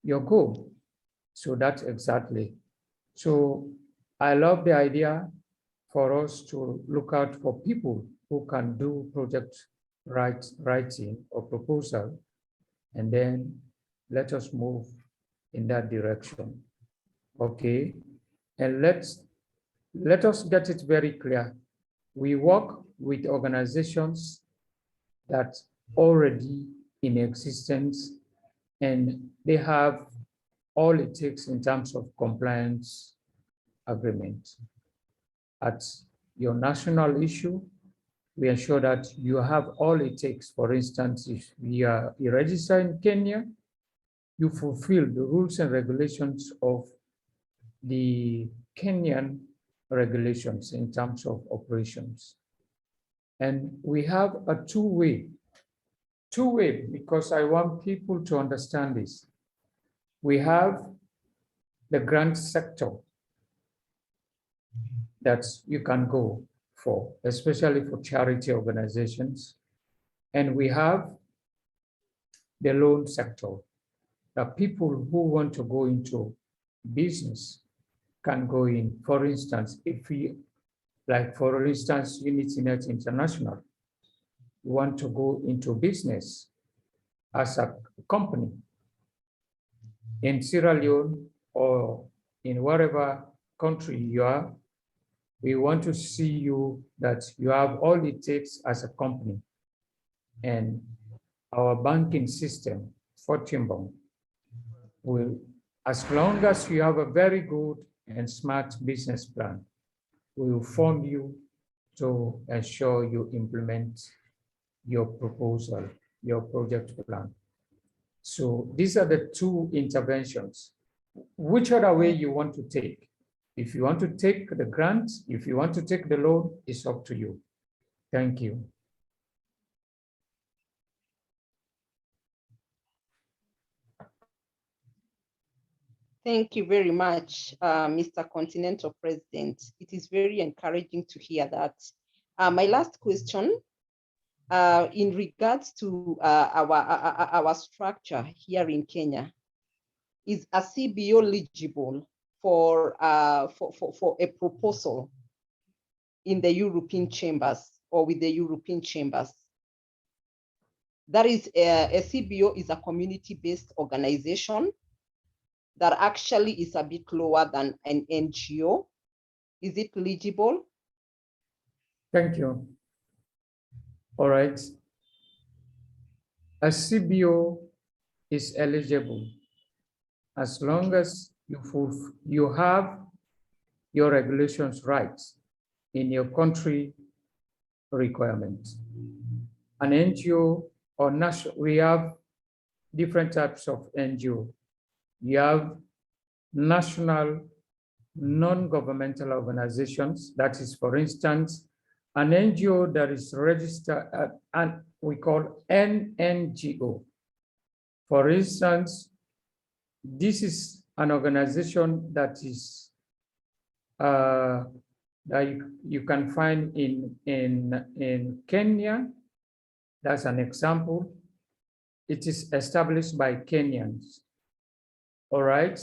goal. So that's exactly. So I love the idea for us to look out for people who can do project writing or proposal, and then let us move in that direction. Okay, and let us get it very clear. We work with organizations that already in existence, and they have all it takes in terms of compliance agreement. At your national issue, we ensure that you have all it takes. For instance, if you are registered in Kenya, you fulfill the rules and regulations of the Kenyan regulations in terms of operations. And we have a two-way, because I want people to understand this. We have the grant sector that you can go for, especially for charity organizations. And we have the loan sector, that people who want to go into business can go in. For instance, if we, like for instance, UnityNet International, want to go into business as a company in Sierra Leone or in whatever country you are, we want to see you that you have all it takes as a company. And our banking system, Fortune Bank, will, as long as you have a very good and smart business plan, we will fund you to ensure you implement your proposal, your project plan. So these are the two interventions. Which other way you want to take? If you want to take the grant, if you want to take the loan, it's up to you. Thank you. Thank you very much, Mr. Continental President. It is very encouraging to hear that. My last question, in regards to our structure here in Kenya, is a CBO eligible for a proposal in the European chambers or with the European chambers? That is, a CBO is a community-based organization that actually is a bit lower than an NGO. Is it eligible? Thank you. All right. A CBO is eligible as long as you have your regulations right in your country requirements. An NGO or national, we have different types of NGO. You have national non-governmental organizations. That is, for instance, an NGO that is registered and we call NNGO. For instance, this is an organization that is that you can find in Kenya. That's an example. It is established by Kenyans. All right,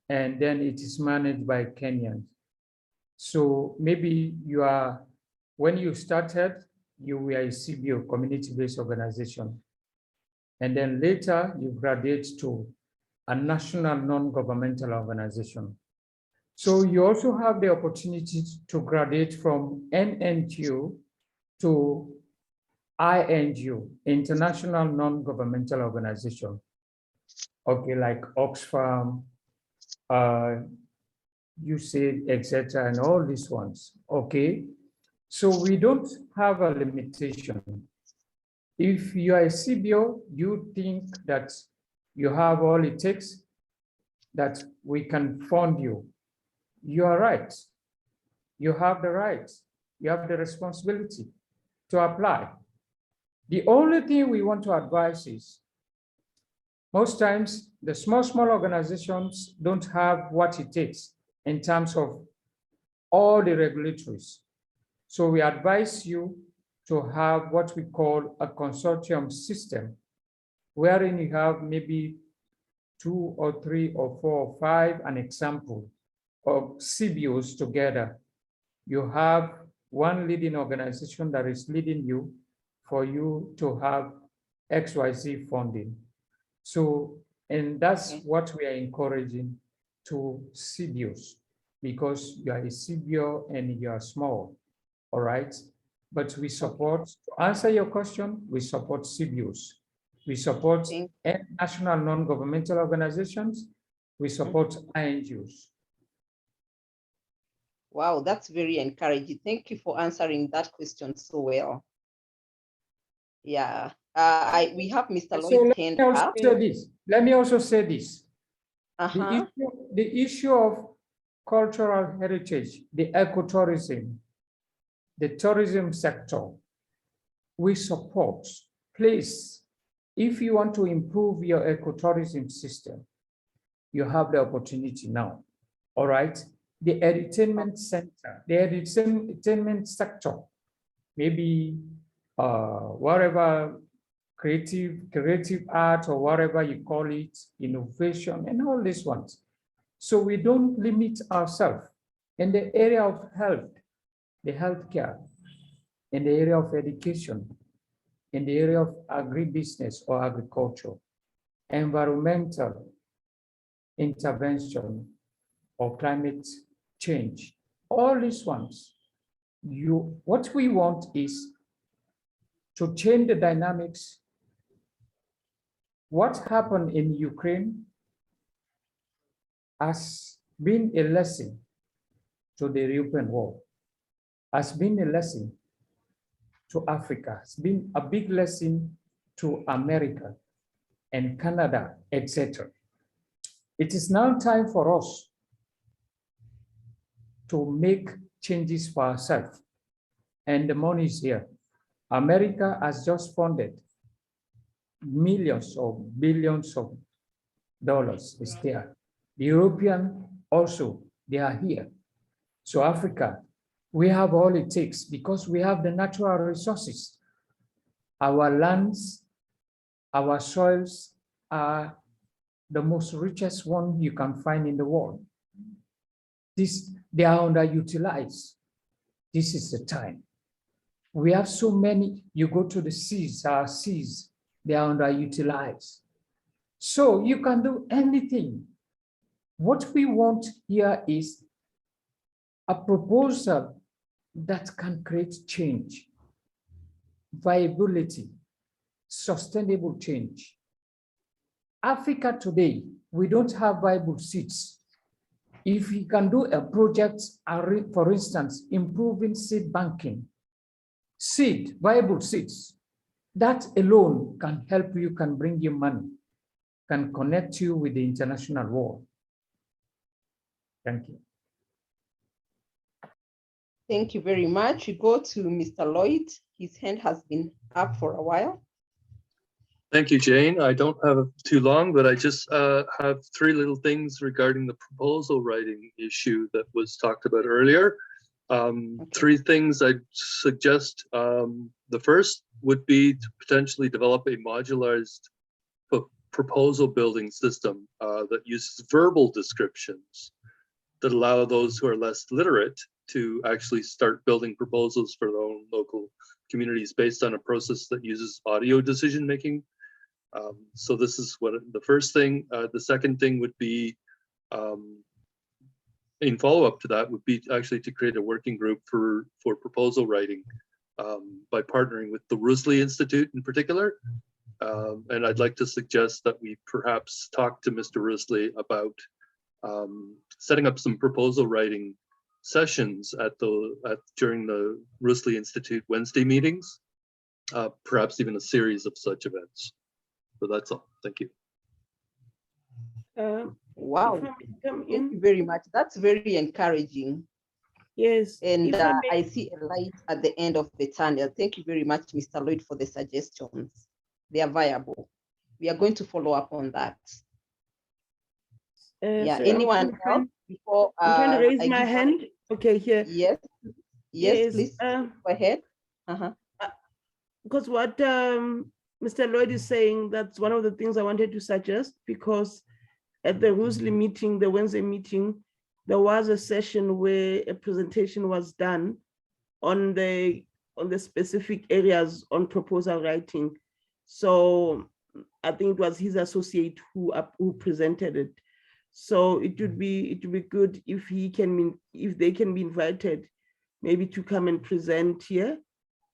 and then it is managed by Kenyans. So maybe you are, when you started, you were a CBO, community-based organization. And then later you graduate to a national non-governmental organization. So you also have the opportunity to graduate from NNGO to INGO, International Non-Governmental Organization. Okay, like Oxfam, you said, etc., and all these ones. Okay, so we don't have a limitation. If you are a CBO, you think that you have all it takes, that we can fund you. You are right. You have the right. You have the responsibility to apply. The only thing we want to advise is, most times the small organizations don't have what it takes in terms of all the regulatories. So we advise you to have what we call a consortium system, wherein you have maybe 2 or 3 or 4 or 5, an example of CBOs together. You have one leading organization that is leading you for you to have XYZ funding. So, and that's what we are encouraging to CBOs, because you are a CBO and you are small, all right? But we support, to answer your question, we support CBOs. We support national non-governmental organizations. We support INGOs. Wow, that's very encouraging. Thank you for answering that question so well. Yeah, we have Mr. Lloyd hand up. Let me also say this. The issue of cultural heritage, the ecotourism, the tourism sector, we support. Please, if you want to improve your ecotourism system, you have the opportunity now, all right? The entertainment center, the entertainment sector, maybe whatever creative art or whatever you call it, innovation and all these ones. So we don't limit ourselves in the area of health, the healthcare, in the area of education, in the area of agribusiness or agriculture, environmental intervention or climate change, all these ones. What we want is to change the dynamics. What happened in Ukraine has been a lesson to the European war, has been a lesson to Africa, has been a big lesson to America and Canada, etc. It is now time for us to make changes for ourselves, and the money is here. America has just funded millions or billions of dollars is there. The European also, they are here. So Africa, we have all it takes because we have the natural resources. Our lands, our soils are the most richest one you can find in the world. They are underutilized. This is the time. We have so many, you go to the seas, our seas, they are underutilized. So you can do anything. What we want here is a proposal that can create change, viability, sustainable change. Africa today, we don't have viable seeds. If we can do a project, for instance, improving seed banking, viable seeds, that alone can help you, can bring you money, can connect you with the international world. Thank you. Thank you very much. We go to Mr. Lloyd. His hand has been up for a while. Thank you, Jane. I don't have too long, but I just have 3 little things regarding the proposal writing issue that was talked about earlier. 3 things I'd suggest. The first would be to potentially develop a modularized proposal building system that uses verbal descriptions that allow those who are less literate to actually start building proposals for their own local communities based on a process that uses audio decision making. So this is what the first thing. The second thing would be, in follow-up to that, would be actually to create a working group for proposal writing by partnering with the Rusley Institute in particular. And I'd like to suggest that we perhaps talk to Mr. Rusley about setting up some proposal writing sessions during the Rusley Institute Wednesday meetings, perhaps even a series of such events. So that's all. Thank you. Wow. Thank you very much. That's very encouraging. Yes. And I see a light at the end of the tunnel. Thank you very much, Mr. Lloyd, for the suggestions. They are viable. We are going to follow up on that. Yeah, sorry, anyone else before I'm trying to raise I my give hand. Okay, here. Yes, yes, please go ahead. Because what Mr. Lloyd is saying, that's one of the things I wanted to suggest, because at the Roosley meeting, the Wednesday meeting, there was a session where a presentation was done on the specific areas on proposal writing. So I think it was his associate who presented it. So it would be good if they can be invited, maybe to come and present here,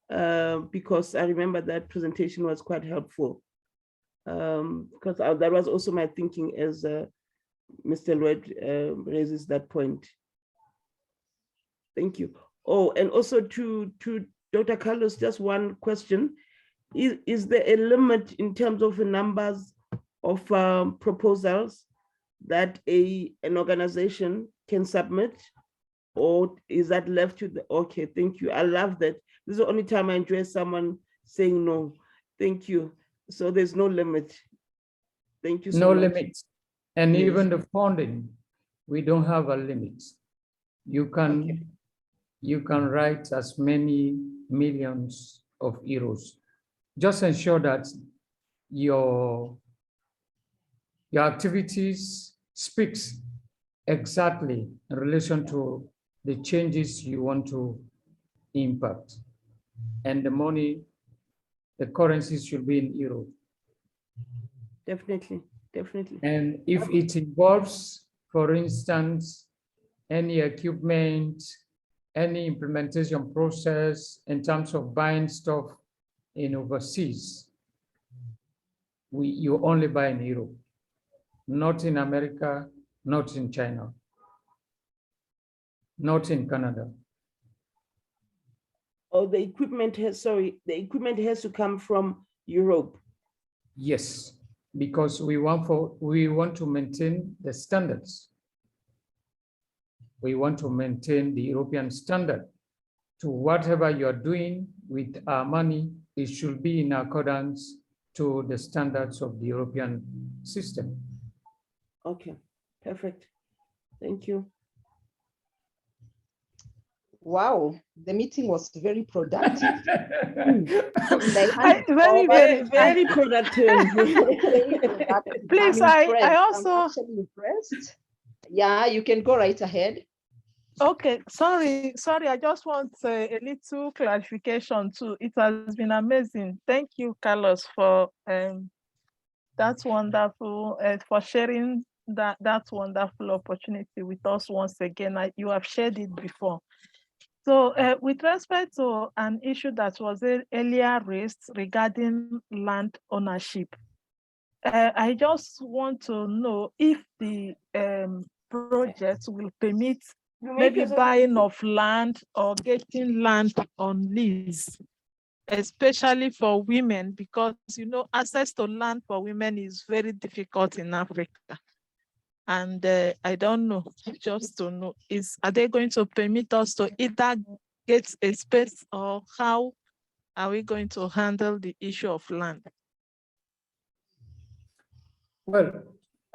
because I remember that presentation was quite helpful. Because that was also my thinking as Mr. Lloyd raises that point. Thank you. Oh, and also to Dr. Carlos, just one question. Is there a limit in terms of the numbers of proposals that an organization can submit, or is that left to the, okay, thank you. I love that. This is the only time I enjoy someone saying no. Thank you. So there's no limit. Thank you so much. No limits. And Yes. even the funding, we don't have a limit. You can write as many millions of euros. Just ensure that your activities speaks exactly in relation to the changes you want to impact. And the money, the currency should be in euro. Definitely, definitely. And if it involves, for instance, any equipment, any implementation process in terms of buying stuff in overseas, you only buy in Europe, not in America, not in China, not in Canada. Oh, the equipment has to come from Europe. Yes, because we want to maintain the standards. We want to maintain the European standard. To whatever you're doing with our money, it should be in accordance to the standards of the European system. Okay, perfect. Thank you. Wow, the meeting was very productive. Very productive. Please, I also. I'm actually impressed. Yeah, you can go right ahead. Okay, sorry. I just want a little clarification too. It has been amazing. Thank you, Carlos, for that's wonderful, for sharing that wonderful opportunity with us once again. You have shared it before. So with respect to an issue that was earlier raised regarding land ownership, I just want to know if the project will permit maybe buying of land or getting land on lease, especially for women, because access to land for women is very difficult in Africa. And I don't know, just to know, are they going to permit us to either get a space, or how are we going to handle the issue of land? Well,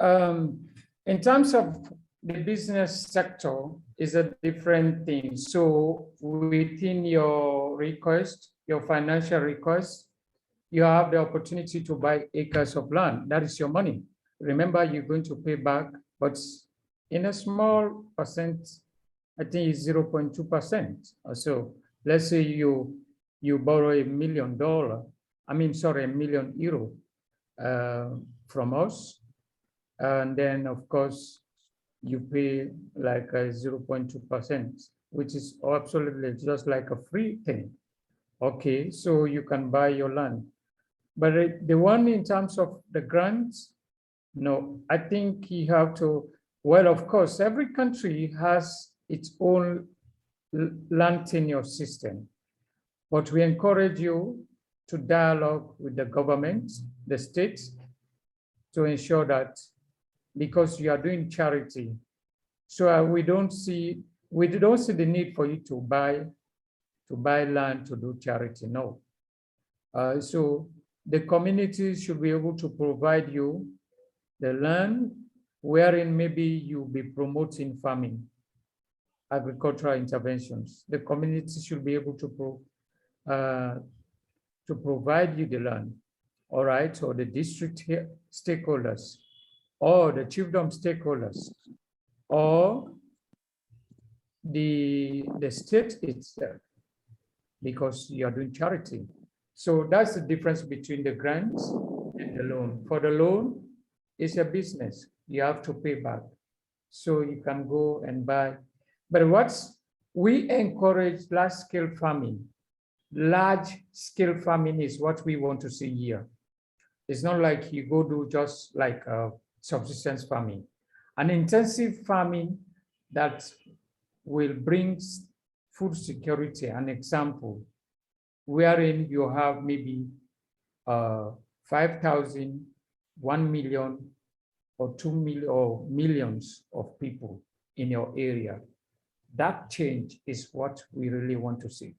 in terms of the business sector is a different thing. So within your request, your financial request, you have the opportunity to buy acres of land. That is your money. Remember, you're going to pay back, but in a small percent, I think it's 0.2%. So let's say you borrow $1 million, €1 million from us. And then of course, you pay like a 0.2%, which is absolutely just like a free thing. Okay, so you can buy your land. But the one in terms of the grants, no, I think you have to, well, of course, every country has its own land tenure system, but we encourage you to dialogue with the government, the states, to ensure that because you are doing charity. So we don't see the need for you to buy land to do charity. No. So the community should be able to provide you the land wherein maybe you'll be promoting farming, agricultural interventions. The community should be able to provide you the land, all right, or the district stakeholders, or the chiefdom stakeholders, or the state itself, because you are doing charity. So that's the difference between the grants and the loan. For the loan, it's a business. You have to pay back. So you can go and buy. But we encourage large-scale farming. Large-scale farming is what we want to see here. It's not like you go do just like subsistence farming. An intensive farming that will bring food security, an example, wherein you have maybe 5,000, 1 million, or 2 million, or millions of people in your area. That change is what we really want to see.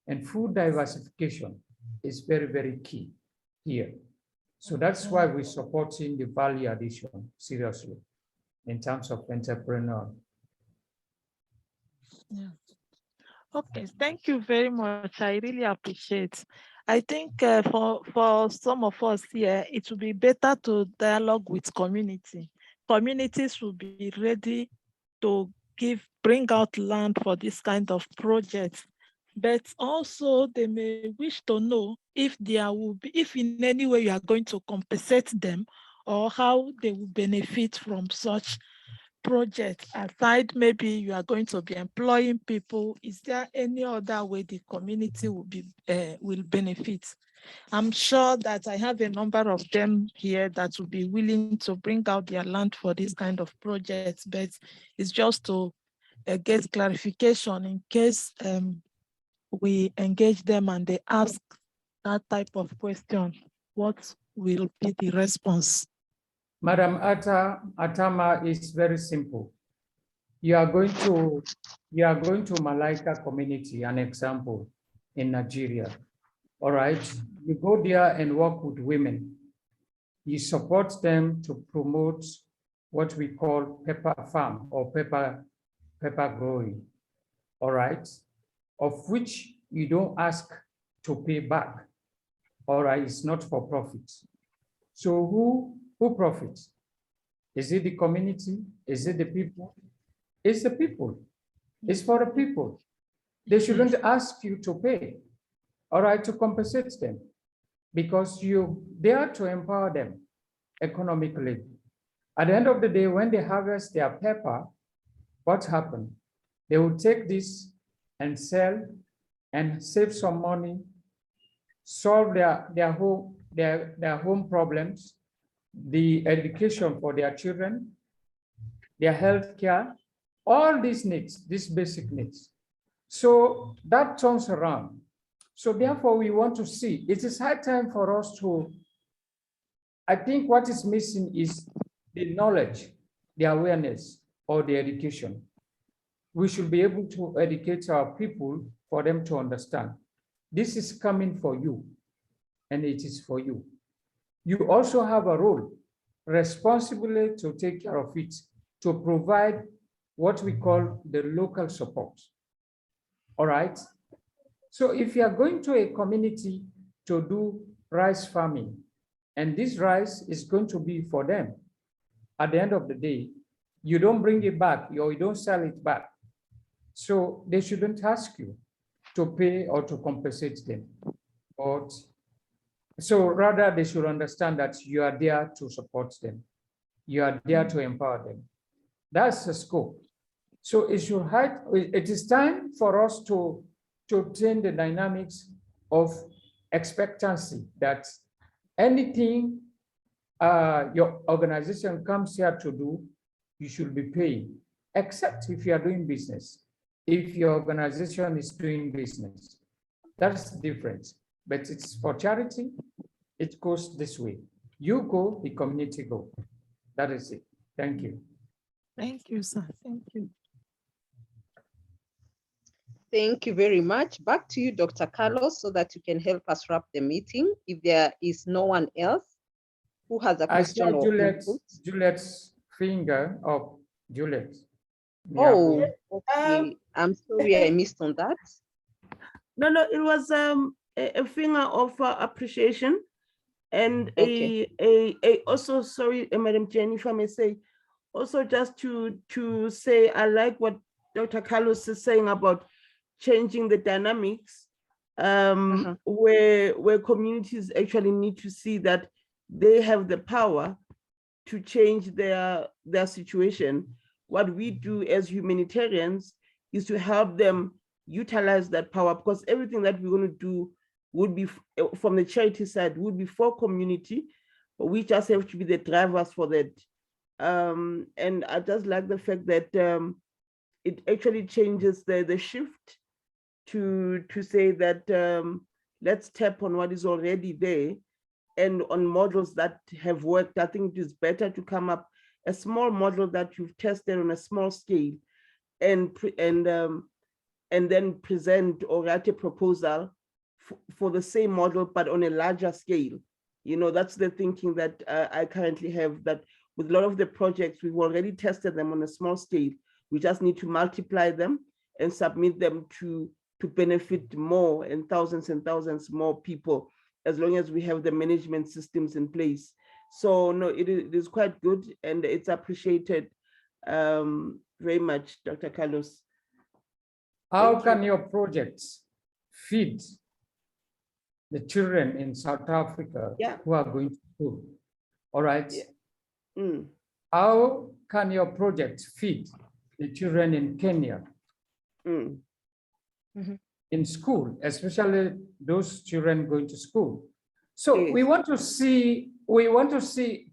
And food diversification is very, very key here. So that's why we're supporting the value addition seriously in terms of entrepreneur. Yeah. Okay, thank you very much. I really appreciate. I think for some of us here, it would be better to dialogue with community. Communities will be ready to bring out land for this kind of projects, but also they may wish to know if in any way you are going to compensate them, or how they will benefit from such project. Aside, maybe you are going to be employing people. Is there any other way the community will benefit? I'm sure that I have a number of them here that will be willing to bring out their land for this kind of projects, but it's just to get clarification in case we engage them and they ask that type of question. What will be the response? Madam Atama is very simple. You are going to Malaika community, an example, in Nigeria. All right, you go there and work with women. You support them to promote what we call pepper farm or pepper growing. All right, of which you don't ask to pay back. All right, it's not for profit. So who profits? Is it the community? Is it the people? It's the people. It's for the people. They shouldn't ask you to pay, all right, to compensate them, because you're there to empower them economically. At the end of the day, when they harvest their pepper, what happens? They will take this and sell and save some money, solve their home problems, the education for their children, their health care, all these needs, these basic needs. So that turns around. So therefore, we want to see, it is high time for us to, I think what is missing is the knowledge, the awareness, or the education. We should be able to educate our people for them to understand. This is coming for you, and it is for you. You also have a role, responsibly to take care of it, to provide what we call the local support. All right? So if you are going to a community to do rice farming, and this rice is going to be for them, at the end of the day, you don't bring it back, or you don't sell it back. So they shouldn't ask you to pay or to compensate them. But so rather, they should understand that you are there to support them. You are there to empower them. That's the scope. So it is time for us to change the dynamics of expectancy, that anything your organization comes here to do, you should be paying, except if you are doing business. If your organization is doing business, that's the difference. But it's for charity, it goes this way. You go, the community go. That is it. Thank you. Thank you, sir. Thank you. Thank you very much. Back to you, Dr. Carlos, so that you can help us wrap the meeting. If there is no one else who has a question or input. Juliet's finger up, Juliet. Oh, okay. I'm sorry I missed on that. No, it was a finger of appreciation, and also, sorry, Madam Jenny, if I may say, also just to say I like what Dr. Carlos is saying about changing the dynamics, where communities actually need to see that they have the power to change their situation. What we do as humanitarians is to help them utilize that power, because everything that we're going to do would be from the charity side, would be for community, but we just have to be the drivers for that. And I just like the fact that it actually changes the shift to say that let's tap on what is already there and on models that have worked. I think it is better to come up a small model that you've tested on a small scale and then present or write a proposal for the same model, but on a larger scale. You know, that's the thinking that I currently have, that with a lot of the projects, we've already tested them on a small scale. We just need to multiply them and submit them to benefit more and thousands more people, as long as we have the management systems in place. So no, it is quite good, and it's appreciated very much, Dr. Carlos. How can your projects feed the children in South Africa who are going to school? All right. How can your project feed the children in Kenya in school, especially those children going to school? So we want to see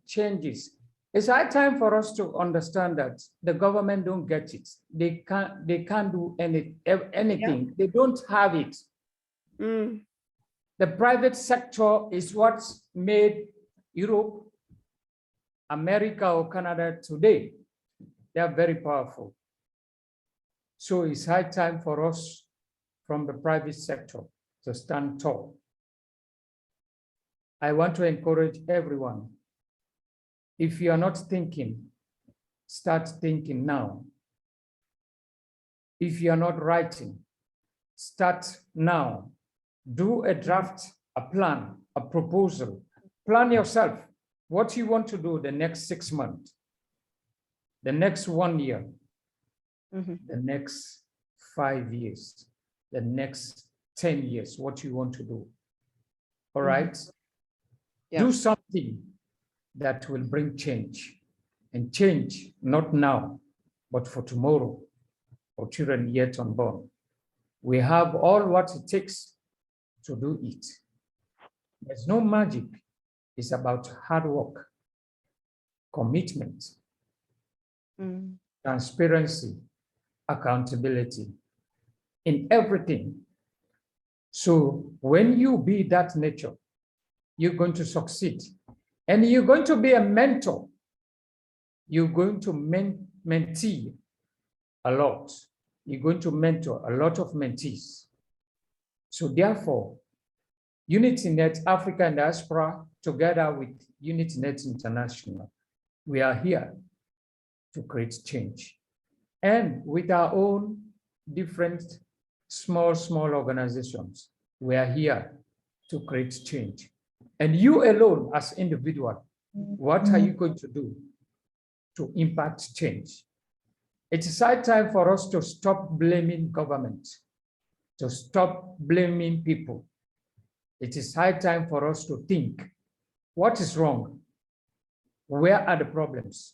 changes. It's high time for us to understand that the government don't get it. They can't do anything. They don't have it. The private sector is what's made Europe, America, or Canada today. They are very powerful. So it's high time for us from the private sector to stand tall. I want to encourage everyone. If you are not thinking, start thinking now. If you are not writing, start now. Do a draft, a plan, a proposal. Plan yourself what you want to do the next 6 months, the next 1 year, the next 5 years, the next 10 years, what you want to do. All right? Do something that will bring change, and change not now, but for tomorrow, for children yet unborn. We have all what it takes to do it. There's no magic. It's about hard work, commitment, transparency, accountability in everything. So when you be that nature, you're going to succeed. And you're going to be a mentor. You're going to mentee a lot. You're going to mentor a lot of mentees. So therefore, UnityNet Africa and Diaspora, together with UnityNet International, we are here to create change. And with our own different small organizations, we are here to create change. And you alone as individual, what are you going to do to impact change? It is high time for us to stop blaming government, to stop blaming people. It is high time for us to think, what is wrong? Where are the problems?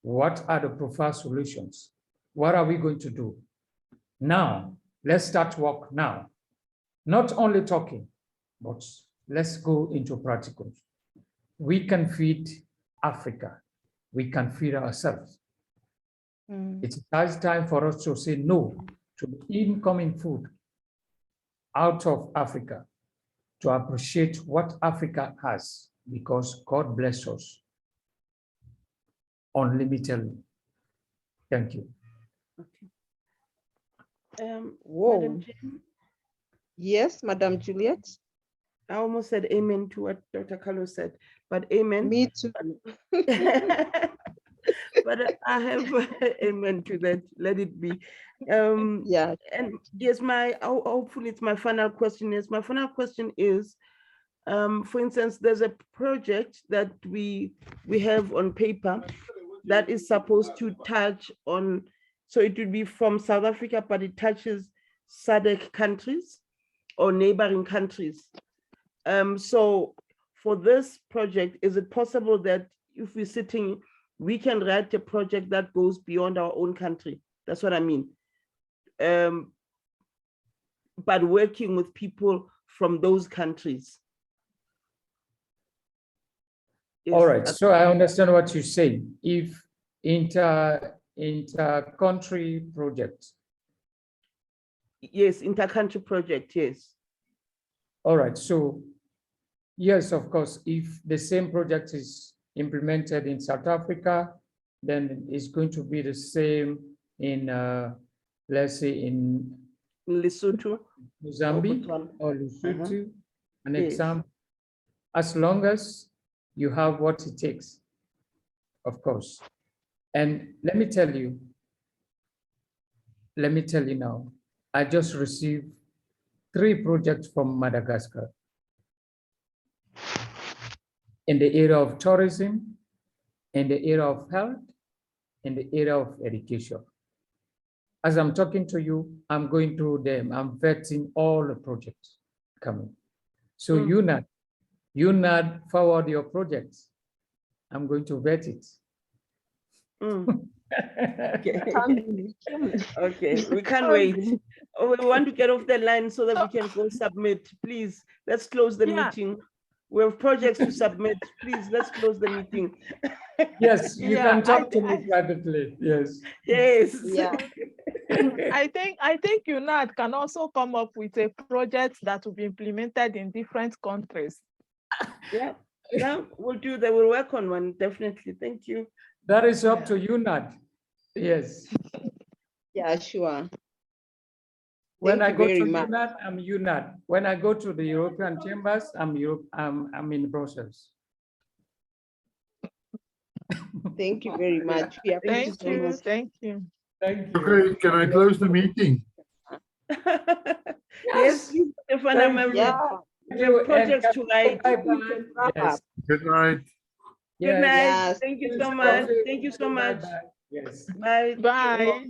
What are the preferred solutions? What are we going to do? Now, let's start work now. Not only talking, but let's go into practicals. We can feed Africa. We can feed ourselves. It's time for us to say no to incoming food out of Africa, to appreciate what Africa has, because God bless us. unlimitedly. Thank you. Whoa. Madam Jane, Yes, Madam Juliet. I almost said amen to what Dr. Carlos said, but amen. Me too. But I have amen to that. Let it be. Yeah. And yes, hopefully it's my final question. Yes, my final question is, for instance, there's a project that we have on paper that is supposed to touch on, so it would be from South Africa, but it touches SADC countries or neighboring countries. So for this project, is it possible that if we're sitting, we can write a project that goes beyond our own country? That's what I mean. But working with people from those countries. Yes, All right, so I understand what you say. If inter-country project. Yes, inter-country project, yes. All right, so yes, of course, if the same project is implemented in South Africa, then it's going to be the same in, let's say, in Lesotho, Mozambique or Lesotho, an Yes. example, as long as you have what it takes, of course. And let me tell you now, I just received 3 projects from Madagascar in the area of tourism, in the area of health, in the area of education. As I'm talking to you, I'm going through them. I'm vetting all the projects coming. So UNAD, forward your projects. I'm going to vet it. Okay. Okay, we can't wait. Oh, we want to get off the line so that we can go submit. Please, let's close the meeting. We have projects to submit. Please, let's close the meeting. Yes, you can talk to me privately. Yes. Yes. Yeah. I think UNAD can also come up with a project that will be implemented in different countries. Yeah, we'll do that. We'll work on one, definitely. Thank you. That is up to UNAD. Yes. Yeah, sure. When Thank I you go very to much. UNAD, I'm UNAD. When I go to the European chambers, I'm in Brussels. Thank you very much. We appreciate Thank you. it. Thank you. Thank you. Okay, can I close the meeting? Yes, please, Stefana, ma'am. Yeah. We have projects to write. Yes. Good night. Good night. Yes. Thank you so much. Thank you so much. Yes. Bye. Bye.